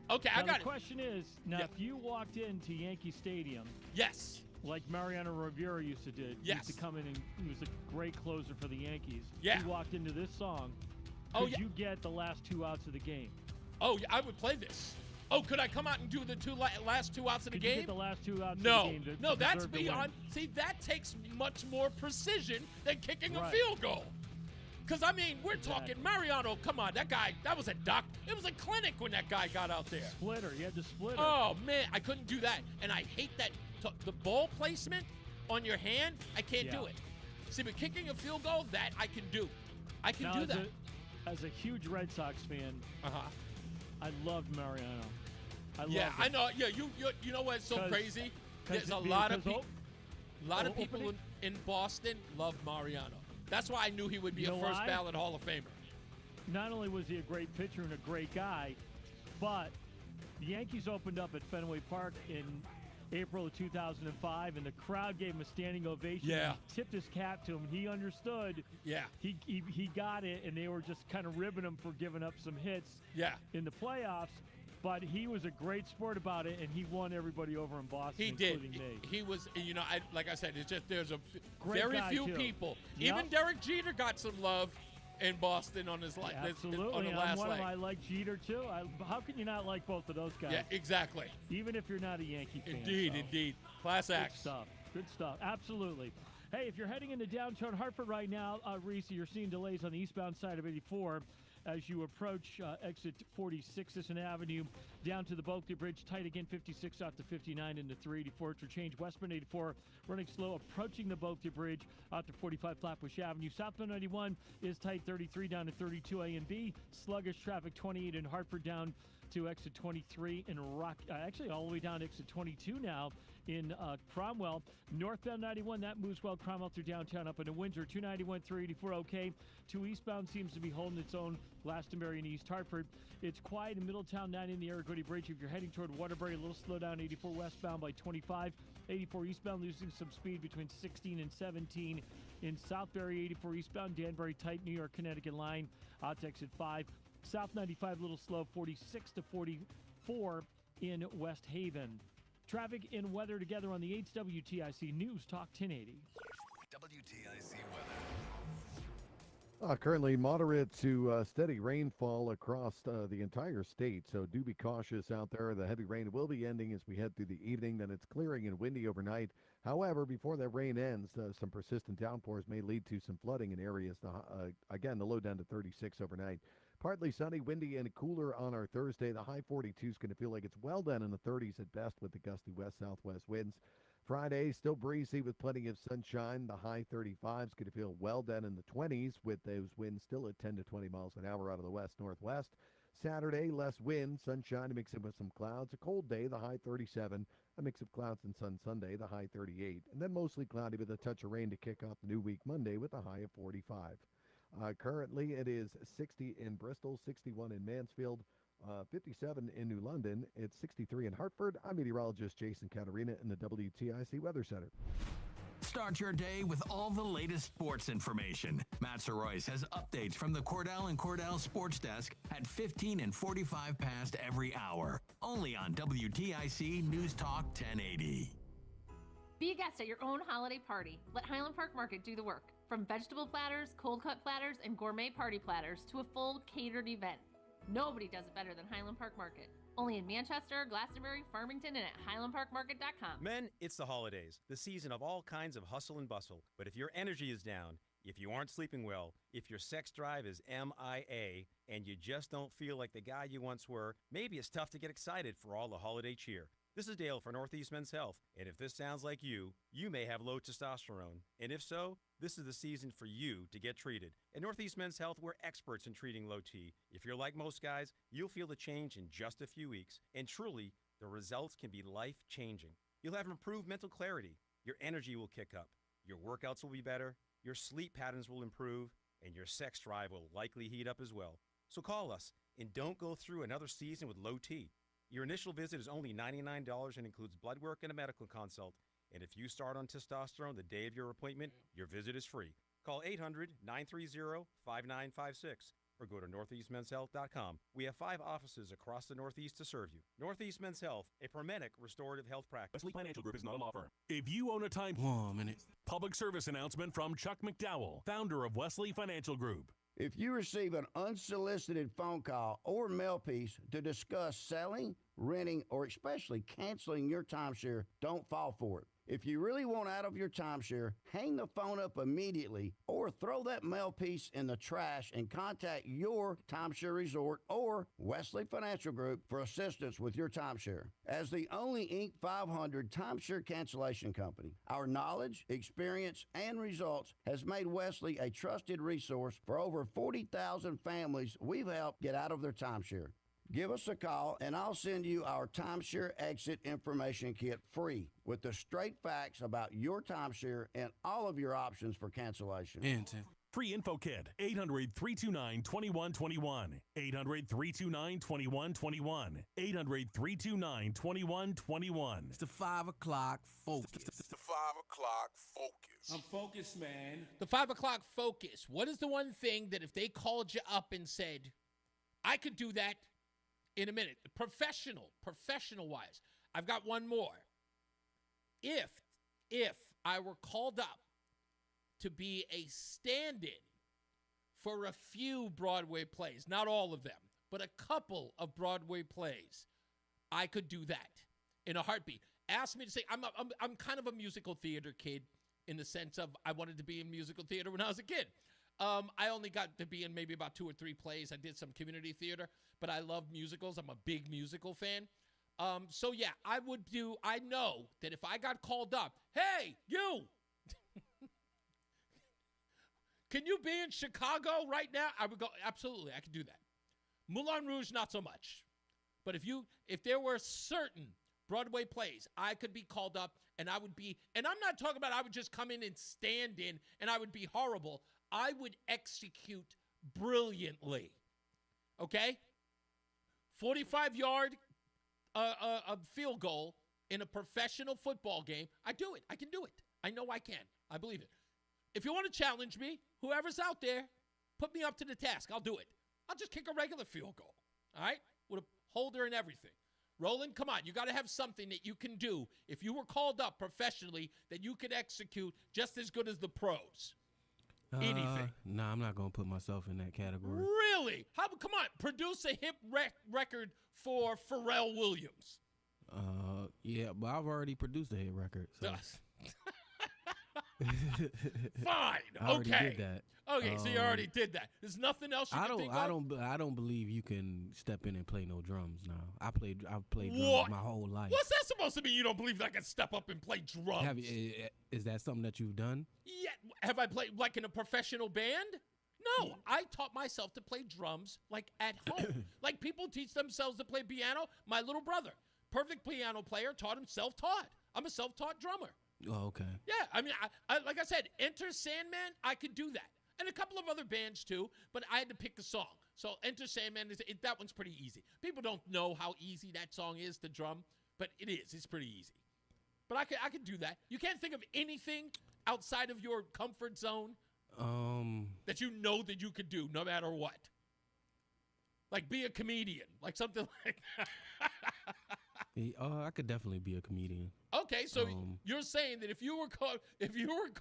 Okay, now I got the question is, now if you walked into Yankee Stadium, yes, like Mariano Rivera used to do, yes, used to come in and he was a great closer for the Yankees. Yeah, he walked into this song. Could you get the last 2 outs of the game? Oh, yeah, I would play this. Oh, could I come out and do the last 2 outs of the game? You get the last 2 outs no, of the game? No, that's beyond. See, that takes much more precision than kicking a field goal. Because, I mean, we're talking Mariano. Come on, that guy, that was a doc. It was a clinic when that guy got out there. Splitter. You had the splitter. Oh, man, I couldn't do that. And I hate that. The ball placement on your hand, I can't do it. See, but kicking a field goal, that I can do. I can do that. As a huge Red Sox fan, I loved Mariano. I know. Yeah, you know what's so crazy? There's a lot of people. A lot of people in Boston love Mariano. That's why I knew he would be a first ballot Hall of Famer. Not only was he a great pitcher and a great guy, but the Yankees opened up at Fenway Park in April of 2005, and the crowd gave him a standing ovation. Yeah. He tipped his cap to him. He understood. Yeah. He got it, and they were just kind of ribbing him for giving up some hits in the playoffs. But he was a great sport about it, and he won everybody over in Boston, including me. He was, like I said, it's just there's a great very few too. people. Yep. Even Derek Jeter got some love in Boston on his life. Absolutely, on the last leg. I like Jeter too. How can you not like both of those guys? Yeah, exactly. Even if you're not a Yankee fan. Indeed. Class act. Good stuff. Absolutely. Hey, if you're heading into downtown Hartford right now, Reese, you're seeing delays on the eastbound side of 84. As you approach exit 46 Sisson Avenue down to the Bulkley Bridge, tight again 56 out to 59 into 384. It's change westbound 84 running slow approaching the Bulkley Bridge out to 45 Flatbush Avenue. Southbound 91 is tight 33 down to 32 A and B. Sluggish traffic 28 in Hartford down to exit 23 in Rock, actually all the way down to exit 22 now in Cromwell. Northbound 91, that moves well. Cromwell through downtown up into Windsor. 291, 384, okay. 2 eastbound seems to be holding its own. Glastonbury and East Hartford. It's quiet in Middletown, 9 in the Aragodi Bridge. If you're heading toward Waterbury, a little slow down. 84 westbound by 25. 84 eastbound losing some speed between 16 and 17 in Southbury. 84 eastbound, Danbury tight, New York, Connecticut line. Out to exit 5. South 95, a little slow, 46 to 44 in West Haven. Traffic and weather together on the 8th WTIC News Talk 1080. WTIC weather. Currently moderate to steady rainfall across the entire state, so do be cautious out there. The heavy rain will be ending as we head through the evening. Then it's clearing and windy overnight. However, before that rain ends, some persistent downpours may lead to some flooding in areas. Again, the low down to 36 overnight. Partly sunny, windy, and cooler on our Thursday. The high 42 is going to feel like it's well down in the 30s at best with the gusty west-southwest winds. Friday, still breezy with plenty of sunshine. The high 35 is going to feel well down in the 20s with those winds still at 10 to 20 miles an hour out of the west-northwest. Saturday, less wind, sunshine, a mix in with some clouds. A cold day, the high 37. A mix of clouds and sun Sunday, the high 38. And then mostly cloudy with a touch of rain to kick off the new week Monday with a high of 45. Currently, it is 60 in Bristol, 61 in Mansfield, 57 in New London. It's 63 in Hartford. I'm meteorologist Jason Caterina in the WTIC Weather Center. Start your day with all the latest sports information. Matt Soroyce has updates from the Cordell & Cordell Sports Desk at 15 and 45 past every hour. Only on WTIC News Talk 1080. Be a guest at your own holiday party. Let Highland Park Market do the work. From vegetable platters, cold cut platters, and gourmet party platters to a full catered event. Nobody does it better than Highland Park Market. Only in Manchester, Glastonbury, Farmington, and at HighlandParkMarket.com. Men, it's the holidays, the season of all kinds of hustle and bustle. But if your energy is down, if you aren't sleeping well, if your sex drive is MIA, and you just don't feel like the guy you once were, maybe it's tough to get excited for all the holiday cheer. This is Dale for Northeast Men's Health, and if this sounds like you may have low testosterone. And if so, this is the season for you to get treated. At Northeast Men's Health, we're experts in treating low T. If you're like most guys, you'll feel the change in just a few weeks, and truly, the results can be life-changing. You'll have improved mental clarity, your energy will kick up, your workouts will be better, your sleep patterns will improve, and your sex drive will likely heat up as well. So call us, and don't go through another season with low T. Your initial visit is only $99 and includes blood work and a medical consult. And if you start on testosterone the day of your appointment, your visit is free. Call 800-930-5956 or go to northeastmenshealth.com. We have 5 offices across the Northeast to serve you. Northeast Men's Health, a Promenic restorative health practice. Wesley Financial Group is not a law firm. If you own a time... 1 minute. Public service announcement from Chuck McDowell, founder of Wesley Financial Group. If you receive an unsolicited phone call or mail piece to discuss selling, renting, or especially canceling your timeshare, don't fall for it. If you really want out of your timeshare, hang the phone up immediately or throw that mail piece in the trash and contact your timeshare resort or Wesley Financial Group for assistance with your timeshare. As the only Inc. 500 timeshare cancellation company, our knowledge, experience, and results has made Wesley a trusted resource for over 40,000 families we've helped get out of their timeshare. Give us a call, and I'll send you our timeshare exit information kit free with the straight facts about your timeshare and all of your options for cancellation. Free info kit, 800-329-2121. 800-329-2121. 800-329-2121. It's the 5 o'clock focus. It's the 5 o'clock focus. I'm focused, man. The 5 o'clock focus. What is the one thing that if they called you up and said, I could do that in a minute, professional-wise, I've got one more. If I were called up to be a stand-in for a few Broadway plays, not all of them, but a couple of Broadway plays, I could do that in a heartbeat. Ask me to say, I'm kind of a musical theater kid in the sense of I wanted to be in musical theater when I was a kid. I only got to be in maybe about 2 or 3 plays. I did some community theater, but I love musicals. I'm a big musical fan. So, yeah, I know that if I got called up, hey, you, can you be in Chicago right now? I would go, absolutely, I could do that. Moulin Rouge, not so much. But if there were certain Broadway plays, I could be called up and I would be, and I'm not talking about I would just come in and stand in and I would be horrible. I would execute brilliantly, okay? 45-yard a field goal in a professional football game. I do it. I can do it. I know I can. I believe it. If you want to challenge me, whoever's out there, put me up to the task. I'll do it. I'll just kick a regular field goal, all right, with a holder and everything. Roland, come on. You got to have something that you can do if you were called up professionally that you could execute just as good as the pros. Anything. Nah, I'm not going to put myself in that category. Really? Come on, produce a hit record for Pharrell Williams. Yeah, but I've already produced a hit record. So. Fine. I already did that. Okay, so you already did that. There's nothing else you can think of? I don't believe you can step in and play no drums now. I've played drums my whole life. What's that supposed to mean? You don't believe that I can step up and play drums? Is that something that you've done? Yeah. Have I played like in a professional band? No, I taught myself to play drums like at home. Like people teach themselves to play piano. My little brother, perfect piano player, taught him self-taught. I'm a self-taught drummer. Oh, okay. Yeah, I mean, I like I said, Enter Sandman, I could do that. And a couple of other bands too, but I had to pick a song. So Enter Sandman, that one's pretty easy. People don't know how easy that song is to drum, but it is. It's pretty easy. But I could do that. You can't think of anything outside of your comfort zone that you know that you could do no matter what. Like be a comedian, like something like that. I could definitely be a comedian. Okay, so you're saying that if you were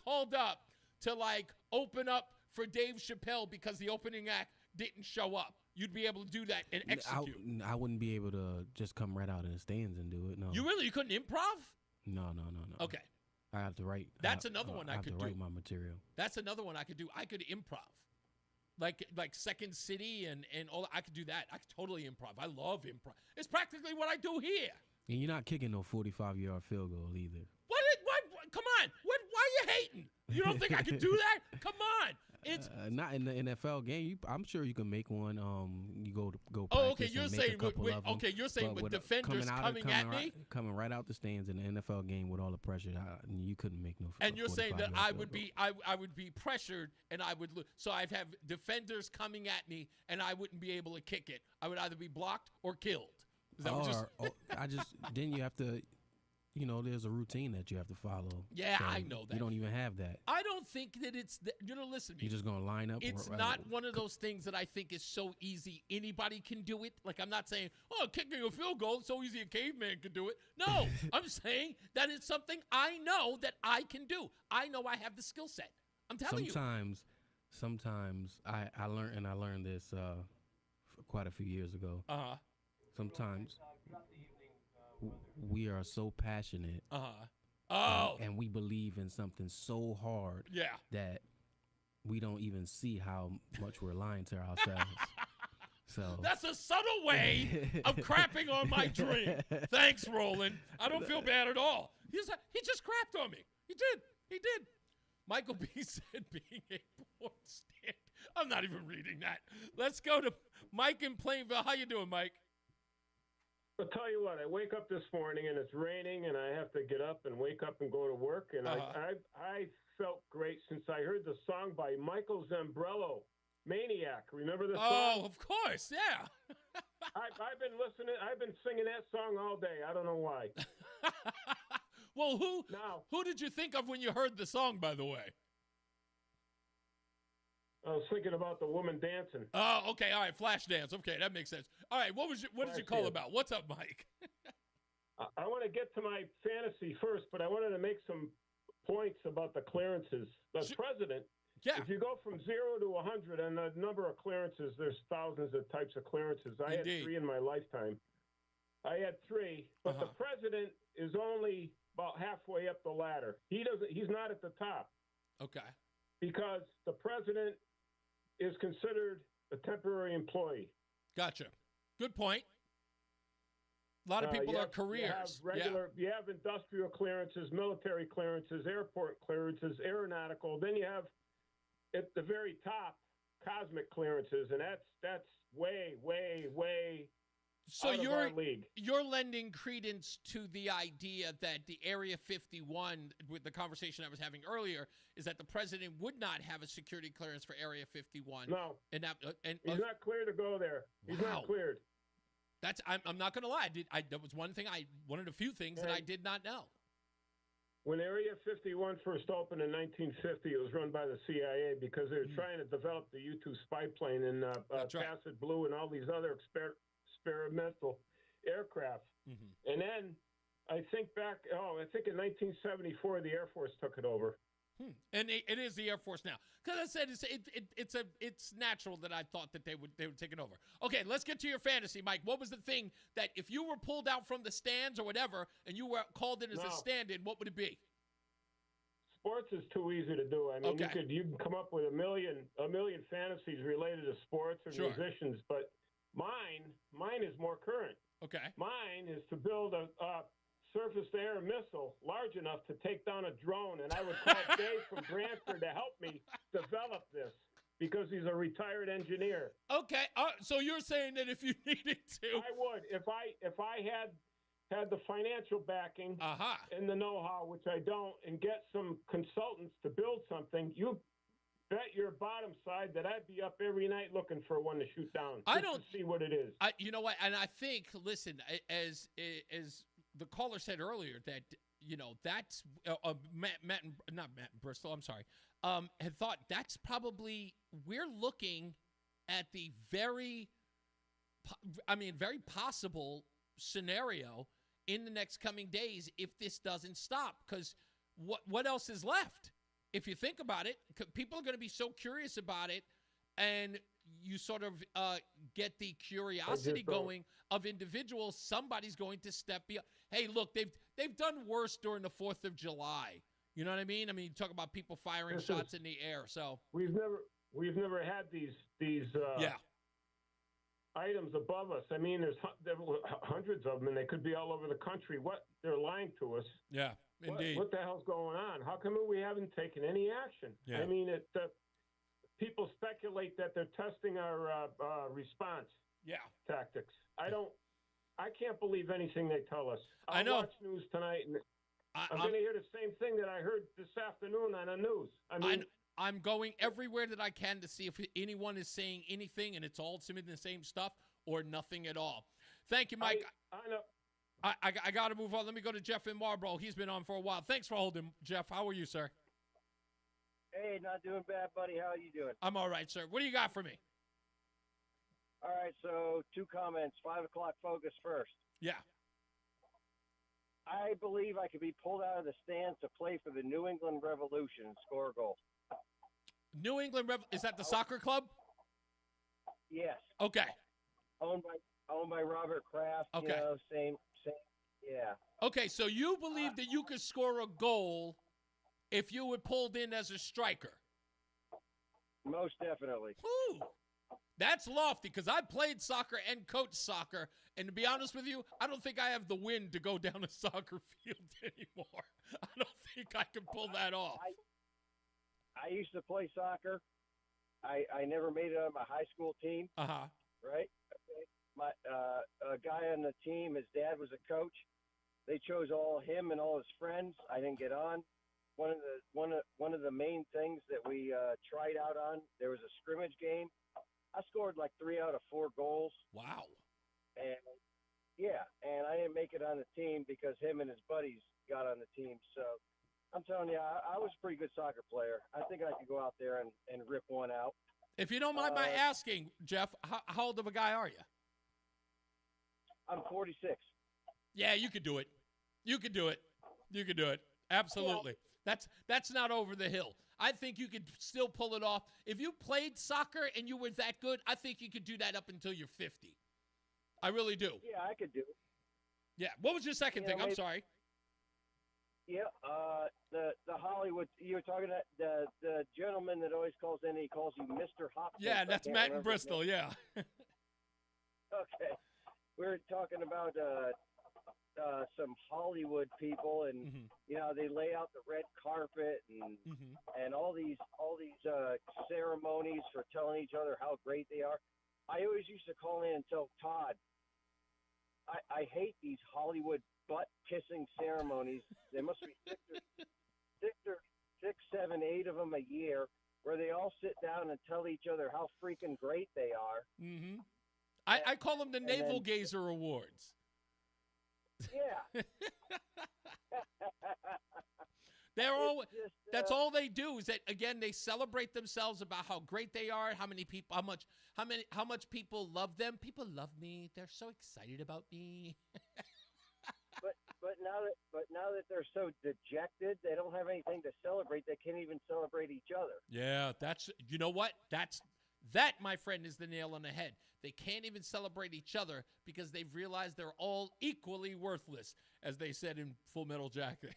called up to like open up for Dave Chappelle because the opening act didn't show up, you'd be able to do that and execute. I wouldn't be able to just come right out in the stands and do it. No. You couldn't improv? No. Okay. I have to write. That's another one I could do. I have to write my material. That's another one I could do. I could improv. Like Second City and all. I could do that. I could totally improv. I love improv. It's practically what I do here. And you're not kicking no 45-yard field goal either. What? Come on. Why are you hating? You don't think I could do that? Come on. It's not in the NFL game. I'm sure you can make one. You go practice. Oh, okay. You're and make saying a couple of them. Okay. You're saying with defenders coming at me, coming right out the stands in the NFL game with all the pressure, you couldn't make no. And you're saying that I would be pressured and I would lose. So I'd have defenders coming at me and I wouldn't be able to kick it. I would either be blocked or killed. Is that then you have to. There's a routine that you have to follow. Yeah, so I know that. You don't even have that. I don't think that listen to me. You're just going to line up. It's not one of those things that I think is so easy anybody can do it. Like, I'm not saying, kicking a field goal is so easy a caveman can do it. No, I'm saying that it's something I know that I can do. I know I have the skill set. I'm telling you. Sometimes I learned this quite a few years ago. Uh-huh. Sometimes we are so passionate and we believe in something so hard that we don't even see how much we're lying to ourselves. So that's a subtle way of crapping on my dream. Thanks, Roland. I don't feel bad at all. He just crapped on me. He did. Michael B. said being a porn stand. I'm not even reading that. Let's go to Mike in Plainville. How you doing, Mike? I'll tell you what, I wake up this morning and it's raining and I have to get up and wake up and go to work. And I felt great since I heard the song by Michael Zambrello, Maniac. Remember the song? Oh, of course, yeah. I've been listening. I've been singing that song all day. I don't know why. Well, who did you think of when you heard the song, by the way? I was thinking about the woman dancing. Oh, okay. All right. Flash dance. Okay. That makes sense. All right. What did you call about? What's up, Mike? I want to get to my fantasy first, but I wanted to make some points about the clearances. The president, if you go from 0 to 100 and the number of clearances, there's thousands of types of clearances. I had 3 in my lifetime. I had 3, but the president is only about halfway up the ladder. He's not at the top. Okay. Because the president is considered a temporary employee. Gotcha. Good point. A lot of people are careers. You have industrial clearances, military clearances, airport clearances, aeronautical. Then you have, at the very top, cosmic clearances, and that's way, way, way so out of our league. You're lending credence to the idea that the Area 51, with the conversation I was having earlier, is that the president would not have a security clearance for Area 51. No. And he's not clear to go there. He's not cleared. I'm not going to lie. That was one of the few things that I did not know. When Area 51 first opened in 1950, it was run by the CIA because they were trying to develop the U-2 spy plane and Passage Blue and all these other experimental aircraft. Mm-hmm. And then I think in 1974, the Air Force took it over. And it is the Air Force now. Because I said it's natural that I thought that they would take it over. Okay, let's get to your fantasy, Mike. What was the thing that if you were pulled out from the stands or whatever and you were called in as a stand-in, what would it be? Sports is too easy to do. I mean, you can come up with a million fantasies related to sports or musicians, but mine is more current. Okay. Mine is to build a surface-to-air missile large enough to take down a drone, and I would call Dave from Brantford to help me develop this. because he's a retired engineer. Okay, so you're saying that if you needed to, I would. If I had the financial backing and the know-how, which I don't, and get some consultants to build something, you bet your bottom side that I'd be up every night looking for one to shoot down. I don't to see what it is. You know what? And I think, listen, as the caller said earlier, that that's Matt Bristol. I'm sorry. Had thought that's probably we're looking at the very possible scenario in the next coming days if this doesn't stop. Because what else is left? If you think about it, people are going to be so curious about it, and you sort of get the curiosity going of individuals. Somebody's going to step beyond. Hey, look, they've done worse during the 4th of July. You know what I mean? I mean, you talk about people firing shots in the air. So we've never had these items above us. I mean, there were hundreds of them, and they could be all over the country. What they're lying to us. Yeah, indeed. What the hell's going on? How come we haven't taken any action? Yeah. I mean, people speculate that they're testing our response tactics. I can't believe anything they tell us. I know. Watch news tonight, and I'm going to hear the same thing that I heard this afternoon on the news. I mean, I'm going everywhere that I can to see if anyone is saying anything, and it's all some of the same stuff or nothing at all. Thank you, Mike. I know. I got to move on. Let me go to Jeff in Marlboro. He's been on for a while. Thanks for holding, Jeff. How are you, sir? Hey, not doing bad, buddy. How are you doing? I'm all right, sir. What do you got for me? All right, so 2 comments. 5 o'clock focus first. Yeah. I believe I could be pulled out of the stands to play for the New England Revolution and score a goal. New England is that the soccer club? Yes. Okay. Owned by Robert Kraft. Okay. You know, same. Yeah. Okay, so you believe that you could score a goal if you were pulled in as a striker? Most definitely. Whew. That's lofty because I played soccer and coached soccer, and to be honest with you, I don't think I have the wind to go down a soccer field anymore. I don't think I can pull that off. I used to play soccer. I never made it on my high school team. Right? Okay. A guy on the team, his dad was a coach. They chose him and all his friends. I didn't get on. One of the main things that we tried out on, there was a scrimmage game. I scored like 3 out of 4 goals. Wow. And I didn't make it on the team because him and his buddies got on the team. So I'm telling you, I was a pretty good soccer player. I think I could go out there and rip one out. If you don't mind my asking, Jeff, how old of a guy are you? I'm 46. Yeah, you could do it. You could do it. You could do it. Absolutely. Yeah. That's not over the hill. I think you could still pull it off. If you played soccer and you were that good, I think you could do that up until you're 50. I really do. Yeah, I could do it. Yeah. What was your second thing? I'm sorry. Yeah, the Hollywood. You were talking about the gentleman that always calls in. He calls you Mr. Hopkins. Yeah, that's Matt in Bristol. Yeah. Okay, we were talking about some Hollywood people, and they lay out the red carpet and all these ceremonies for telling each other how great they are. I always used to call in and tell Todd, I hate these Hollywood butt-kissing ceremonies. There must be 6, 7, 8 of them a year where they all sit down and tell each other how freaking great they are. Mm-hmm. I call them the Navel Gazer Awards. Yeah. That's all they do is that, again, they celebrate themselves about how great they are, how much people love them. People love me. They're so excited about me. But now that they're so dejected, they don't have anything to celebrate. They can't even celebrate each other. Yeah, you know what? That, my friend, is the nail on the head. They can't even celebrate each other because they've realized they're all equally worthless, as they said in Full Metal Jacket.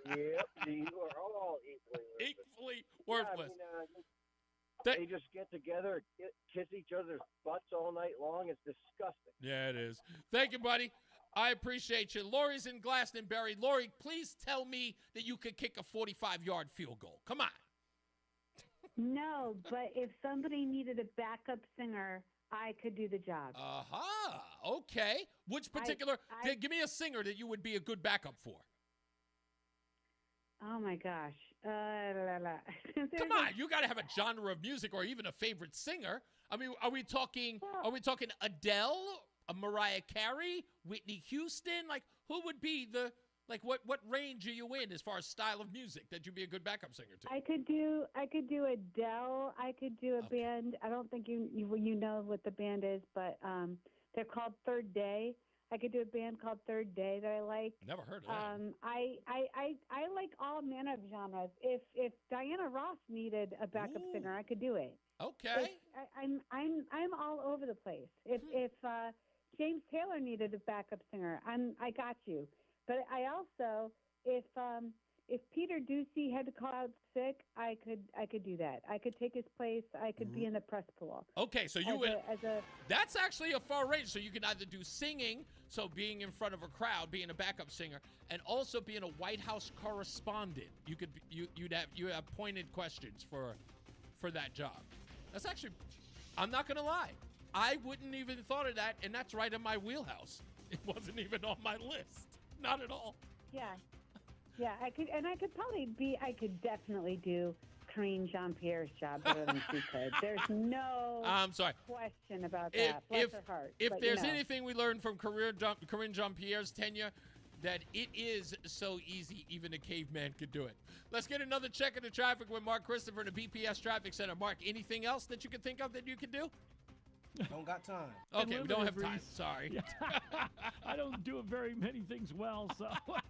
Yep, you are all equally worthless. Yeah, they just get together, kiss each other's butts all night long. It's disgusting. Yeah, it is. Thank you, buddy. I appreciate you. Lori's in Glastonbury. Lori, please tell me that you could kick a 45-yard field goal. Come on. No, but if somebody needed a backup singer, I could do the job. Aha. Okay. Which particular? Give me a singer that you would be a good backup for. Oh my gosh. Come on, you got to have a genre of music or even a favorite singer. I mean, are we talking Adele, Mariah Carey, Whitney Houston? Like, who would be the what range are you in as far as style of music that you'd be a good backup singer to? I could do Adele. I could do a band. I don't think you know what the band is, but they're called Third Day. I could do a band called Third Day that I like. Never heard of that. I like all manner of genres. If Diana Ross needed a backup singer, I could do it. Okay. I'm all over the place. If James Taylor needed a backup singer, I got you. But I also, if Peter Ducey had to call out sick, I could do that. I could take his place. I could be in the press pool. Okay, so you would. That's actually a far range. So you can either do singing, so being in front of a crowd, being a backup singer, and also being a White House correspondent. You'd have pointed questions for that job. That's actually, I'm not gonna lie, I wouldn't even thought of that, and that's right in my wheelhouse. It wasn't even on my list. Not at all. Yeah, I could definitely do Karine Jean-Pierre's job better than she could. There's no question about that. Bless her heart. If there's anything we learned from Karine Jean-Pierre's tenure, that it is so easy, even a caveman could do it. Let's get another check of the traffic with Mark Christopher in the BPS Traffic Center. Mark, anything else that you can think of that you can do? Don't got time. Okay, we don't have time. Sorry. Yeah. I don't do very many things well, so I'll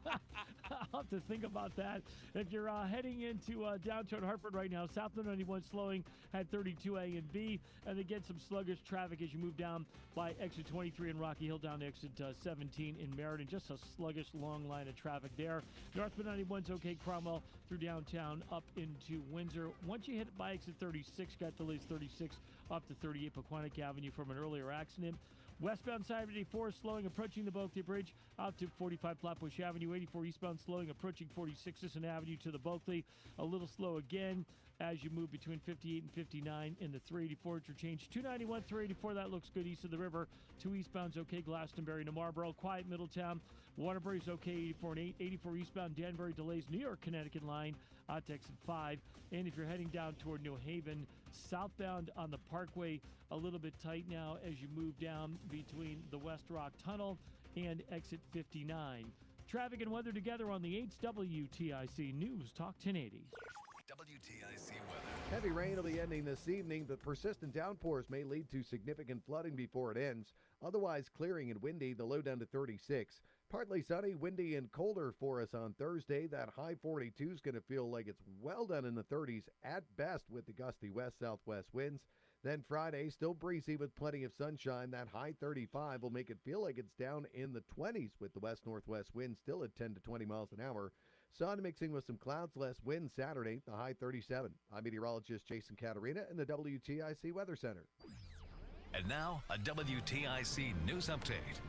have to think about that. If you're heading into downtown Hartford right now, South 91 slowing at 32A and B, and they get some sluggish traffic as you move down by exit 23 in Rocky Hill down to exit 17 in Meriden. Just a sluggish long line of traffic there. Northbound 91's okay, Cromwell through downtown up into Windsor. Once you hit by exit 36, got delays 36 up to 38 Pequannock Avenue from an earlier accident. Westbound side of 84 slowing, approaching the Bulkley Bridge out to 45 Flatbush Avenue. 84 eastbound slowing, approaching 46 Sisson Avenue to the Bulkley. A little slow again as you move between 58 and 59 in the 384 interchange. 291, 384, that looks good east of the river. 2 eastbound's okay, Glastonbury to Marlboro. Quiet Middletown. Waterbury's okay, 84 and 8. 84 eastbound, Danbury delays New York, Connecticut line out to exit 5. And if you're heading down toward New Haven, southbound on the Parkway, a little bit tight now as you move down between the West Rock Tunnel and exit 59. Traffic and weather together on the 8's WTIC News Talk 1080. WTIC weather. Heavy rain will be ending this evening, but persistent downpours may lead to significant flooding before it ends. Otherwise clearing and windy, the low down to 36. Partly sunny, windy, and colder for us on Thursday. That high 42 is going to feel like it's well down in the 30s at best with the gusty west-southwest winds. Then Friday, still breezy with plenty of sunshine. That high 35 will make it feel like it's down in the 20s with the west-northwest wind still at 10 to 20 miles an hour. Sun mixing with some clouds, less wind Saturday, the high 37. I'm meteorologist Jason Caterina in the WTIC Weather Center. And now, a WTIC news update.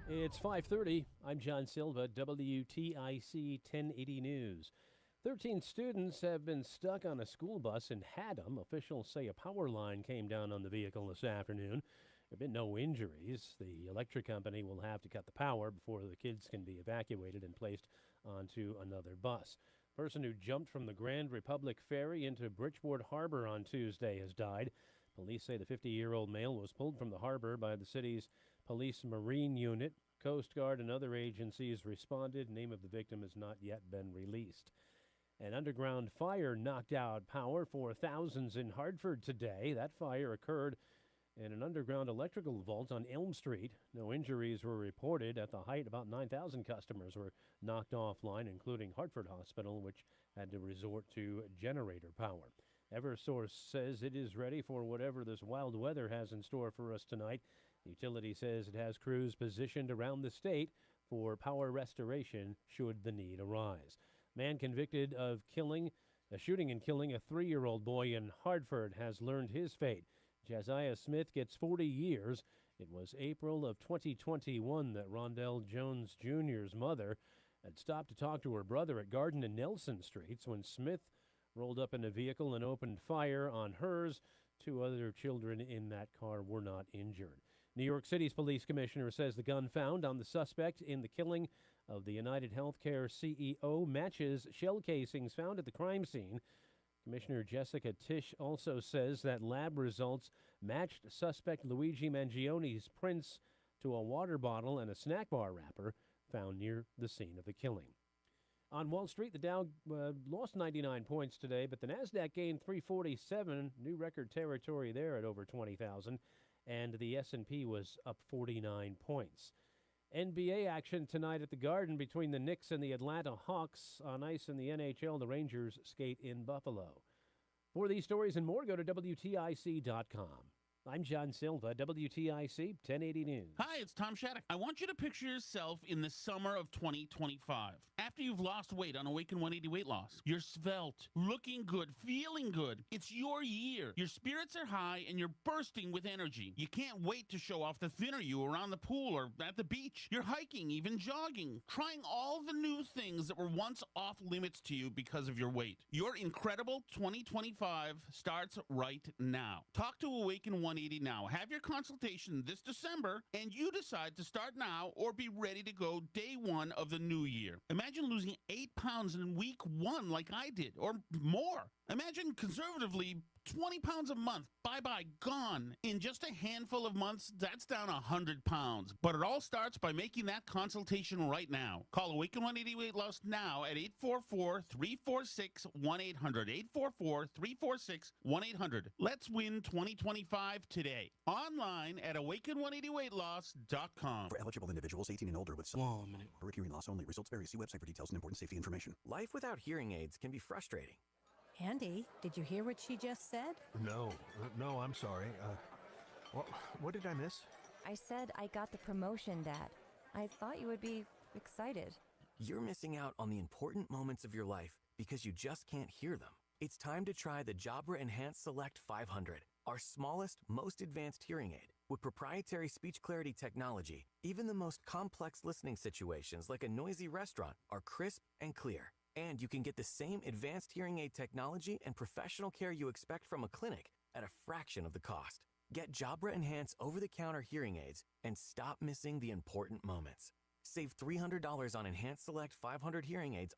It's 5:30. I'm John Silva, WTIC 1080 News. 13 students have been stuck on a school bus in Haddam. Officials say a power line came down on the vehicle this afternoon. There have been no injuries. The electric company will have to cut the power before the kids can be evacuated and placed onto another bus. Person who jumped from the Grand Republic Ferry into Bridgeport Harbor on Tuesday has died. Police say the 50-year-old male was pulled from the harbor by the city's police marine unit. Coast Guard and other agencies responded. Name of the victim has not yet been released. An underground fire knocked out power for thousands in Hartford today. That fire occurred in an underground electrical vault on Elm Street. No injuries were reported. At the height, about 9,000 customers were knocked offline, including Hartford Hospital, which had to resort to generator power. Eversource says it is ready for whatever this wild weather has in store for us tonight. The utility says it has crews positioned around the state for power restoration should the need arise. Man convicted of shooting and killing a 3-year-old boy in Hartford has learned his fate. Josiah Smith gets 40 years. It was April of 2021 that Rondell Jones Jr.'s mother had stopped to talk to her brother at Garden and Nelson Streets when Smith rolled up in a vehicle and opened fire on hers. 2 other children in that car were not injured. New York City's police commissioner says the gun found on the suspect in the killing of the United Healthcare CEO matches shell casings found at the crime scene. Commissioner Jessica Tisch also says that lab results matched suspect Luigi Mangioni's prints to a water bottle and a snack bar wrapper found near the scene of the killing. On Wall Street, the Dow lost 99 points today, but the Nasdaq gained 347, new record territory there at over 20,000, and the S&P was up 49 points. NBA action tonight at the Garden between the Knicks and the Atlanta Hawks. On ice in the NHL, the Rangers skate in Buffalo. For these stories and more, go to WTIC.com. I'm John Silva, WTIC 1080 News. Hi, it's Tom Shattuck. I want you to picture yourself in the summer of 2025. After you've lost weight on Awaken 180 Weight Loss, you're svelte, looking good, feeling good. It's your year. Your spirits are high and you're bursting with energy. You can't wait to show off the thinner you around the pool or at the beach. You're hiking, even jogging, trying all the new things that were once off limits to you because of your weight. Your incredible 2025 starts right now. Talk to Awaken 180 now. Have your consultation this December, and you decide to start now or be ready to go day one of the new year. Imagine losing 8 pounds in week 1 like I did, or more. Imagine conservatively 20 pounds a month. Bye-bye, gone. In just a handful of months, that's down 100 pounds. But it all starts by making that consultation right now. Call Awaken 180 Weight Loss now at 844-346-1800. 844-346-1800. Let's win 2025 today. Online at awaken180weightloss.com. For eligible individuals 18 and older with some hearing loss only. Results vary. See website for details and important safety information. Life without hearing aids can be frustrating. Andy, did you hear what she just said? No, I'm sorry. What did I miss? I said I got the promotion, Dad. I thought you would be excited. You're missing out on the important moments of your life because you just can't hear them. It's time to try the Jabra Enhanced Select 500, our smallest, most advanced hearing aid. With proprietary speech clarity technology, even the most complex listening situations like a noisy restaurant are crisp and clear. And you can get the same advanced hearing aid technology and professional care you expect from a clinic at a fraction of the cost. Get Jabra Enhance over-the-counter hearing aids and stop missing the important moments. Save $300 on Enhanced Select 500 hearing aids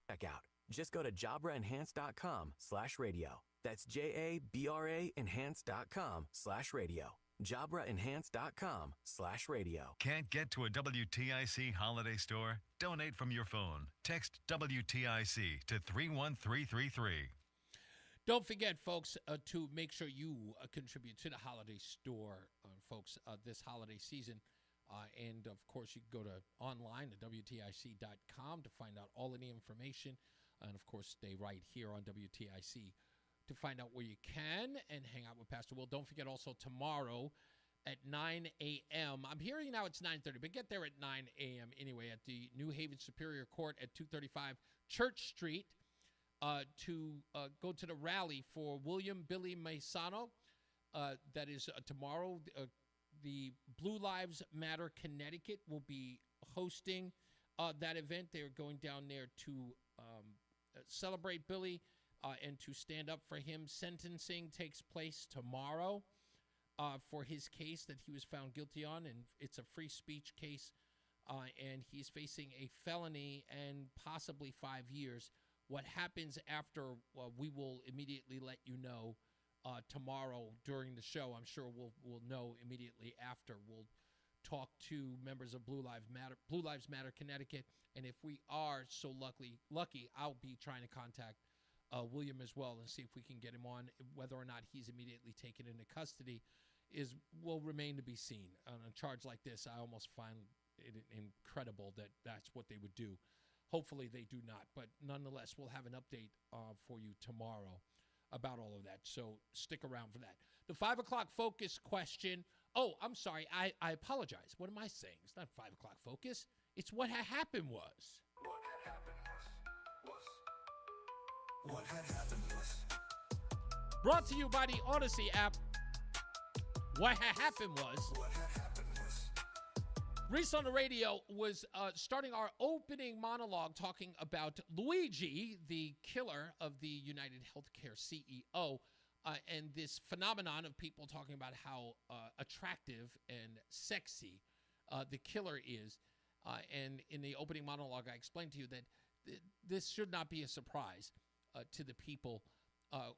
check out. Just go to JabraEnhance.com/radio. That's JABRA Enhance.com/radio. JabraEnhance.com/radio. Can't get to a WTIC holiday store? Donate from your phone. Text WTIC to 31333. Don't forget, folks, to make sure you contribute to the holiday store, folks, this holiday season. And, of course, you can go to online at WTIC.com to find out all of the information. And, of course, stay right here on WTIC to find out where you can and hang out with Pastor Will. Don't forget also tomorrow at 9 a.m. I'm hearing now it's 9:30, but get there at 9 a.m. anyway at the New Haven Superior Court at 235 Church Street to go to the rally for William Billy Maisano. That is tomorrow. The Blue Lives Matter Connecticut will be hosting that event. They're going down there to celebrate Billy and to stand up for him. Sentencing takes place tomorrow for his case that he was found guilty on, and it's a free speech case, and he's facing a felony and possibly 5 years. What happens after, we will immediately let you know tomorrow during the show. I'm sure we'll know immediately after. We'll talk to members of Blue Lives Matter Connecticut, and if we are so lucky, I'll be trying to contact William as well and see if we can get him on. Whether or not he's immediately taken into custody will remain to be seen. On a charge like this, I almost find it incredible that that's what they would do. Hopefully they do not, but nonetheless, we'll have an update for you tomorrow about all of that, so stick around for that. The 5 o'clock focus question. Oh, I'm sorry. I apologize. What am I saying? It's not 5 o'clock focus. It's what had happened was. What had happened was. Brought to you by the Odyssey app. What had happened was. What had happened was. Reese on the radio was starting our opening monologue talking about Luigi, the killer of the United Healthcare CEO, and this phenomenon of people talking about how attractive and sexy the killer is. And in the opening monologue, I explained to you that this should not be a surprise to the people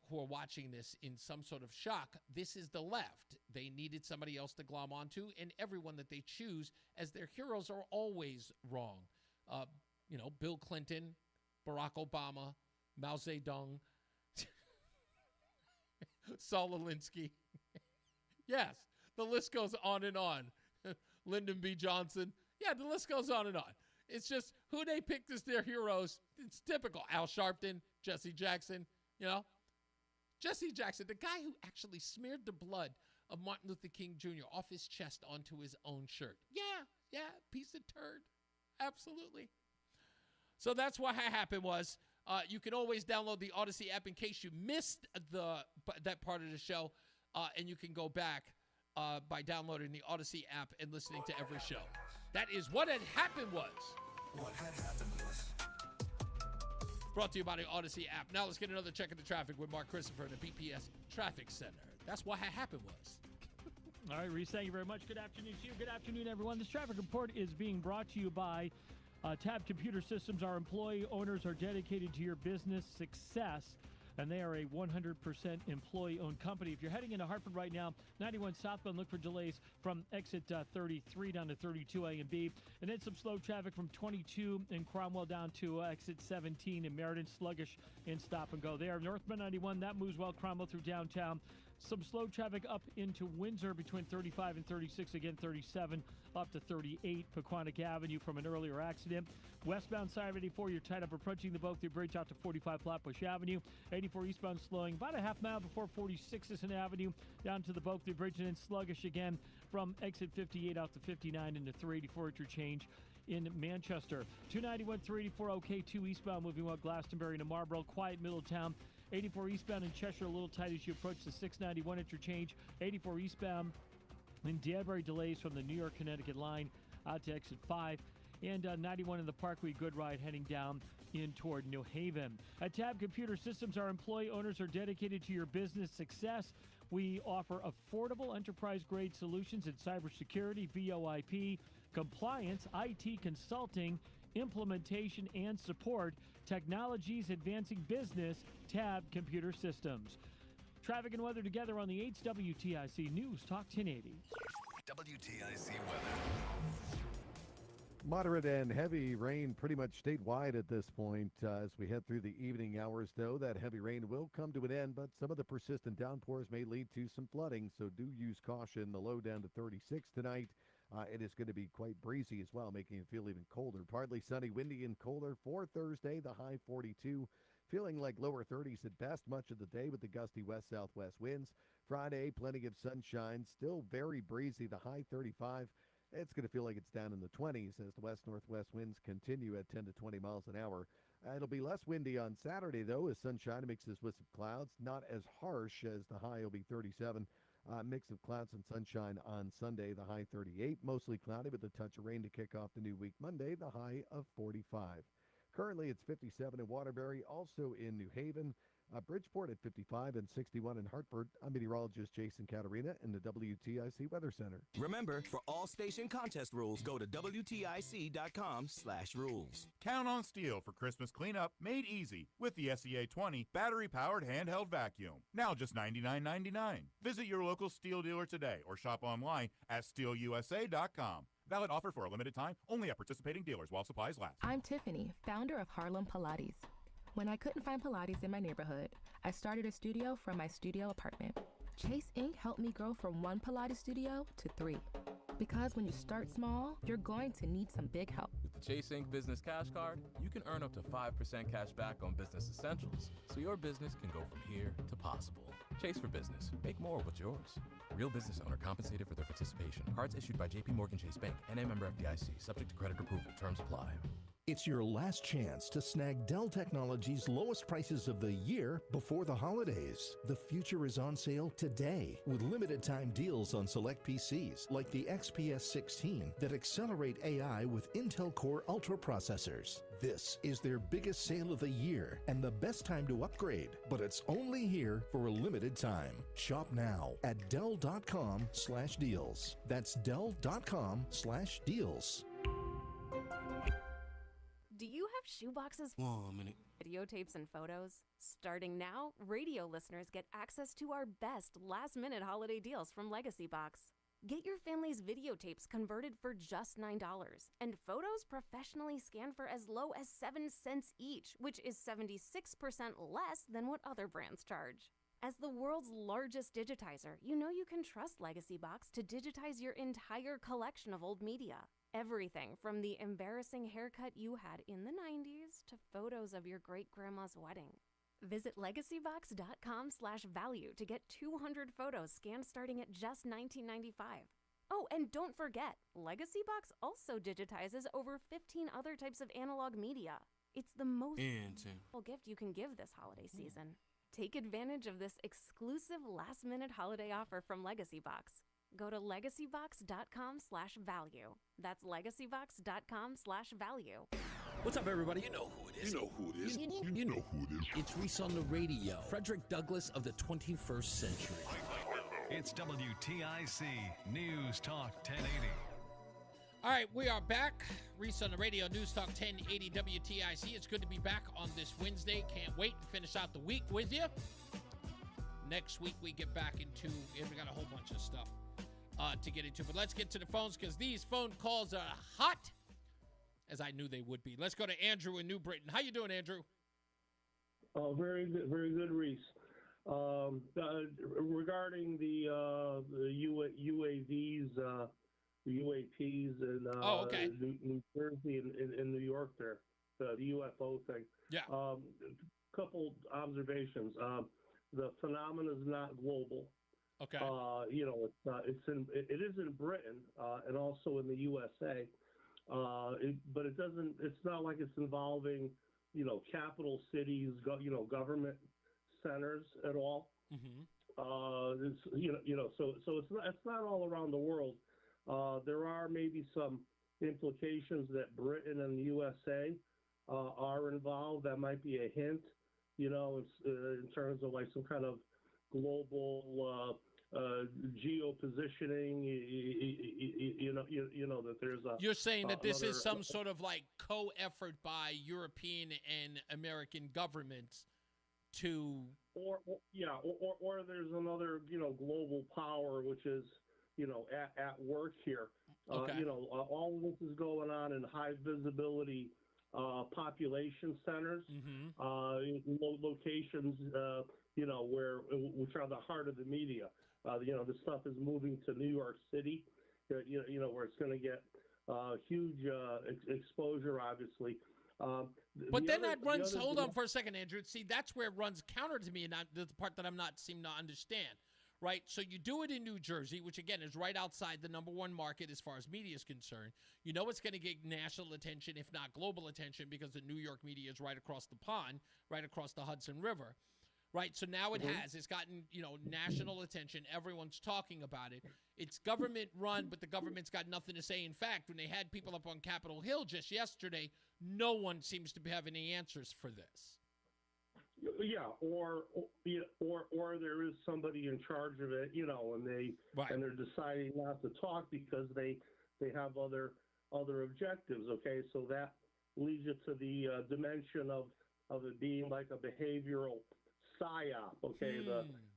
who are watching this in some sort of shock. This is the left. They needed somebody else to glom onto, and everyone that they choose as their heroes are always wrong. Bill Clinton, Barack Obama, Mao Zedong, Saul Alinsky. Yes, the list goes on and on. Lyndon B. Johnson. Yeah, the list goes on and on. It's just who they picked as their heroes. It's typical. Al Sharpton, Jesse Jackson, Jesse Jackson, the guy who actually smeared the blood of Martin Luther King Jr. off his chest onto his own shirt. Yeah, piece of turd. Absolutely. So that's what happened was, you can always download the Odyssey app in case you missed that part of the show, and you can go back by downloading the Odyssey app and listening to every show. That is What Had Happened Was. What had happened was. Brought to you by the Odyssey app. Now let's get another check of the traffic with Mark Christopher in the BPS Traffic Center. That's what had happened was. All right, Reese, thank you very much. Good afternoon to you. Good afternoon, everyone. This traffic report is being brought to you by Tab Computer Systems. Our employee owners are dedicated to your business success, and they are a 100% employee-owned company. If you're heading into Hartford right now, 91 southbound, look for delays from exit 33 down to 32A and B. And then some slow traffic from 22 in Cromwell down to exit 17 in Meriden, sluggish and stop and go there. Northbound 91, that moves well, Cromwell through downtown. Some slow traffic up into Windsor between 35 and 36, again 37 up to 38 Pequannock Avenue from an earlier accident. Westbound side of 84, you're tied up approaching the Boakview Bridge out to 45 Flatbush Avenue. 84 eastbound slowing about a half mile before 46th Avenue down to the Boakview Bridge, and then sluggish again from exit 58 out to 59 into 384 interchange in Manchester. 291, 384, OK, 2 eastbound moving well Glastonbury to Marlborough, quiet Middletown. 84 eastbound in Cheshire, a little tight as you approach the 691 interchange. 84 eastbound in Danbury, delays from the New York-Connecticut line out to exit 5. And 91 in the Parkway, good ride heading down in toward New Haven. At Tab Computer Systems, our employee owners are dedicated to your business success. We offer affordable enterprise-grade solutions in cybersecurity, VoIP, compliance, IT consulting, implementation, and support. Technologies advancing business. Tab Computer Systems. Traffic and weather together on the 8th WTIC News Talk 1080. WTIC weather. Moderate and heavy rain pretty much statewide at this point. As we head through the evening hours, though, that heavy rain will come to an end, but some of the persistent downpours may lead to some flooding, so do use caution. The low down to 36 tonight. It is going to be quite breezy as well, making it feel even colder. Partly sunny, windy, and colder for Thursday, the high 42. Feeling like lower 30s at best much of the day with the gusty west-southwest winds. Friday, plenty of sunshine, still very breezy, the high 35. It's going to feel like it's down in the 20s as the west-northwest winds continue at 10 to 20 miles an hour. It'll be less windy on Saturday, though, as sunshine mixes with some clouds. Not as harsh, as the high will be 37. Mix of clouds and sunshine on Sunday, the high 38. Mostly cloudy with a touch of rain to kick off the new week Monday, the high of 45. Currently, it's 57 in Waterbury, also in New Haven. Bridgeport at 55 and 61 in Hartford. I'm meteorologist Jason Caterina in the WTIC Weather Center. Remember, for all station contest rules, go to WTIC.com/rules. Count on Steel for Christmas cleanup made easy with the SEA 20 battery-powered handheld vacuum. Now just $99.99. Visit your local Steel dealer today or shop online at SteelUSA.com. Valid offer for a limited time, only at participating dealers while supplies last. I'm Tiffany, founder of Harlem Pilates. When I couldn't find Pilates in my neighborhood, I started a studio from my studio apartment. Chase Inc. helped me grow from 1 Pilates studio to 3. Because when you start small, you're going to need some big help. With the Chase Inc. Business Cash Card, you can earn up to 5% cash back on business essentials, so your business can go from here to possible. Chase for Business. Make more what's yours. Real business owner compensated for their participation. Cards issued by JP Morgan Chase Bank, NA member FDIC, subject to credit approval. Terms apply. It's your last chance to snag Dell Technologies' lowest prices of the year before the holidays. The future is on sale today with limited time deals on select PCs like the XPS 16 that accelerate AI with Intel Core Ultra processors. This is their biggest sale of the year and the best time to upgrade, but it's only here for a limited time. Shop now at Dell.com/deals. That's Dell.com/deals. Do you have shoeboxes, videotapes, and photos? Starting now, radio listeners get access to our best last-minute holiday deals from Legacy Box. Get your family's videotapes converted for just $9 and photos professionally scanned for as low as 7 cents each, which is 76% less than what other brands charge. As the world's largest digitizer, you know you can trust Legacy Box to digitize your entire collection of old media. Everything from the embarrassing haircut you had in the 90s to photos of your great-grandma's wedding. Visit legacybox.com/value to get 200 photos scanned starting at just $19.95. Oh, and don't forget, Legacy Box also digitizes over 15 other types of analog media. It's the most valuable gift you can give this holiday season. Take advantage of this exclusive last-minute holiday offer from Legacy Box. Go to legacybox.com/value. That's legacybox.com/value. What's up, everybody? You know who it is. You know who it is. You know who it is. It's Reese on the radio. Frederick Douglass of the 21st century. It's WTIC News Talk 1080. All right, we are back. Reese on the radio, News Talk 1080 WTIC. It's good to be back on this Wednesday. Can't wait to finish out the week with you. Next week, we get back into, we got a whole bunch of stuff to get into. But let's get to the phones because these phone calls are hot, as I knew they would be. Let's go to Andrew in New Britain. How you doing, Andrew? Oh, very good, Reese. Regarding the UAVs, the UAPs in New Jersey and New York there, the UFO thing. Yeah. Couple observations. The phenomenon is not global. Okay. It is in Britain and also in the USA. But it doesn't. It's not like it's involving, capital cities, government centers at all. Mm-hmm. So it's not all around the world. There are maybe some implications that Britain and the USA are involved. That might be a hint, in terms of like some kind of global geo-positioning, that there's a... You're saying that this is some sort of like co-effort by European and American governments to... Or there's another, global power which is, at work here. Okay. All of this is going on in high visibility population centers, locations, which are the heart of the media. The stuff is moving to New York City, where it's going to get huge exposure, obviously. But then that runs. Hold on for a second, Andrew. See, that's where it runs counter to me, and the part that I'm not seem to understand. Right, so you do it in New Jersey, which again is right outside the #1 market as far as media is concerned. You know it's going to get national attention, if not global attention, because the New York media is right across the pond, right across the Hudson River. Right, so now it's gotten, national attention. Everyone's talking about it. It's government run, but the government's got nothing to say. In fact, when they had people up on Capitol Hill just yesterday, no one seems to have any answers for this. Yeah, or there is somebody in charge of it, and they're deciding not to talk because they have other objectives. Okay, so that leads you to the dimension of it being like a behavioral psyop. Okay,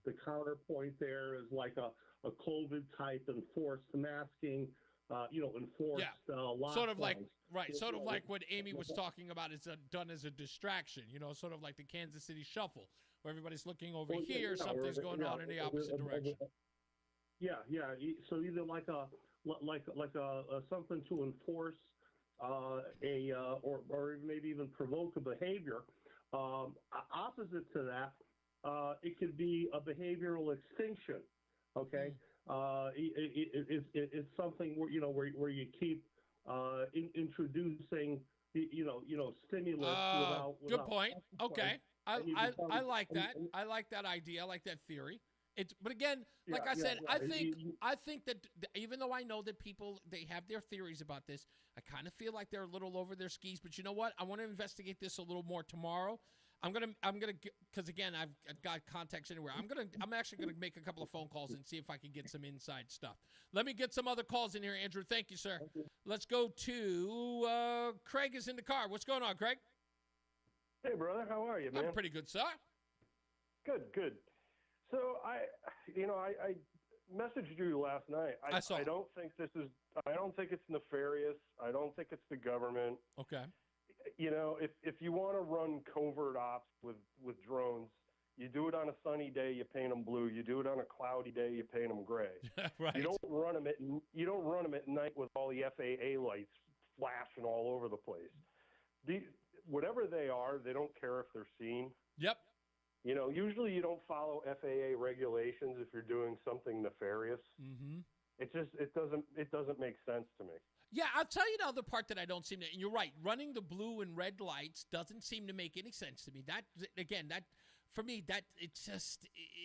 the counterpoint there is like a COVID type enforced masking. Enforced lockdowns. Sort of like what Amy was talking about is done as a distraction, sort of like the Kansas City Shuffle, where everybody's looking over here, something's going on in the opposite direction. Yeah. So either like a something to enforce or maybe even provoke a behavior. Opposite to that, it could be a behavioral extinction. Okay. It's something where you keep introducing stimulus without good point. Okay. I like that. and- I like that idea. I like that theory. But again, like Yeah, I said, yeah, I think that even though I know that people, they have their theories about this, I kind of feel like they're a little over their skis. But you know what? I want to investigate this a little more tomorrow. I'm gonna, because again, I've got contacts anywhere. I'm actually gonna make a couple of phone calls and see if I can get some inside stuff. Let me get some other calls in here, Andrew. Thank you, sir. Let's go to Craig is in the car. What's going on, Craig? Hey, brother. How are you, man? I'm pretty good, sir. Good. So I messaged you last night. I saw. I don't think it's nefarious. I don't think it's the government. Okay. If you want to run covert ops with drones, you do it on a sunny day, you paint them blue. You do it on a cloudy day, you paint them gray. Right. You don't run them at night with all the FAA lights flashing all over the place. Whatever they are, they don't care if they're seen. Yep. Usually you don't follow FAA regulations if you're doing something nefarious. Mm-hmm. It doesn't make sense to me. Yeah, I'll tell you now the part that I don't seem to, and you're right, running the blue and red lights doesn't seem to make any sense to me. That, again, for me, it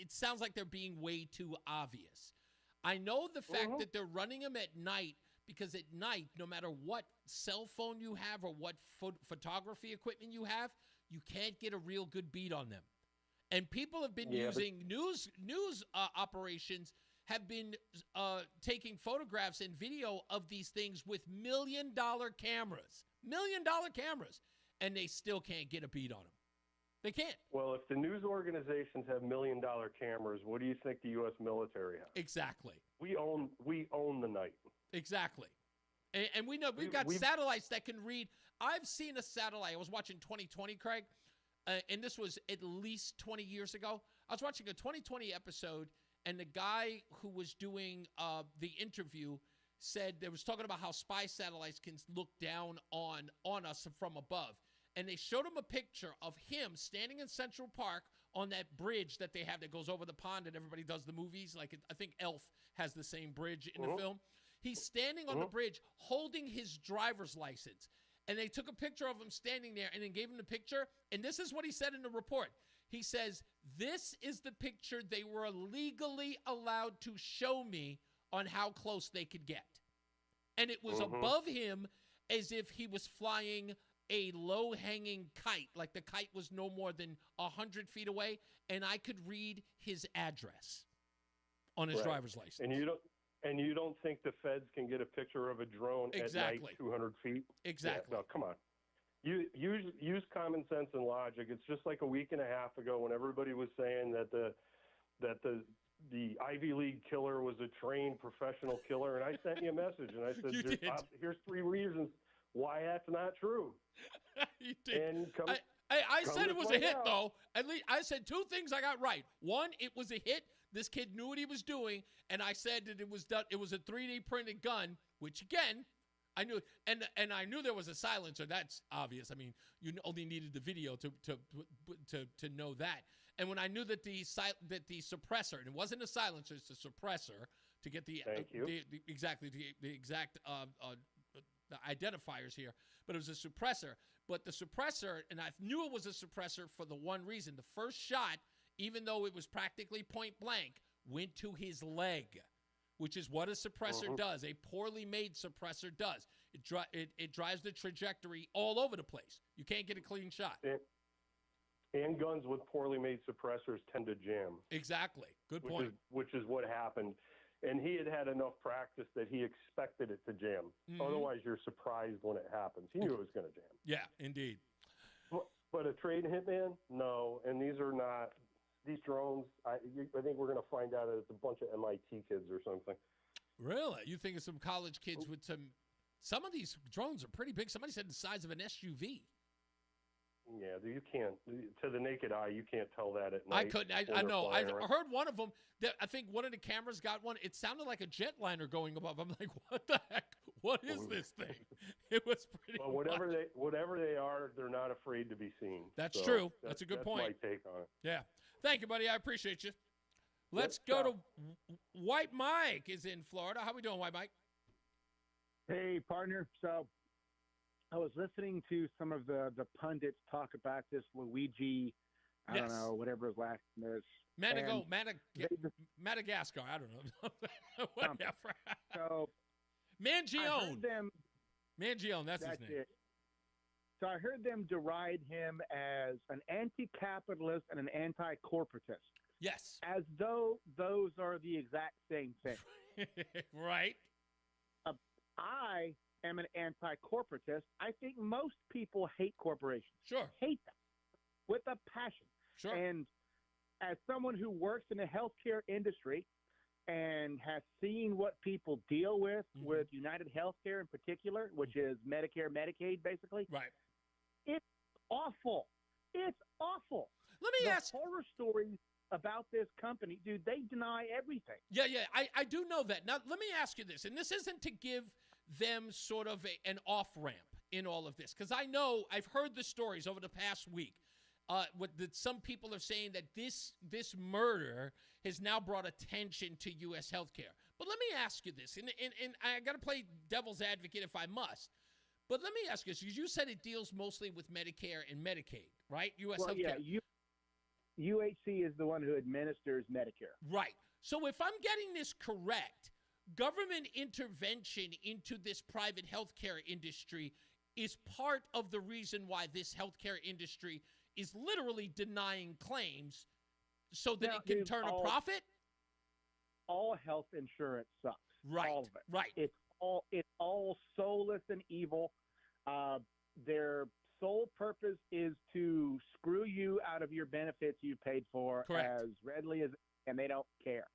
sounds like they're being way too obvious. I know the fact that they're running them at night because at night, no matter what cell phone you have or what photography equipment you have, you can't get a real good beat on them. And people have been using news operations have been taking photographs and video of these things with $1 million cameras, and they still can't get a beat on them. They can't. Well, if the news organizations have $1 million cameras, what do you think the U.S. military has? Exactly. We own the night. Exactly. And we know we've got satellites that can read. I've seen a satellite. I was watching 2020, Craig, and this was at least 20 years ago. I was watching a 2020 episode, and the guy who was doing the interview said they was talking about how spy satellites can look down on us from above. And they showed him a picture of him standing in Central Park on that bridge that they have that goes over the pond and everybody does the movies. Like I think Elf has the same bridge in the film. He's standing on the bridge holding his driver's license. And they took a picture of him standing there and then gave him the picture. And this is what he said in the report. He says, "This is the picture they were legally allowed to show me on how close they could get." And it was above him as if he was flying a low-hanging kite, like the kite was no more than 100 feet away, and I could read his address on his driver's license. And you don't think the feds can get a picture of a drone at night 200 feet? Exactly. Yeah, no, come on. Use common sense and logic. It's just like a week and a half ago when everybody was saying that the Ivy League killer was a trained professional killer, and I sent you a message, and I said, here's 3 reasons why that's not true. You did. And I said it was a hit, though. At least I said 2 things I got right. One, it was a hit. This kid knew what he was doing, and I said that it was done. It was a 3D printed gun, which again, I knew, and I knew there was a silencer. That's obvious. I mean, you only needed the video to know that. And when I knew that the suppressor, and it wasn't a silencer, it's a suppressor to get the exact identifiers here, but it was a suppressor. But the suppressor, and I knew it was a suppressor for the one reason: the first shot, even though it was practically point blank, went to his leg, which is what a suppressor does. A poorly made suppressor does. It drives the trajectory all over the place. You can't get a clean shot. And guns with poorly made suppressors tend to jam. Exactly. Good point. Which is what happened. And he had enough practice that he expected it to jam. Otherwise, you're surprised when it happens. He knew it was going to jam. Yeah, indeed. But a trade hitman? No. And these are not. These drones, I think we're going to find out that it's a bunch of MIT kids or something. Really? You think of some college kids with some of these drones are pretty big. Somebody said the size of an SUV. Yeah, you can't, to the naked eye, you can't tell that at night. I couldn't. I know. I heard one of them. I think one of the cameras got one. It sounded like a jetliner going above. I'm like, what the heck? What is this thing? It was pretty. Well, whatever they are, they're not afraid to be seen. That's true. That's a good point. That's my take on it. Yeah. Thank you, buddy. I appreciate you. Let's go to White Mike is in Florida. How we doing, White Mike? Hey, partner. So I was listening to some of the pundits talk about this Luigi, I don't know, whatever his last name is. Madagascar, I don't know. Whatever. So Mangione. Mangione, that's his name. It. So I heard them deride him as an anti-capitalist and an anti-corporatist. Yes. As though those are the exact same thing. Right. I am an anti-corporatist. I think most people hate corporations. Sure. Hate them with a passion. Sure. And as someone who works in the healthcare industry and has seen what people deal with United Healthcare in particular, which is Medicare, Medicaid, basically. Right. It's awful. It's awful. Let me ask. Horror stories about this company, dude, they deny everything. Yeah, I do know that. Now, let me ask you this, and this isn't to give them sort of an off-ramp in all of this, because I know I've heard the stories over the past week that some people are saying that this murder has now brought attention to U.S. healthcare. But let me ask you this, and I got to play devil's advocate if I must, but let me ask you this, because you said it deals mostly with Medicare and Medicaid, right? U.S. healthcare. Yeah, UHC is the one who administers Medicare. Right. So if I'm getting this correct, government intervention into this private healthcare industry is part of the reason why this healthcare industry is literally denying claims so that it can turn a profit? All health insurance sucks. Right. All of it. Right. It's all soulless and evil. Their sole purpose is to screw you out of your benefits you paid for. Correct. As readily as, and they don't care.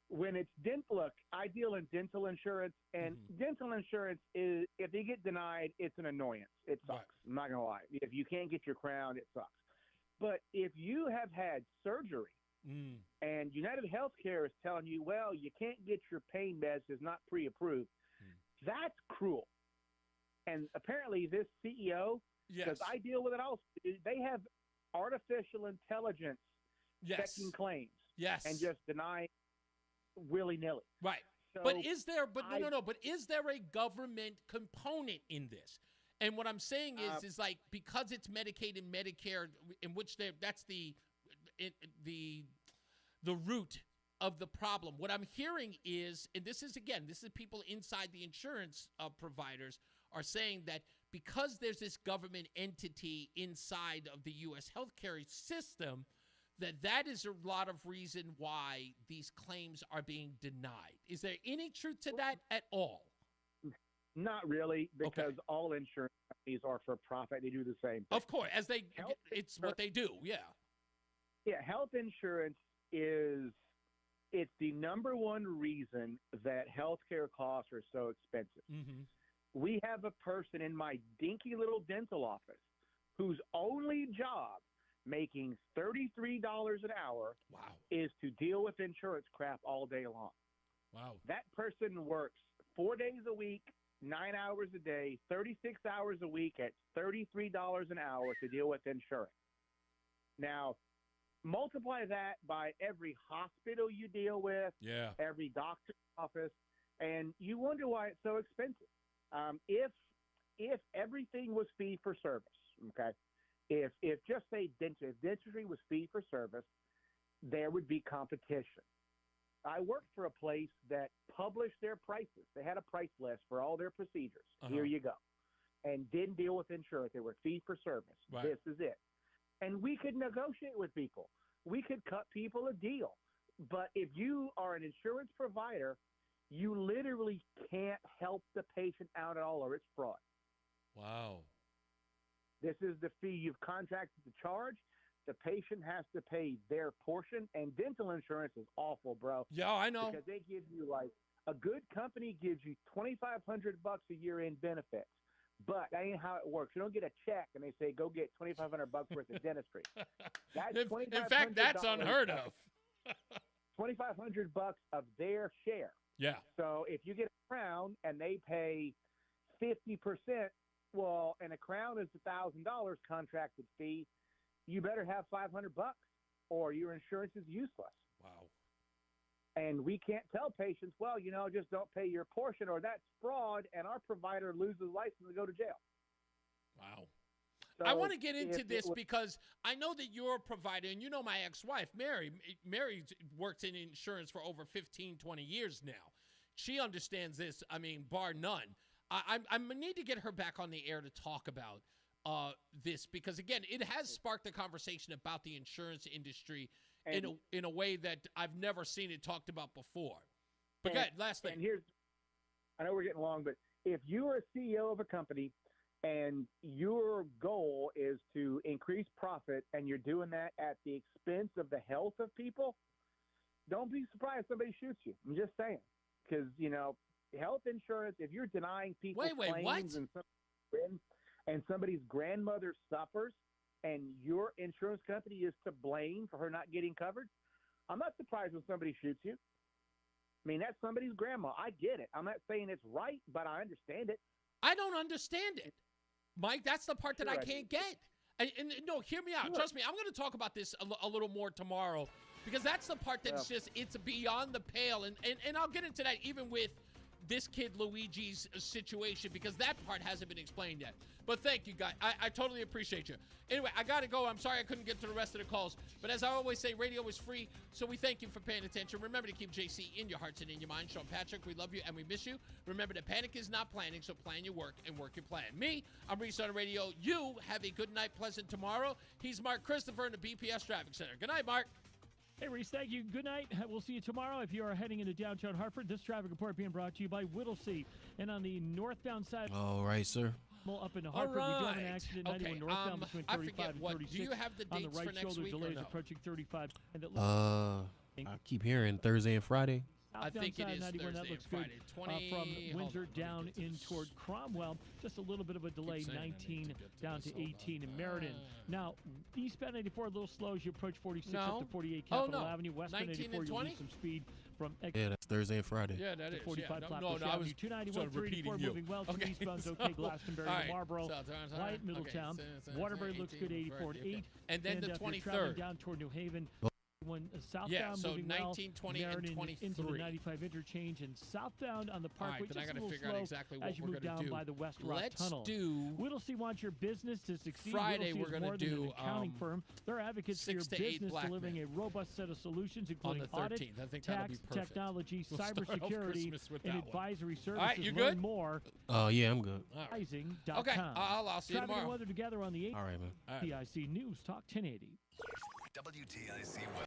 When it's look, I deal in dental insurance, and dental insurance is, if you get denied, it's an annoyance. It sucks. Right. I'm not going to lie. If you can't get your crown, it sucks. But if you have had surgery and United Healthcare is telling you, well, you can't get your pain meds, it's not pre-approved, that's cruel. And apparently this CEO, because I deal with it also, they have artificial intelligence checking claims and just denying willy-nilly. Right. So but is there a government component in this? And what I'm saying is like, because it's Medicaid and Medicare, in which that's the root of the problem. What I'm hearing is, and this is people inside the insurance providers are saying that because there's this government entity inside of the U.S. healthcare system, that is a lot of reason why these claims are being denied. Is there any truth to that at all? Not really, because all insurance companies are for profit. They do the same thing. Of course, it's what they do, yeah. Yeah, health insurance it's the number one reason that healthcare costs are so expensive. We have a person in my dinky little dental office whose only job, making $33 an hour, is to deal with insurance crap all day long. Wow. That person works 4 days a week, 9 hours a day, 36 hours a week at $33 an hour to deal with insurance. Now, multiply that by every hospital you deal with, every doctor's office, and you wonder why it's so expensive. If everything was fee for service, okay? If just say dentistry was fee for service, there would be competition. I worked for a place that published their prices. They had a price list for all their procedures. Here you go. And didn't deal with insurance. They were fee for service. Right. This is it. And we could negotiate with people. We could cut people a deal. But if you are an insurance provider, you literally can't help the patient out at all, or it's fraud. Wow. This is the fee you've contracted to charge. The patient has to pay their portion, and dental insurance is awful, bro. Yeah, I know. Because they give you, like, a good company gives you $2,500 a year in benefits. But that ain't how it works. You don't get a check and they say, go get $2,500 worth of dentistry. That's in fact, that's unheard of. $2,500 of their share. Yeah. So if you get a crown and they pay 50%, well, and a crown is $1,000 contracted fee, you better have $500 or your insurance is useless. Wow. And we can't tell patients, well, just don't pay your portion, or that's fraud, and our provider loses license to go to jail. Wow. So I want to get into this because I know that you're a provider, and my ex-wife, Mary. Mary worked in insurance for over 15, 20 years now. She understands this, bar none. I need to get her back on the air to talk about this because, again, it has sparked a conversation about the insurance industry in a way that I've never seen it talked about before. But go ahead, last thing. And I know we're getting long, but if you are a CEO of a company and your goal is to increase profit and you're doing that at the expense of the health of people, don't be surprised if somebody shoots you. I'm just saying. Because, health insurance, if you're denying people claims and somebody's grandmother suffers and your insurance company is to blame for her not getting covered, I'm not surprised when somebody shoots you. That's somebody's grandma. I get it. I'm not saying it's right, but I understand it. I don't understand it, Mike. That's the part that I can't get. And no, hear me out. Trust me, I'm going to talk about this a little more tomorrow because that's the part that's it's beyond the pale. And I'll get into that even with this kid Luigi's situation because that part hasn't been explained yet. But thank you, guys. I totally appreciate you. Anyway, I got to go. I'm sorry I couldn't get to the rest of the calls. But as I always say, radio is free, so we thank you for paying attention. Remember to keep JC in your hearts and in your mind. Sean Patrick, we love you and we miss you. Remember that panic is not planning, so plan your work and work your plan. Me, I'm Reese on the radio. You have a good night, pleasant tomorrow. He's Mark Christopher in the BPS Traffic Center. Good night, Mark. Hey, Reese, thank you. Good night. We'll see you tomorrow. If you are heading into downtown Hartford, this traffic report being brought to you by Whittlesey. And on the northbound side. All right, sir. Up into Hartford, we do have an accident 91 northbound between 35 and 36. Do you have the dates on the right for next shoulder, week delays or no? approaching 35. And I keep hearing Thursday and Friday. I think it is 91, Thursday that looks and good. Friday. From Windsor down in toward Cromwell, just a little bit of a delay, 19 down to 18 in Meriden. Now, eastbound 84, a little slow as you approach 46 up to 48 Capitol Avenue. Westbound 84, you'll lose some speed from Yeah, that's Thursday and Friday. Yeah, that is. 45 Yeah. Flatbush I was Avenue, 291, 384 moving well. Okay. Eastbound's okay. Glastonbury to Marlboro. Wyatt, Middletown. Waterbury looks good, 84 to 8. And then the if you're 23rd. traveling down toward New Haven. Southbound so moving 19, 20, and Meriden 23. into the 95 interchange, and southbound on the Parkway, then I just gotta a little figure out slow exactly what as you we're move gonna down do. by the West Rock Let's Tunnel. do Whittlesey wants your business to succeed. Friday, Whittlesey we're is gonna more than do, an accounting firm. They're advocates for your 6 to 8 business, Black delivering Men. a robust set of solutions, including on the 13th. audit, I think that'll tax, be perfect. technology, We'll start off cybersecurity, Christmas with and that one. advisory services. All right, you Learn good? more. Yeah, I'm good. Rising.com. Okay, I'll see you Traffic tomorrow. and weather together on the 8th. All right, man. WTIC News Talk 1080. WTIC weather.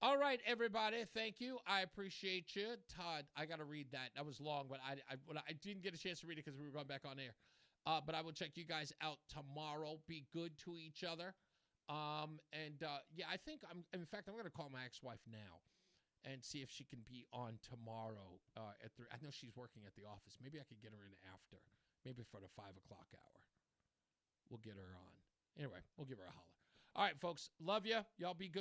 All right, everybody. Thank you. I appreciate you. Todd, I got to read that. That was long, but I didn't get a chance to read it because we were going back on air. But I will check you guys out tomorrow. Be good to each other. Yeah, I think in fact, I'm going to call my ex-wife now and see if she can be on tomorrow at 3. I know she's working at the office. Maybe I could get her in after. Maybe for the 5 o'clock hour. We'll get her on. Anyway, we'll give her a holler. All right, folks. Love you. Y'all be good.